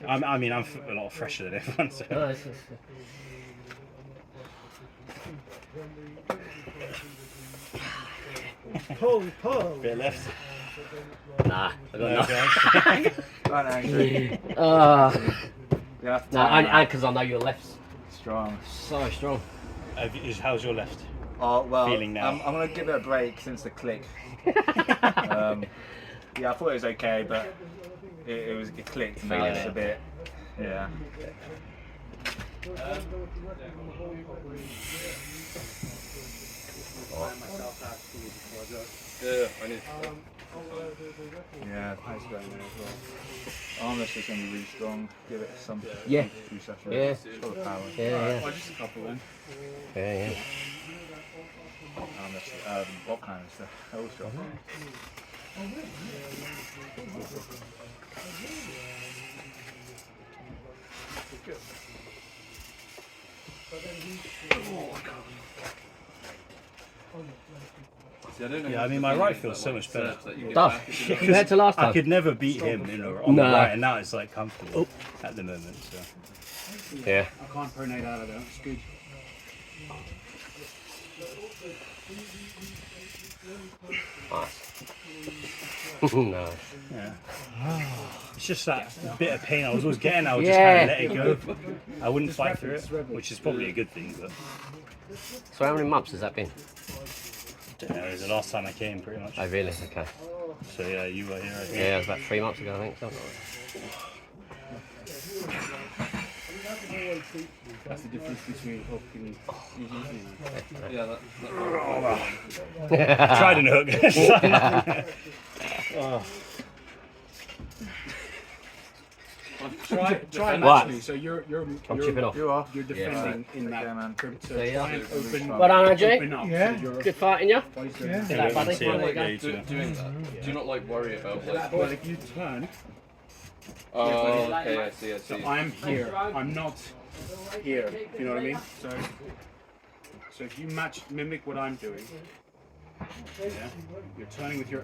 I mean, I'm a lot fresher than everyone, so. No, it's just, Pull, pull. Bit left. nah, I got nothing. Right, Andrew. Yeah. No, because I know your left's Strong. so strong. How's your left? Oh well, Feeling now? I'm gonna give it a break since the click. Yeah, I thought it was okay, but it clicked and now it's a bit. Yeah. Yeah, I need. Yeah, nice going there as well. Armless is going to be really strong. Give it some Yeah. few sessions. Yeah. It's full of power. Yeah, Well, just a couple then. yeah. Armless, what kind of stuff? All strong. See, I don't know Yeah, how I mean, to my do right these, feels like, so much better. setups that you get Does. back if you don't- Compared to last I time. could never beat him on No. the right, and now it's like comfortable at the moment. So. Yeah. I can't pronate out of there. It's good. Nice. no. Yeah. It's just that bit of pain I was always getting. I would just kind of let it go. I wouldn't fight through it, which is probably a good thing. But So how many months has that been? I don't know, it was the last time I came, pretty much. Oh, really? Okay. So yeah, you were here. I think. Yeah, it was about 3 months ago, I think. Something That's the difference between hook and Yeah, Tried and hook. Oh. try and What? actually. So you're I'm chipping off. You are. You're defending in that. Yeah, man. crimp, so There you try are. and open. Well done, Andrew. Open up. Yeah. So you're Good fighting you. body's Yeah. going See that, buddy? See, I like Well you too. doing that. Do you not like worry about like? Well, if you turn, Oh, okay, I see, I so see. I'm here. I'm not here. If you know what I mean? So if you mimic what I'm doing, yeah, you're turning with your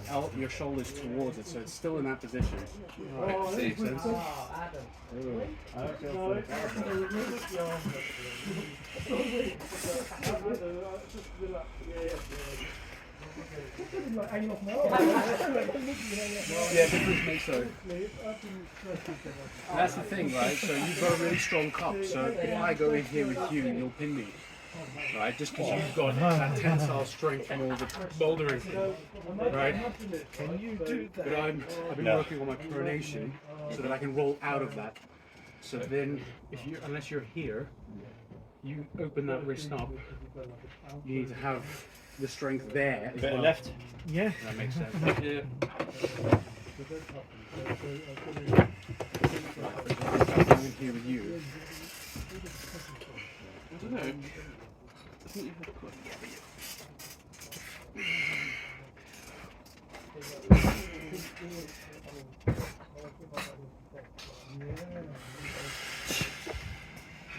shoulders towards it, so it's still in that position. Right, see. Yeah, difference makes so. That's the thing, right? So you've got a really strong cup. So if I go in here with you, you'll pin me. Right, just because you've got that tensile strength from all the bouldering, right? Can you do that? But I've been working on my pronation so that I can roll out of that. So then, unless you're here, you open that wrist up. You need to have the strength there as Bit well. left. Yeah. That makes sense. Yeah. I'm in here with you. I don't know.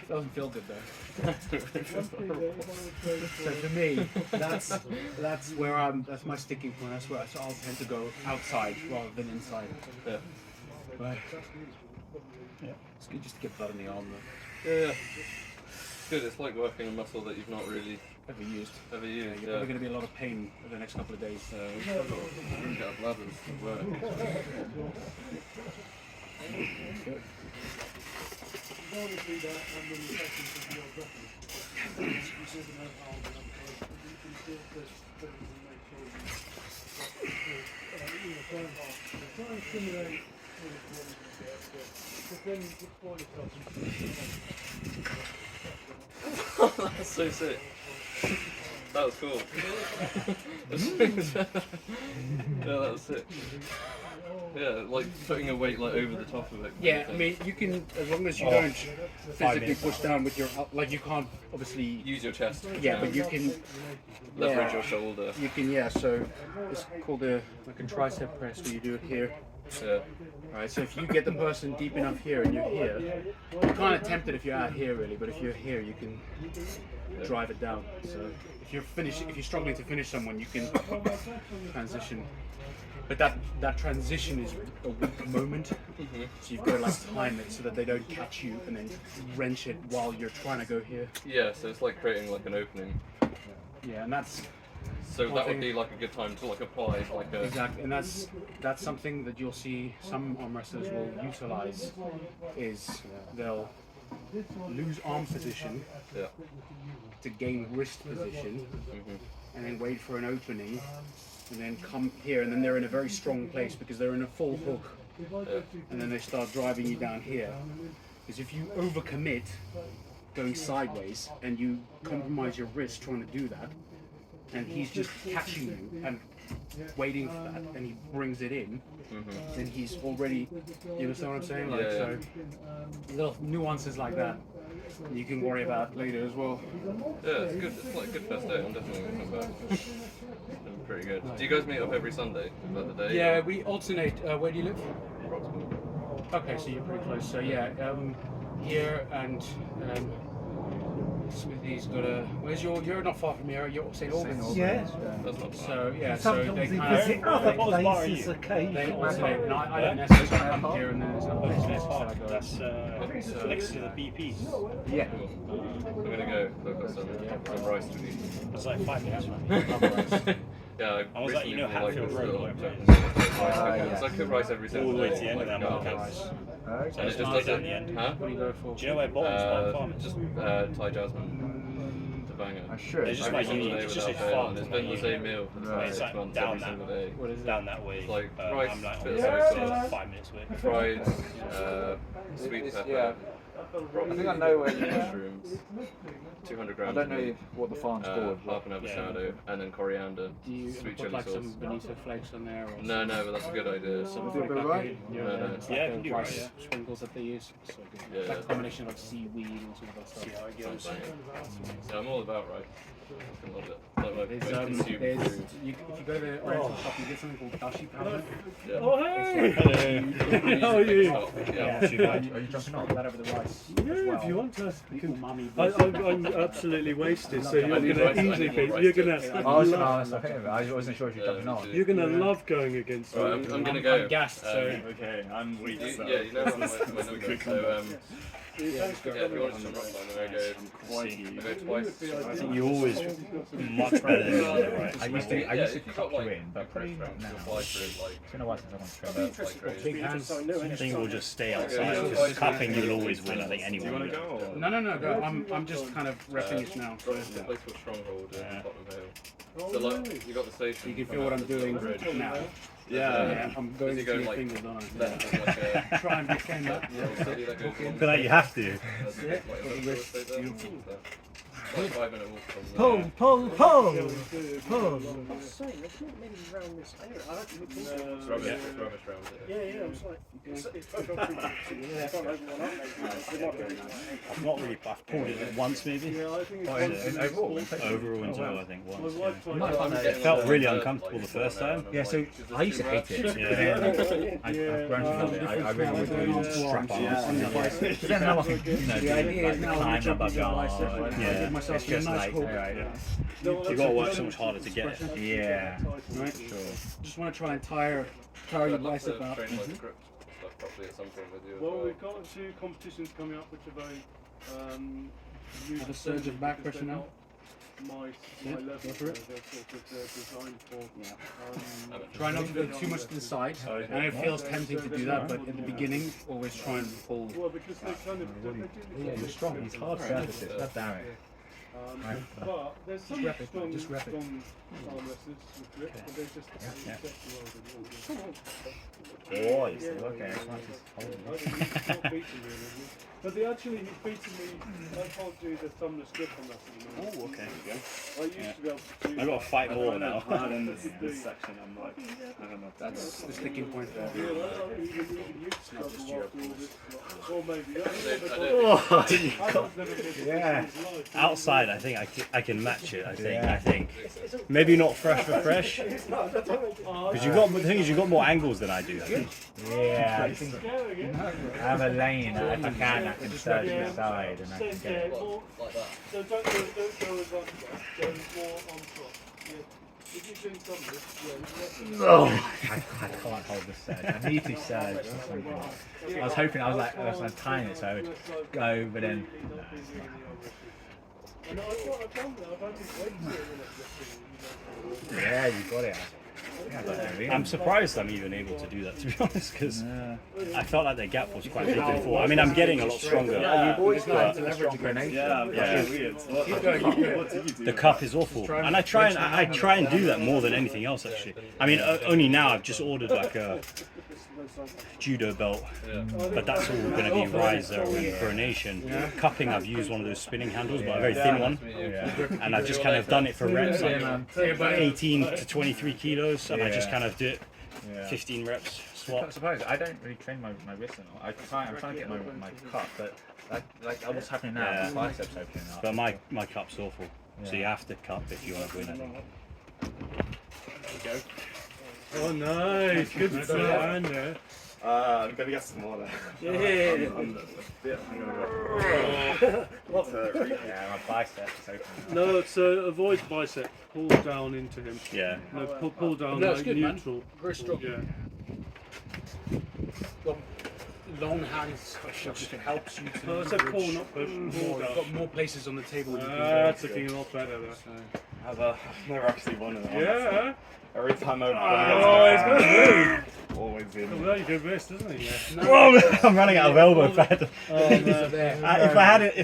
Doesn't feel good though. So for me, that's where that's my sticking point. That's where I'll tend to go outside rather than inside. Yeah. Right. Yeah. It's good just to get blood in the arm though. Yeah. It's good. It's like working a muscle that you've not really Ever used. ever Yeah, used. you're probably going to be a lot of pain over the next couple of days. Drink out of bladders at work. That's so sick. That was cool. Yeah, that was sick. Yeah, like putting a weight like over the top of it. Yeah, I mean, you can, as long as you don't physically push down with your, like you can't obviously use your chest. Yeah, but you can leverage your shoulder. You can, yeah. So it's called a tricep press where you do it here. Yeah. Right. So if you get the person deep enough here and you're here, you can't attempt it if you're out here really, but if you're here, you can drive it down. So if you're struggling to finish someone, you can transition. But that transition is a weak moment, so you've got to like time it so that they don't catch you and then wrench it while you're trying to go here. Yeah, so it's like creating like an opening. Yeah, and that's. So that would be like a good time to like apply like a. Exactly, and that's something that you'll see some arm wrestlers will utilize. Is they'll lose arm position to gain wrist position, and then wait for an opening. And then come here, and then they're in a very strong place because they're in a full hook, and then they start driving you down here. Because if you overcommit going sideways and you compromise your wrist trying to do that, and he's just catching you and waiting for that, and he brings it in, then he's already, you understand what I'm saying? Like, so little nuances like that you can worry about later as well. Yeah, it's good. It's like a good first date. I'm definitely gonna come back. Pretty good. Do you guys meet up every Sunday? About the day? Yeah, we alternate. Where do you live? Okay, so you're pretty close. So yeah, here and Smithy's got a. Where's you're not far from here. You're St Albans. Yeah. That's not far. So yeah, Sometimes so they they kind visit other places they occasionally. alternate. And I don't necessarily come here, and then there's other places that I go. That's next to the BP. Yeah. I'm gonna go. I've got some rice to eat. That's like 5 minutes. Yeah, I was like, you know, Hatfield Road. It's like cooked rice every single all the way day. to the end of that market. So it just does it. Huh? What do you go for? Do you know where Bolton's farm is? Just Thai jasmine. Tobanga. It's just like unique. It's just a farm. It's been the same meal for It's 6 like months down every single day. that. What is it? Down that way. It's like I'm rice, like bit of so soy it's sauce, like 5 minutes away. fried, sweet pepper. I think I know where you mushrooms. 200 grams. I don't know what the farm's called. Half an avocado and then coriander. Do you sweet put chili like sauce. some bonito flakes on there? Or No, but that's a good idea. Something Do it like right? no, it's Yeah, like I can the do rice right, sprinkles that they use. So good. Yeah, It's like yeah. a combination of like seaweed and all sorts of stuff. See how it goes. Yeah, I'm all about right. I love it. Like my There's, most consumed food. if you go to the Oriental shop, you get something called dashi powder. Yeah. Oh, hey! How are you? Yeah. Are you jumping on? That over the rice. Yeah, if you want to. The umami. I'm absolutely wasted, so you're I need going rice, to I easily need more be. rice You're too. going I wasn't sure if you're jumping on. You're going to love going against Right, me. I'm gonna go. I'm gassed, so. Okay, I'm weak. Yeah, you know what my number. So yeah, if you want to jump rock climb, I go twice. I think you're always much better than me on it, right? I used to cut you in, but probably not now. Apply for it, like, It's been a while since I've gone straight. Big hands. I think we'll just stay outside because cupping you'll always win. I think anyone. Want to go? Or? No, go. I'm just kind of repping it now. So It's a place called Stronghold in Tottenham Hale. So like, you got the station. you can feel what I'm doing now. Yeah. I'm going Does to he go, your like, fingers on it. Then there's like a Try and defend that. little city that goes along. Feel like you have to. Like a wrist, beautiful. Like 5 minute walk from Pull. I was saying, it's not many around this area. I don't think It's rubbish, it's rubbish around here. Yeah, I was like, it's I've not really. I've pulled it once maybe. Yeah, I think it's Overall? Overall in total, I think once. My wife Yeah. told me. It felt really uncomfortable the first time. Yeah, so I used to hate it, but Yeah. then I've grown to love it. I really would do strap on. But then now I can, The idea is now I'm climb jumping above the your bicep, right? Yeah. I give myself It's a just nice like, hook. alright, You've got to work so much harder to get it. yeah, Right? sure. Just want to try and tire your I'd love to bicep out. train like the grip stuff properly at some point with you as Well, well. we've got 2 competitions coming up which are very Have a surge of back pressure now. My Yeah, level, go for it. they're sort of designed for. Try not to go too much to the side. I know it feels tempting to do that, but at the beginning, always try and pull. Well, because they kind of. Yeah, you're strong. He's hard surfaces. God damn it. But there's some rep it, strong, just rep it. strong arm wrestlers with grip, but they just accept the world in all. Oh, you still okay. It's nice. He's not beating me anymore. But he's beating me. I can't do the thumbless grip on that anymore. Oh, okay. I used to be able to do. I got to fight more now. Hard in this section, I'm like, I don't know. That's the sticking point there. Yeah, well, even you struggle after all this. Or maybe Yeah. Outside, I think I can match it. I think. Maybe not fresh for fresh. Because the thing is, you've got more angles than I do. I think. Yeah, I think I have a lane. If I can search the side and I can get it. Like that. So don't go as on, go more on top. Yeah. If you're doing something, No, I can't hold the surge. I need to surge or something. I was hoping, I was going to time it so I would go, but then. No, it's not. And I've done that. I've had to wait for it. Yeah, you got it. I'm surprised I'm even able to do that, to be honest, because I felt like the gap was quite big before. I mean, I'm getting a lot stronger. You've always got to leverage the grenade. Yeah. Keep going. What did you do? The cup is awful, and I try and do that more than anything else. Actually, I mean, only now I've just ordered like a judo belt, but that's all going to be riser and coronation. Cupping, I've used one of those spinning handles, but a very thin one, and I've just kind of done it for reps, like 18 to 23 kilos, and I just kind of do it 15 reps. I Swap. suppose I don't really train my wrist and all. I'm trying to get my cup, but like what's happening now, my biceps opening up. But my cup's awful, so you have to cup if you want to win, I think. There you go. Oh, nice. Good plan there. I'm gonna get some more there. Yeah. I'm gonna go. Yeah, my biceps is opening up. No, so avoid bicep. Pull down into him. Yeah. No, pull down No, it's like good, man. neutral. Very strong. Yeah. Got long hands, which helps you to. I said pull, not push. More, Pull you've down. got more places on the table. You can That's looking a lot better there. I've never actually won in one. Yeah. Every time I've Oh, he's got a move. always been. Well, you good wrist, doesn't he? Yeah. Whoa, I'm running out of elbow pad. If If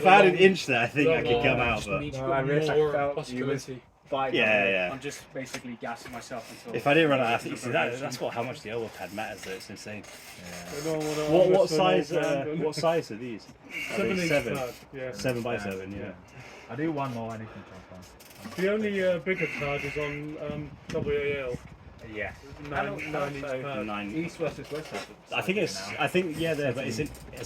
I had an inch there, I think I could come out. But I really more felt possibility. yeah. I'm just basically gassing myself until. If I didn't run out, I think that's how much the elbow pad matters. Though it's insane. I don't wanna What almost size? an old man. What size are these? Are they 7 7? inch pad. Yeah. 7 by 7. Yeah. I do one more anything jump The only bigger pad is on WAL. on. Yeah. 9 inch pad. 9. East versus West. I think yeah, there, but it's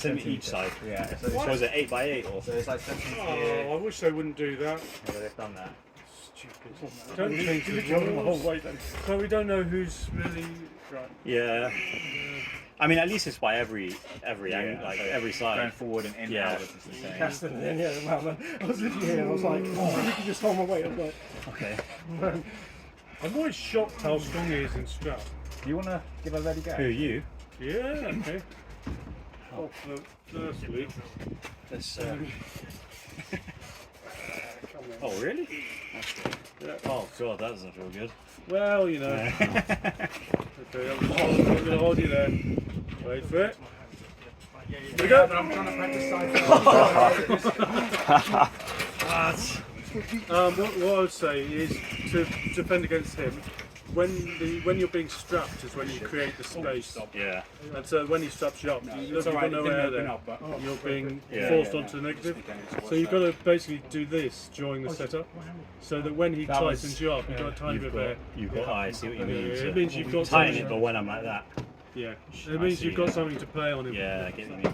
in each side. Yeah. So So is it 8 by 8 or? so it's like 17 Oh, here. I wish they wouldn't do that. Yeah, they've done that. Stupid. Don't change the rules. So we don't know who's really right. Yeah. I mean, at least it's by every angle, like every Going side. forward and in Yeah. out is the same. Cast it in, yeah, wow, man. I was looking here and I was like, oh, you can just hold my weight. I was like, Okay. Man, I'm always shocked how strong he is in strap. Do you want to give a ready go? Who are you? Yeah, okay. Oh, firstly, This. Oh really? yeah. Oh god, that doesn't feel good. Well, you know. Okay, I'm going to hold you there. Wait for it. Here we go. But I'm trying to practice side. What I would say is to defend against him. When you're being strapped is when you create the space. Yeah. And so when he straps you up, you've got no air there. You're being forced onto the negative. So you've got to basically do this during the setup, so that when he tightens you up, you've got a tiny bit of air. You've got. I see what you mean. It means you've got tighten something. it, but when I'm like that. Yeah. It means you've got something to play on him. Yeah, I get what you mean.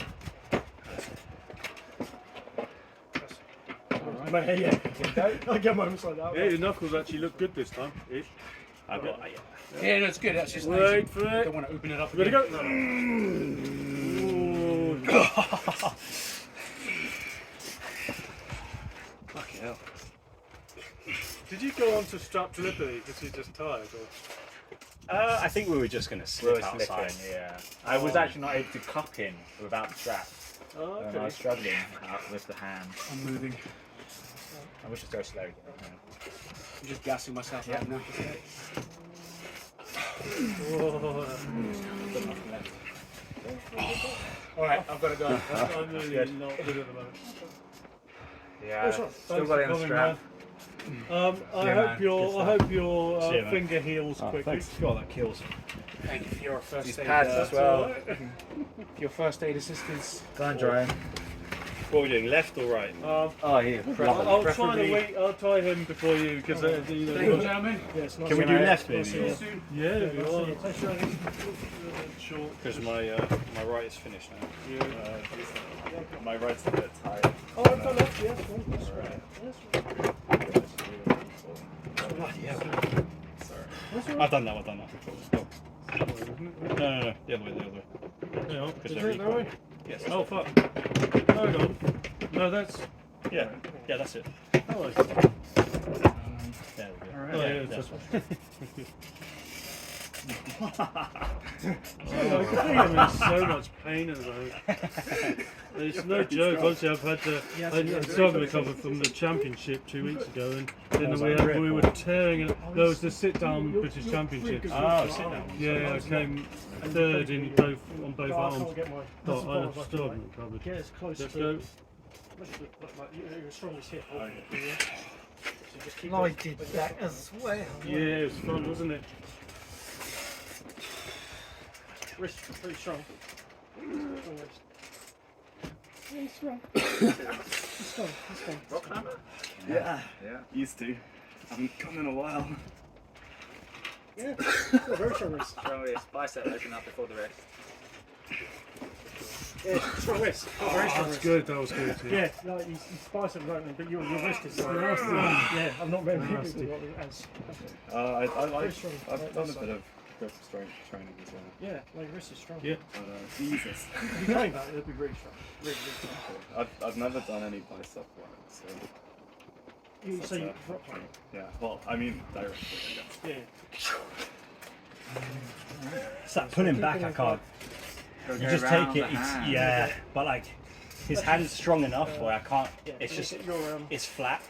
I get moments like that. Yeah, your knuckles actually look good this time. Ish. I've got. Yeah, no, it's good. That's just nice. Wait for it. Don't want to open it up Ready again. go. Fucking hell. Did you go on to strap deliberately because you're just tired? Or? I think we were just gonna slip outside. Yeah. I was actually not able to cup in without the strap. Oh, And I okay. was struggling with the hand. I'm moving. I wish just go slow. I'm just gassing myself out now. Alright, I've got to go. I'm really not good at the moment. Yeah, still got it on strap. I hope your See you, mate. finger heals quickly. Thanks. God, that kills. Thank you for your first These aid. pads as well. Your first aid assistance. Don't dry. What are we doing, left or right? Oh, here. I'll try him before you because Thank you, gentlemen. Can we do left, maybe? yeah, if you want. Short. Because my right is finished now. My right's a bit tight. Oh, I've done that. Yeah, that's right. Sorry. I've done that. No, the other way. Hang on. Because Is they're it that equal. way? Yes. Oh fuck. Hang on. No, that's. Yeah, that's it. Oh, There we go. oh yeah, it's this one. I'm in so much pain at the moment. It's no joke. Honestly, I've had to. I still haven't recovered from the championship 2 weeks ago, and then we were tearing it. There was the sit-down British Championships. Oh, sit down. Yeah, I came third in both on both arms. But I still haven't recovered. Yeah, it's close Let's to. go. Your strongest hit. So just keep I did that as well. Yeah, it was fun, wasn't it? wrist pretty strong. Strong wrist. Yeah, strong. Strong. Rock climber? Yeah. Used to. Haven't come in a while. Yeah, very strong wrist. Strong wrist. Bicep open up before the rest. Yeah, strong wrist. Very strong That's wrist. good, that was good. Yeah, no, his biceps are open, but your wrist is yeah, I'm not very good Nasty. as. I've strong. done a bit of grip strength training as well. Yeah, no, your wrist is strong. Yeah. But Jesus. If you train that, it'll be really strong. Really strong. I've never done any bicep work, so You say you uh, rock climb. yeah. Well, I mean directly, I guess. Yeah. It's that pulling back, I can't. You just take it, yeah, but like his hand's strong enough where I can't, it's just, it's flat,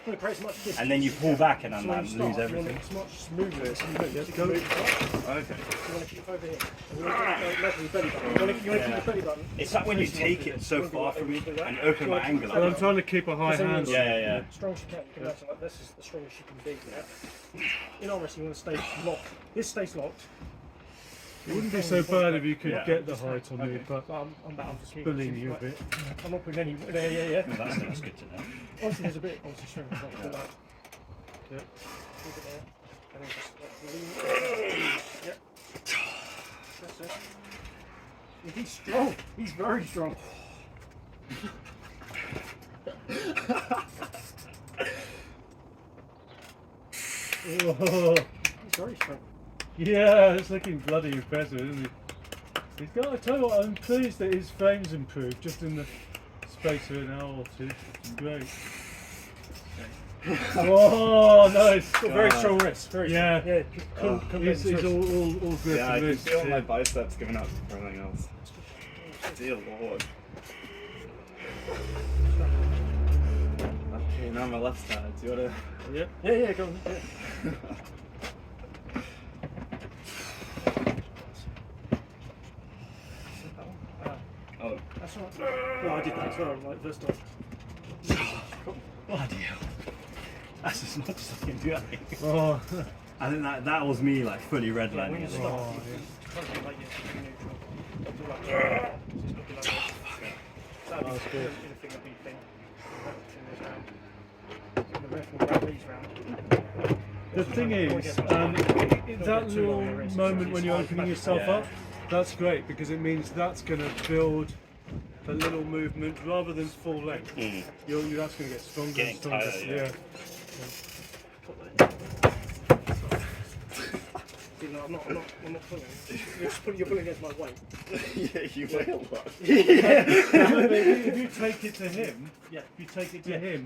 and then you pull back and I'm like, lose everything. It's much smoother, so you don't Go. Okay. You want to keep over here. You want to keep your belly button. You want to keep your belly button. It's like when you take it so far from me and open my angle. Well, I'm trying to keep a high hand. Yeah. Strong as you can. You can imagine like this is the strongest you can be. Yeah. In arm wrestling, you want to stay locked. This stays locked. It wouldn't be so bad if you could get the height on me, but I'm just bullying you a bit. I'm not putting any. Yeah. Well, that's good to know. Obviously, there's a bit. Obviously, strength. Like, Yeah. keep it there, and then just lean. Yep. That's it. Yeah, he's strong. He's very strong. Oh, He's very strong. yeah, it's looking bloody impressive, isn't it? He's got. I tell you what, I'm pleased that his frame's improved just in the space of an hour or two. It's great. Oh, nice. Got very strong wrists. Very Yeah. strong. Yeah. Cool. He's all good Yeah, I for can this. feel my biceps giving up for everything else. Dear Lord. Okay, now my left side. Do you wanna? Yeah. Yeah. Go on. Yeah. Oh. That's all right. No, I did that as well. Like first time. Bloody hell. That's as much as I can do, I think. Oh, I think that was me like fully When redlining you it. start, Oh, you try to get like your neutral. Do like that. Just looking like this. That'd be That's good. anything that'd be thing. The ref will grab these round. the thing is, that little moment when you're opening yourself up, that's great because it means that's going to build a little movement rather than full length. You're that's going to get stronger Getting and stronger. tighter, yeah. I'm not pulling. You're pulling against my weight. Yeah, you weigh a lot. If you take it to him,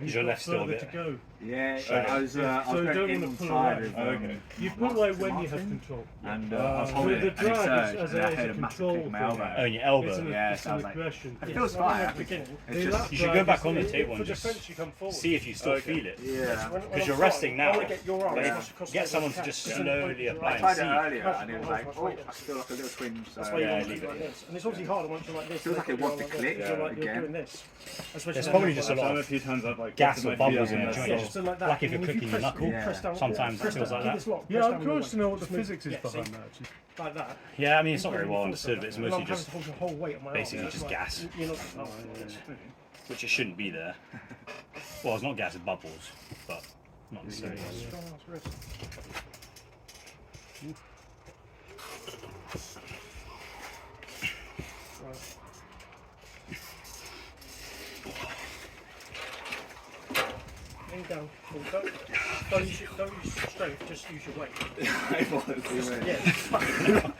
he's your got left's still a further bit- to go. Yeah, Right. I was So you don't going want to pull inside away. of Okay. You pull away when you have control. and I was holding the it and it drag surged as and a I heard a massive control kick in my thing. elbow. Oh, and your elbow. It's an, Yeah, it's so I an was like, aggression. it feels Yeah, fine. at the beginning. It's just, You should go back on the table For and just defence, you come forward. see if you still feel it. yeah. When Because I'm you're resting fighting, I now. want to get your arm But as much across get the someone table to as just I can. slowly apply I and tried see it earlier, and it was like, oh, I feel like a little twinge. So That's why you Yeah, want to leave do it. like this. And it's obviously harder once you're like this. Feels like it wants to click You're like you're again. doing this. Especially There's when probably you're just a like lot Done of a few times I've like gas or my bubbles feet in up the and joint. just like that. Like if you're And cooking your press- knuckle, you press down- sometimes it press feels down, like keep that. this locked, Yeah, press I'm down curious with to know what the weight. physics is Yeah, behind see? that. Actually. Like that. Yeah, I mean it's not You've very got well your understood, but full it's set. And mostly I'm having just to hold the whole weight of my arm. basically That's just like- gas. You're not. which it shouldn't be there. Well, it's not gas, it's bubbles, but not necessarily. Strong ass wrist. Right. Lean down. Well, don't use strength, just use your weight. Yeah.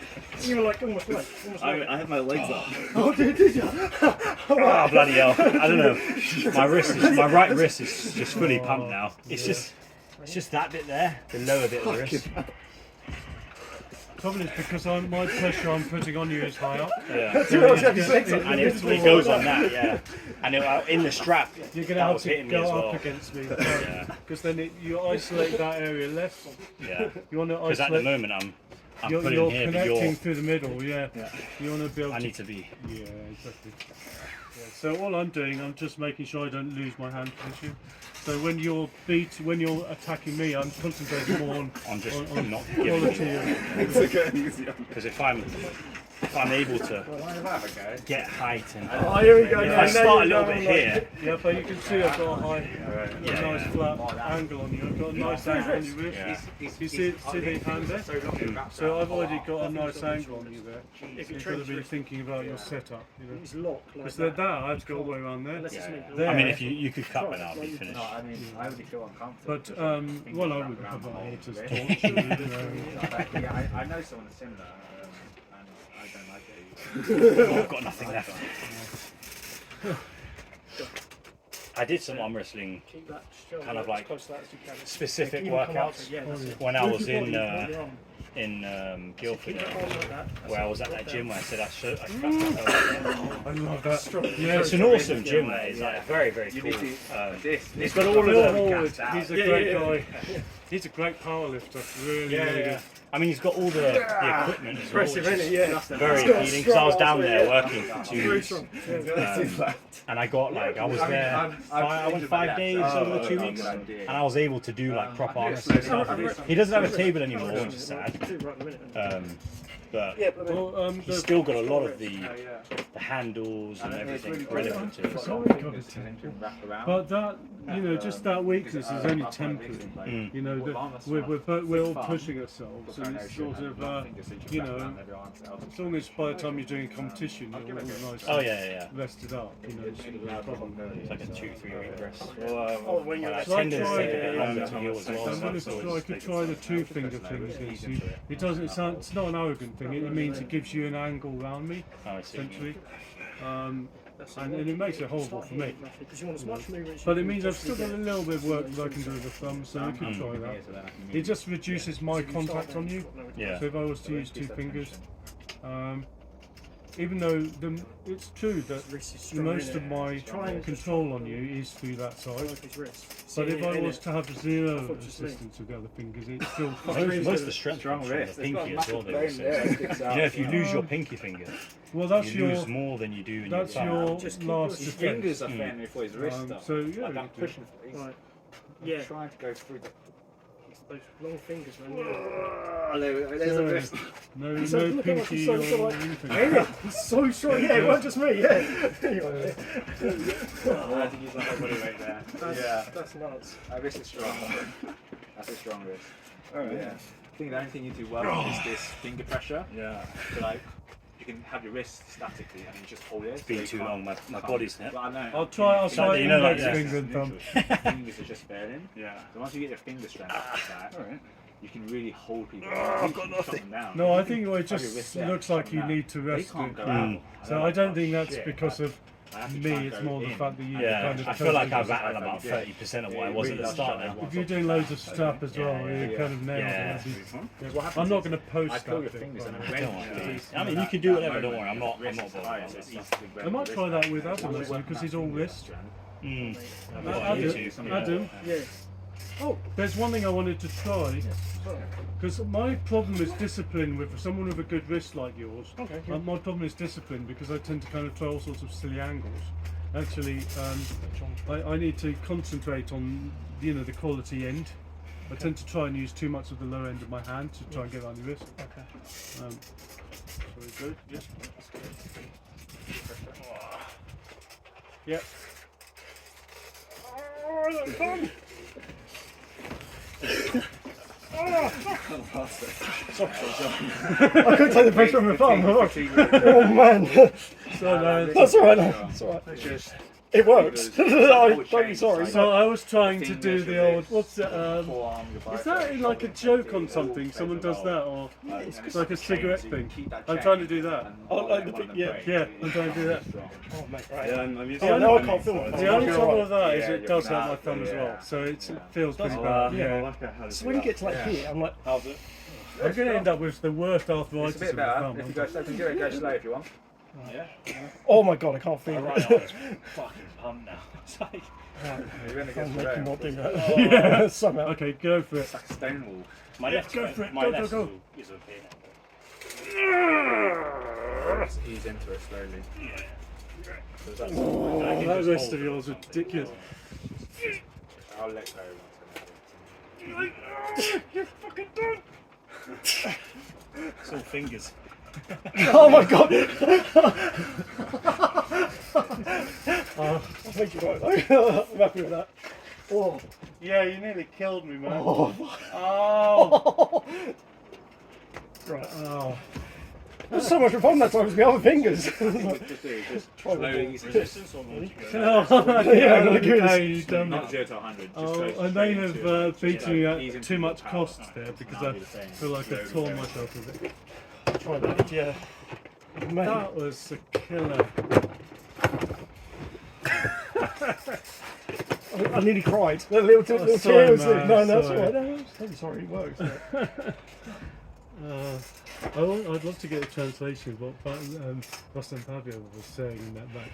Even like almost weight. Almost weight. I have my legs up. Oh, did you? Oh bloody hell! I don't know. My right wrist is just fully pumped now. It's just that bit there, the lower bit of the wrist. Problem is because my pressure I'm putting on you is high up. Yeah. That's what I was having sex on. And it goes on that, yeah. And in the strap, You're going to that have was to hitting me go as up well. against me. Yeah. Because then you isolate that area less. Yeah. You want to Because at the isolate. moment I'm You're putting here, but connecting through the middle, yeah. You want to be able I to. need to be. Yeah, exactly. Yeah, so all I'm doing, I'm just making sure I don't lose my hand position. So when you're attacking me, I'm concentrating more on not giving quality. Because if I'm able to get height and Oh, here we go. if I start a little bit here, Yeah, but you can see I've got a high, nice flat angle on you. I've got a nice angle on your wrist. You see the hand there? So I've already got a nice angle on you there. You've got to be thinking about your setup. It's locked. Because that I've got all the way around there. There. I mean if you could cut when I'll be finished. No, I mean, I already feel uncomfortable. But well, I would have my haters torture. Yeah, I know someone that's similar, and I don't like it. Oh, I've got nothing left. I did some arm wrestling, kind of like specific workouts when I was in Guildford, where I was at that gym where I said I should. I love that. Yeah, it's an awesome gym. That is like very, very cool. He's got all of the. He's a great guy. He's a great power lifter. Really, really good. I mean, he's got all the equipment as well, Impressive, which isn't is it? Yeah. very appealing. Because I was down there working for 2 weeks, and I got like I was there. I went 5 days over the 2 weeks, and I was able to do like proper arm wrestling stuff. He doesn't have a table anymore, which is sad. But he's still got a lot of the handles and everything relevant to it. But that, just that weakness is only temporary. You know, we're all pushing ourselves, and it's sort of, as long as by the time you're doing a competition, you're all nice rested up. It's like a 2-3 week rest. When you're tendons take a bit longer to heal as well. I could try the 2-finger thing against you. It doesn't. It's not an arrogant thing. It means it gives you an angle around me, essentially. And it makes it horrible for me. But it means I've still got a little bit of work that I can do with the thumb, so we can try that. It just reduces my contact on you. So if I was to use 2 fingers, even though it's true that most of my control on you is through that side, but if I was to have zero assistance with the other fingers, it's still most of the strength comes from the pinky as well. If you lose your pinky finger, well, that's you your lose more than you do in that's your your thumb. last His defense. fingers are failing for his wrist, though. So yeah, Like I'm pushing. He's trying to go through the. Those long fingers, man. There's a wrist. No Look how much pinky he's or so anything. He's so strong. Yeah, it wasn't just me. Yeah. I think he's like a body right there. That's nuts. That wrist is strong. That's a strong wrist. Alright. Yeah. I think the only thing you need to work on is this finger pressure. Yeah. So like, you can have your wrist statically and you just hold it. It's been too long. My body's net. I know. I'll try index finger and thumb. Your fingers are just failing. Yeah. So once you get your finger strength like that, you can really hold people. I've got nothing. No, I think it just looks like you need to rest it. So I don't think that's because of me, it's more the fact that you kind of... I feel like I've battled about 30% of what I was at the start now. If you're doing loads of stuff as well, you kind of nailed it. I'm not going to post that bit. I mean, you can do whatever, don't worry, I'm not bothered. I might try that with Adam actually, because he's all wrist. Adam, Oh, there's one thing I wanted to try. Because my problem is discipline with someone with a good wrist like yours. Okay. My problem is discipline because I tend to kind of try all sorts of silly angles. Actually, I need to concentrate on the quality end. I tend to try and use too much of the low end of my hand to try and get around the wrist. Okay. Very good. Yeah. Yep. Oh, that's fun. I couldn't take the pressure on my thumb. Oh man. That's alright. That's alright. It works. Don't be sorry. So I was trying to do the old. What's it? Is that like a joke on something? Someone does that, or it's like a cigarette thing? I'm trying to do that. Oh, like the big, yeah. Yeah, I'm trying to do that. Oh mate, right. Yeah, I'm used Oh, now I can't feel it. The only trouble with that is it does hurt my thumb as well, so it feels pretty bad. Yeah. So when you get to like here, I'm like, I'm going to end up with the worst arthritis It's a bit of the better. thumb. If you go slow, go slow if you want. oh my god, I can't feel Right it. arm's fucking pumped now. It's like, You're going to get I'll make him not do slow. that. Yeah, somehow. Okay, go for it. It's like a stone wall. my left, go for it. my Go, left go, go. is okay Just ease into it slowly. Oh, that wrist of yours is ridiculous. I'll let go once. You're fucking done. It's all fingers. Oh my god! Thank you, right. I'm happy with that. Oh. Yeah, you nearly killed me, man. Oh. Oh. Right. Oh. There's so much fun that time with my other fingers. Just slowly ease into it. Resistance or more? No, Yeah, I'm gonna give it a- you done Not it. 0 to 100. Just Oh, go I straight may into have it. beaten you Ease at into too your much power. cost there because I feel like I've torn myself a bit. Try that, yeah. Mate. That was a killer. I nearly cried. The little sorry, tears. man, No, that's sorry. alright. No, I'm sorry, it works. I'd love to get a translation of what Rustam Pavio was saying in that match.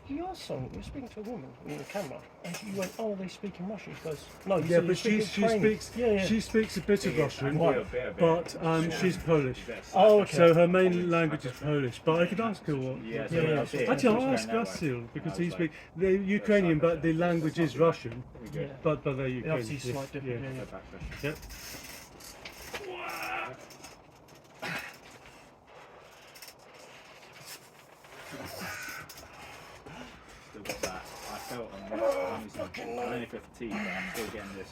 You asked someone, you were speaking to a woman in the camera, and you went, oh, they speak in Russian. She goes, no, you Yeah, said but you speak she speaks a bit of Russian, Right. but she's Polish. Oh, okay. So her main language is Polish. But I could ask her what. Yeah, Actually, I'll ask Vasil because he speaks the Ukrainian, but the language is Russian. Yeah. But they're Ukrainian. Obviously, slight difference. Yeah. Yep. Still got that. I felt on this. I don't know if it's fatigue, but I'm still getting this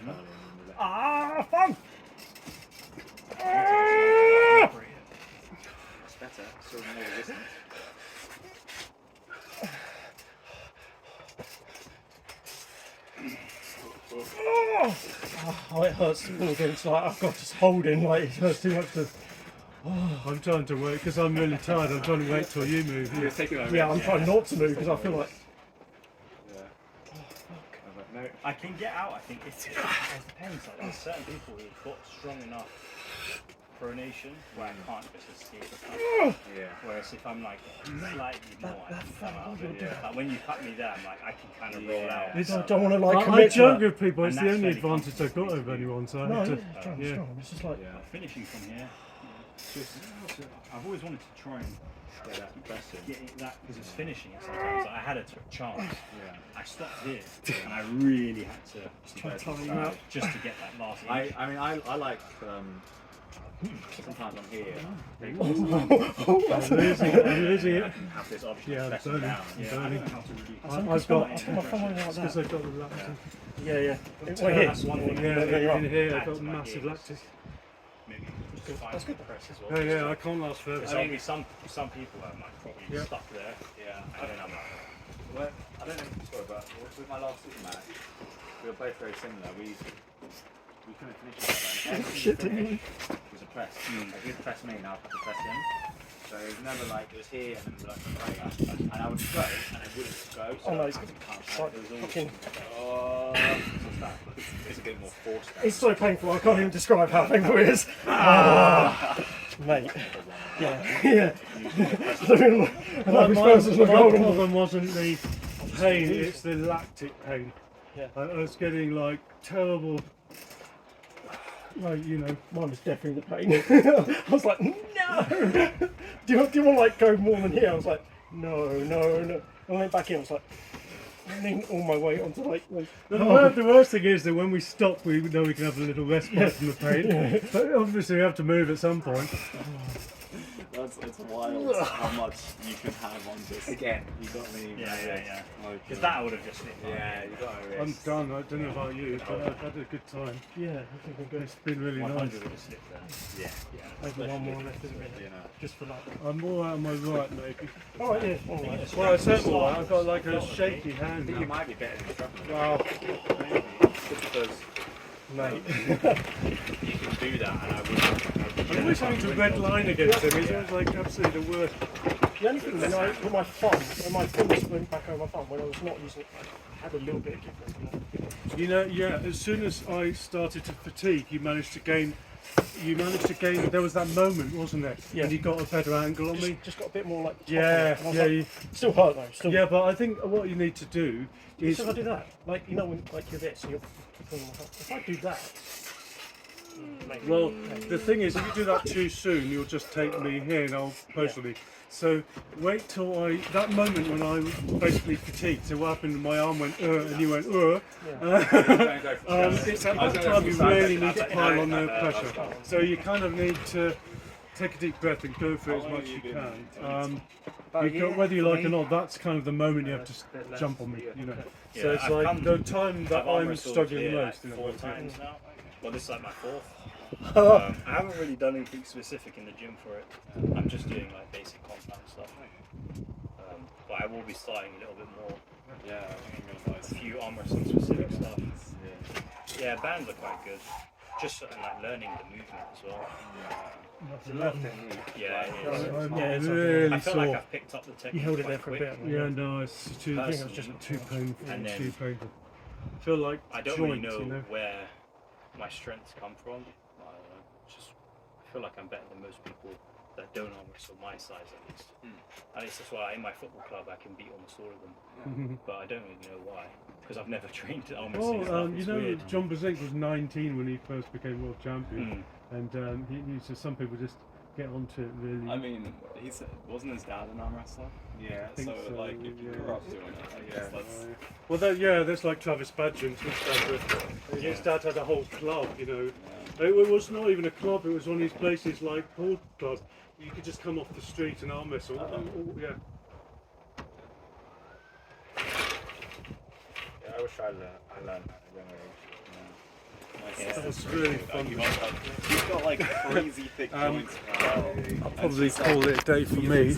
curling. Ah, fun! It's better. Still more resistance. Oh, it hurts against, like, I've got to hold him, like, it hurts too much to... I'm trying to wait because I'm really tired. I'm trying to wait till you move. Yeah, I'm trying not to move because I feel like... No. I can get out, I think. It depends. Like, there's certain people who've got strong enough pronation where I can't just escape the cut. Yeah. Whereas if I'm like slightly more, I can come out of it. Like when you cut me there, I'm like, I can kind of roll out. I don't want to, like, I commit to joke that. with people. It's And the that's only fairly advantage I've got over anyone. So I No, have yeah, to. strong, Yeah. strong. It's just like... Finishing from here. Just, I've always wanted to try and get that because it's finishing it sometimes. Like, I had a chance. I stopped here and I really had to just to get that last inch. I mean, I like. Sometimes I'm here. I'm losing it. Have this option Yeah, of I'm pressing burning. down. I'm burning. I've got... It's because I've got the lactic. Yeah, yeah. That's here. one thing. Yeah, in here I've got massive lactic. Maybe just That's good. press as well. Oh yeah, I can't last forever. There's only some people are like probably stuck there. Yeah, and then I'm like, Well, I don't know if you saw it, but with my last super match, we were both very similar. We couldn't finish each other. Shit, didn't you? It was a press. Like, he would press me and I would have to press him. So it was never like it was here and then it was like and I would go and it wouldn't go. So Oh no, it's I like can't. It was all fucking... it's a bit more forced. It's so painful, I can't even describe how painful it is. Ah, mate. Yeah, yeah. My problem wasn't the pain, it's the lactic pain. Yeah. I was getting like terrible. Like, you know, mine was definitely the pain. I was like, no! do you want to like go more than here? I was like, no. And I went back in, I was like, leaning all my weight onto like The worst thing is that when we stop, we know we can have a little respite from the pain. But obviously, we have to move at some point. It's wild how much you can have on this. Again. You got me. Yeah. Because that would have just hit. Yeah, you got a I'm wrist. done. I don't know about you, but I've had a good time. Yeah, I think I'm good. It's been really 100 nice. would have slipped there. Yeah. Maybe one more left, isn't it? Just for that. I'm more out of my right, maybe. Alright, yeah. Alright. Well, I said all right. I've got like a shaky hand You now. might be better than Trump. Wow. Because Mate. You can do that, and I would. I'm always having to red line against him. He's always like absolutely the worst. The only thing is, with my thumb, when my fingers went back over my thumb, when I was not using it, I had a little bit of kick. You know, yeah. As soon as I started to fatigue, you managed to gain. There was that moment, wasn't there? Yeah. And you got a better angle on me. Just got a bit more like. Yeah, and I was yeah. like, still hurt though. Still. Yeah, but I think what you need to do is. If I do that, like you know, when like you're this, and you're. If I do that. Maybe. Well, the thing is, if you do that too soon, you'll just take me here now, personally. So wait till that moment when I was basically fatigued. So what happened? My arm went, and you went, it's at that time you really need to pile on the pressure. So you kind of need to take a deep breath and go for it as much as you can. Whether you like it or not, that's kind of the moment you have to jump on me, you know. So it's like the time that I'm struggling the most. Like 4 times now. Well, this is like my 4th. I haven't really done anything specific in the gym for it. I'm just doing like basic compound stuff. But I will be starting a little bit more. Yeah, I think I'm gonna buy A few arm wrestling specific stuff. Yeah, bands are quite good. Just like learning the movement as well. I'm really I feel sore. like I've picked up the technique. You held it quite there for a quick. bit. Yeah, no, it's too. I I think think it it's was just too painful. And then- Too painful. I feel like I don't joints, really know, you know. where my strengths come from. I don't know. It's just I feel like I'm better than most people that don't arm wrestle my size at least. At least that's why in my football club I can beat almost all of them. But I don't really know why because I've never trained arm wrestling. Oh, It's you know, weird. John Brzezinski was 19 when he first became world champion, and he said some people just get onto it really. I mean, wasn't his dad an arm wrestler? Yeah, think So, so, like, if you yeah. grew up doing it, I guess that's. Well, there's like Travis Badgent. His dad had a whole club, you know. It was not even a club, it was one of these places like Paul Club. You could just come off the street and arm wrestle. Yeah. Yeah, I wish I learned that at a young age. That was really fun. He's got like crazy thick joints. I'll probably call it a day for me.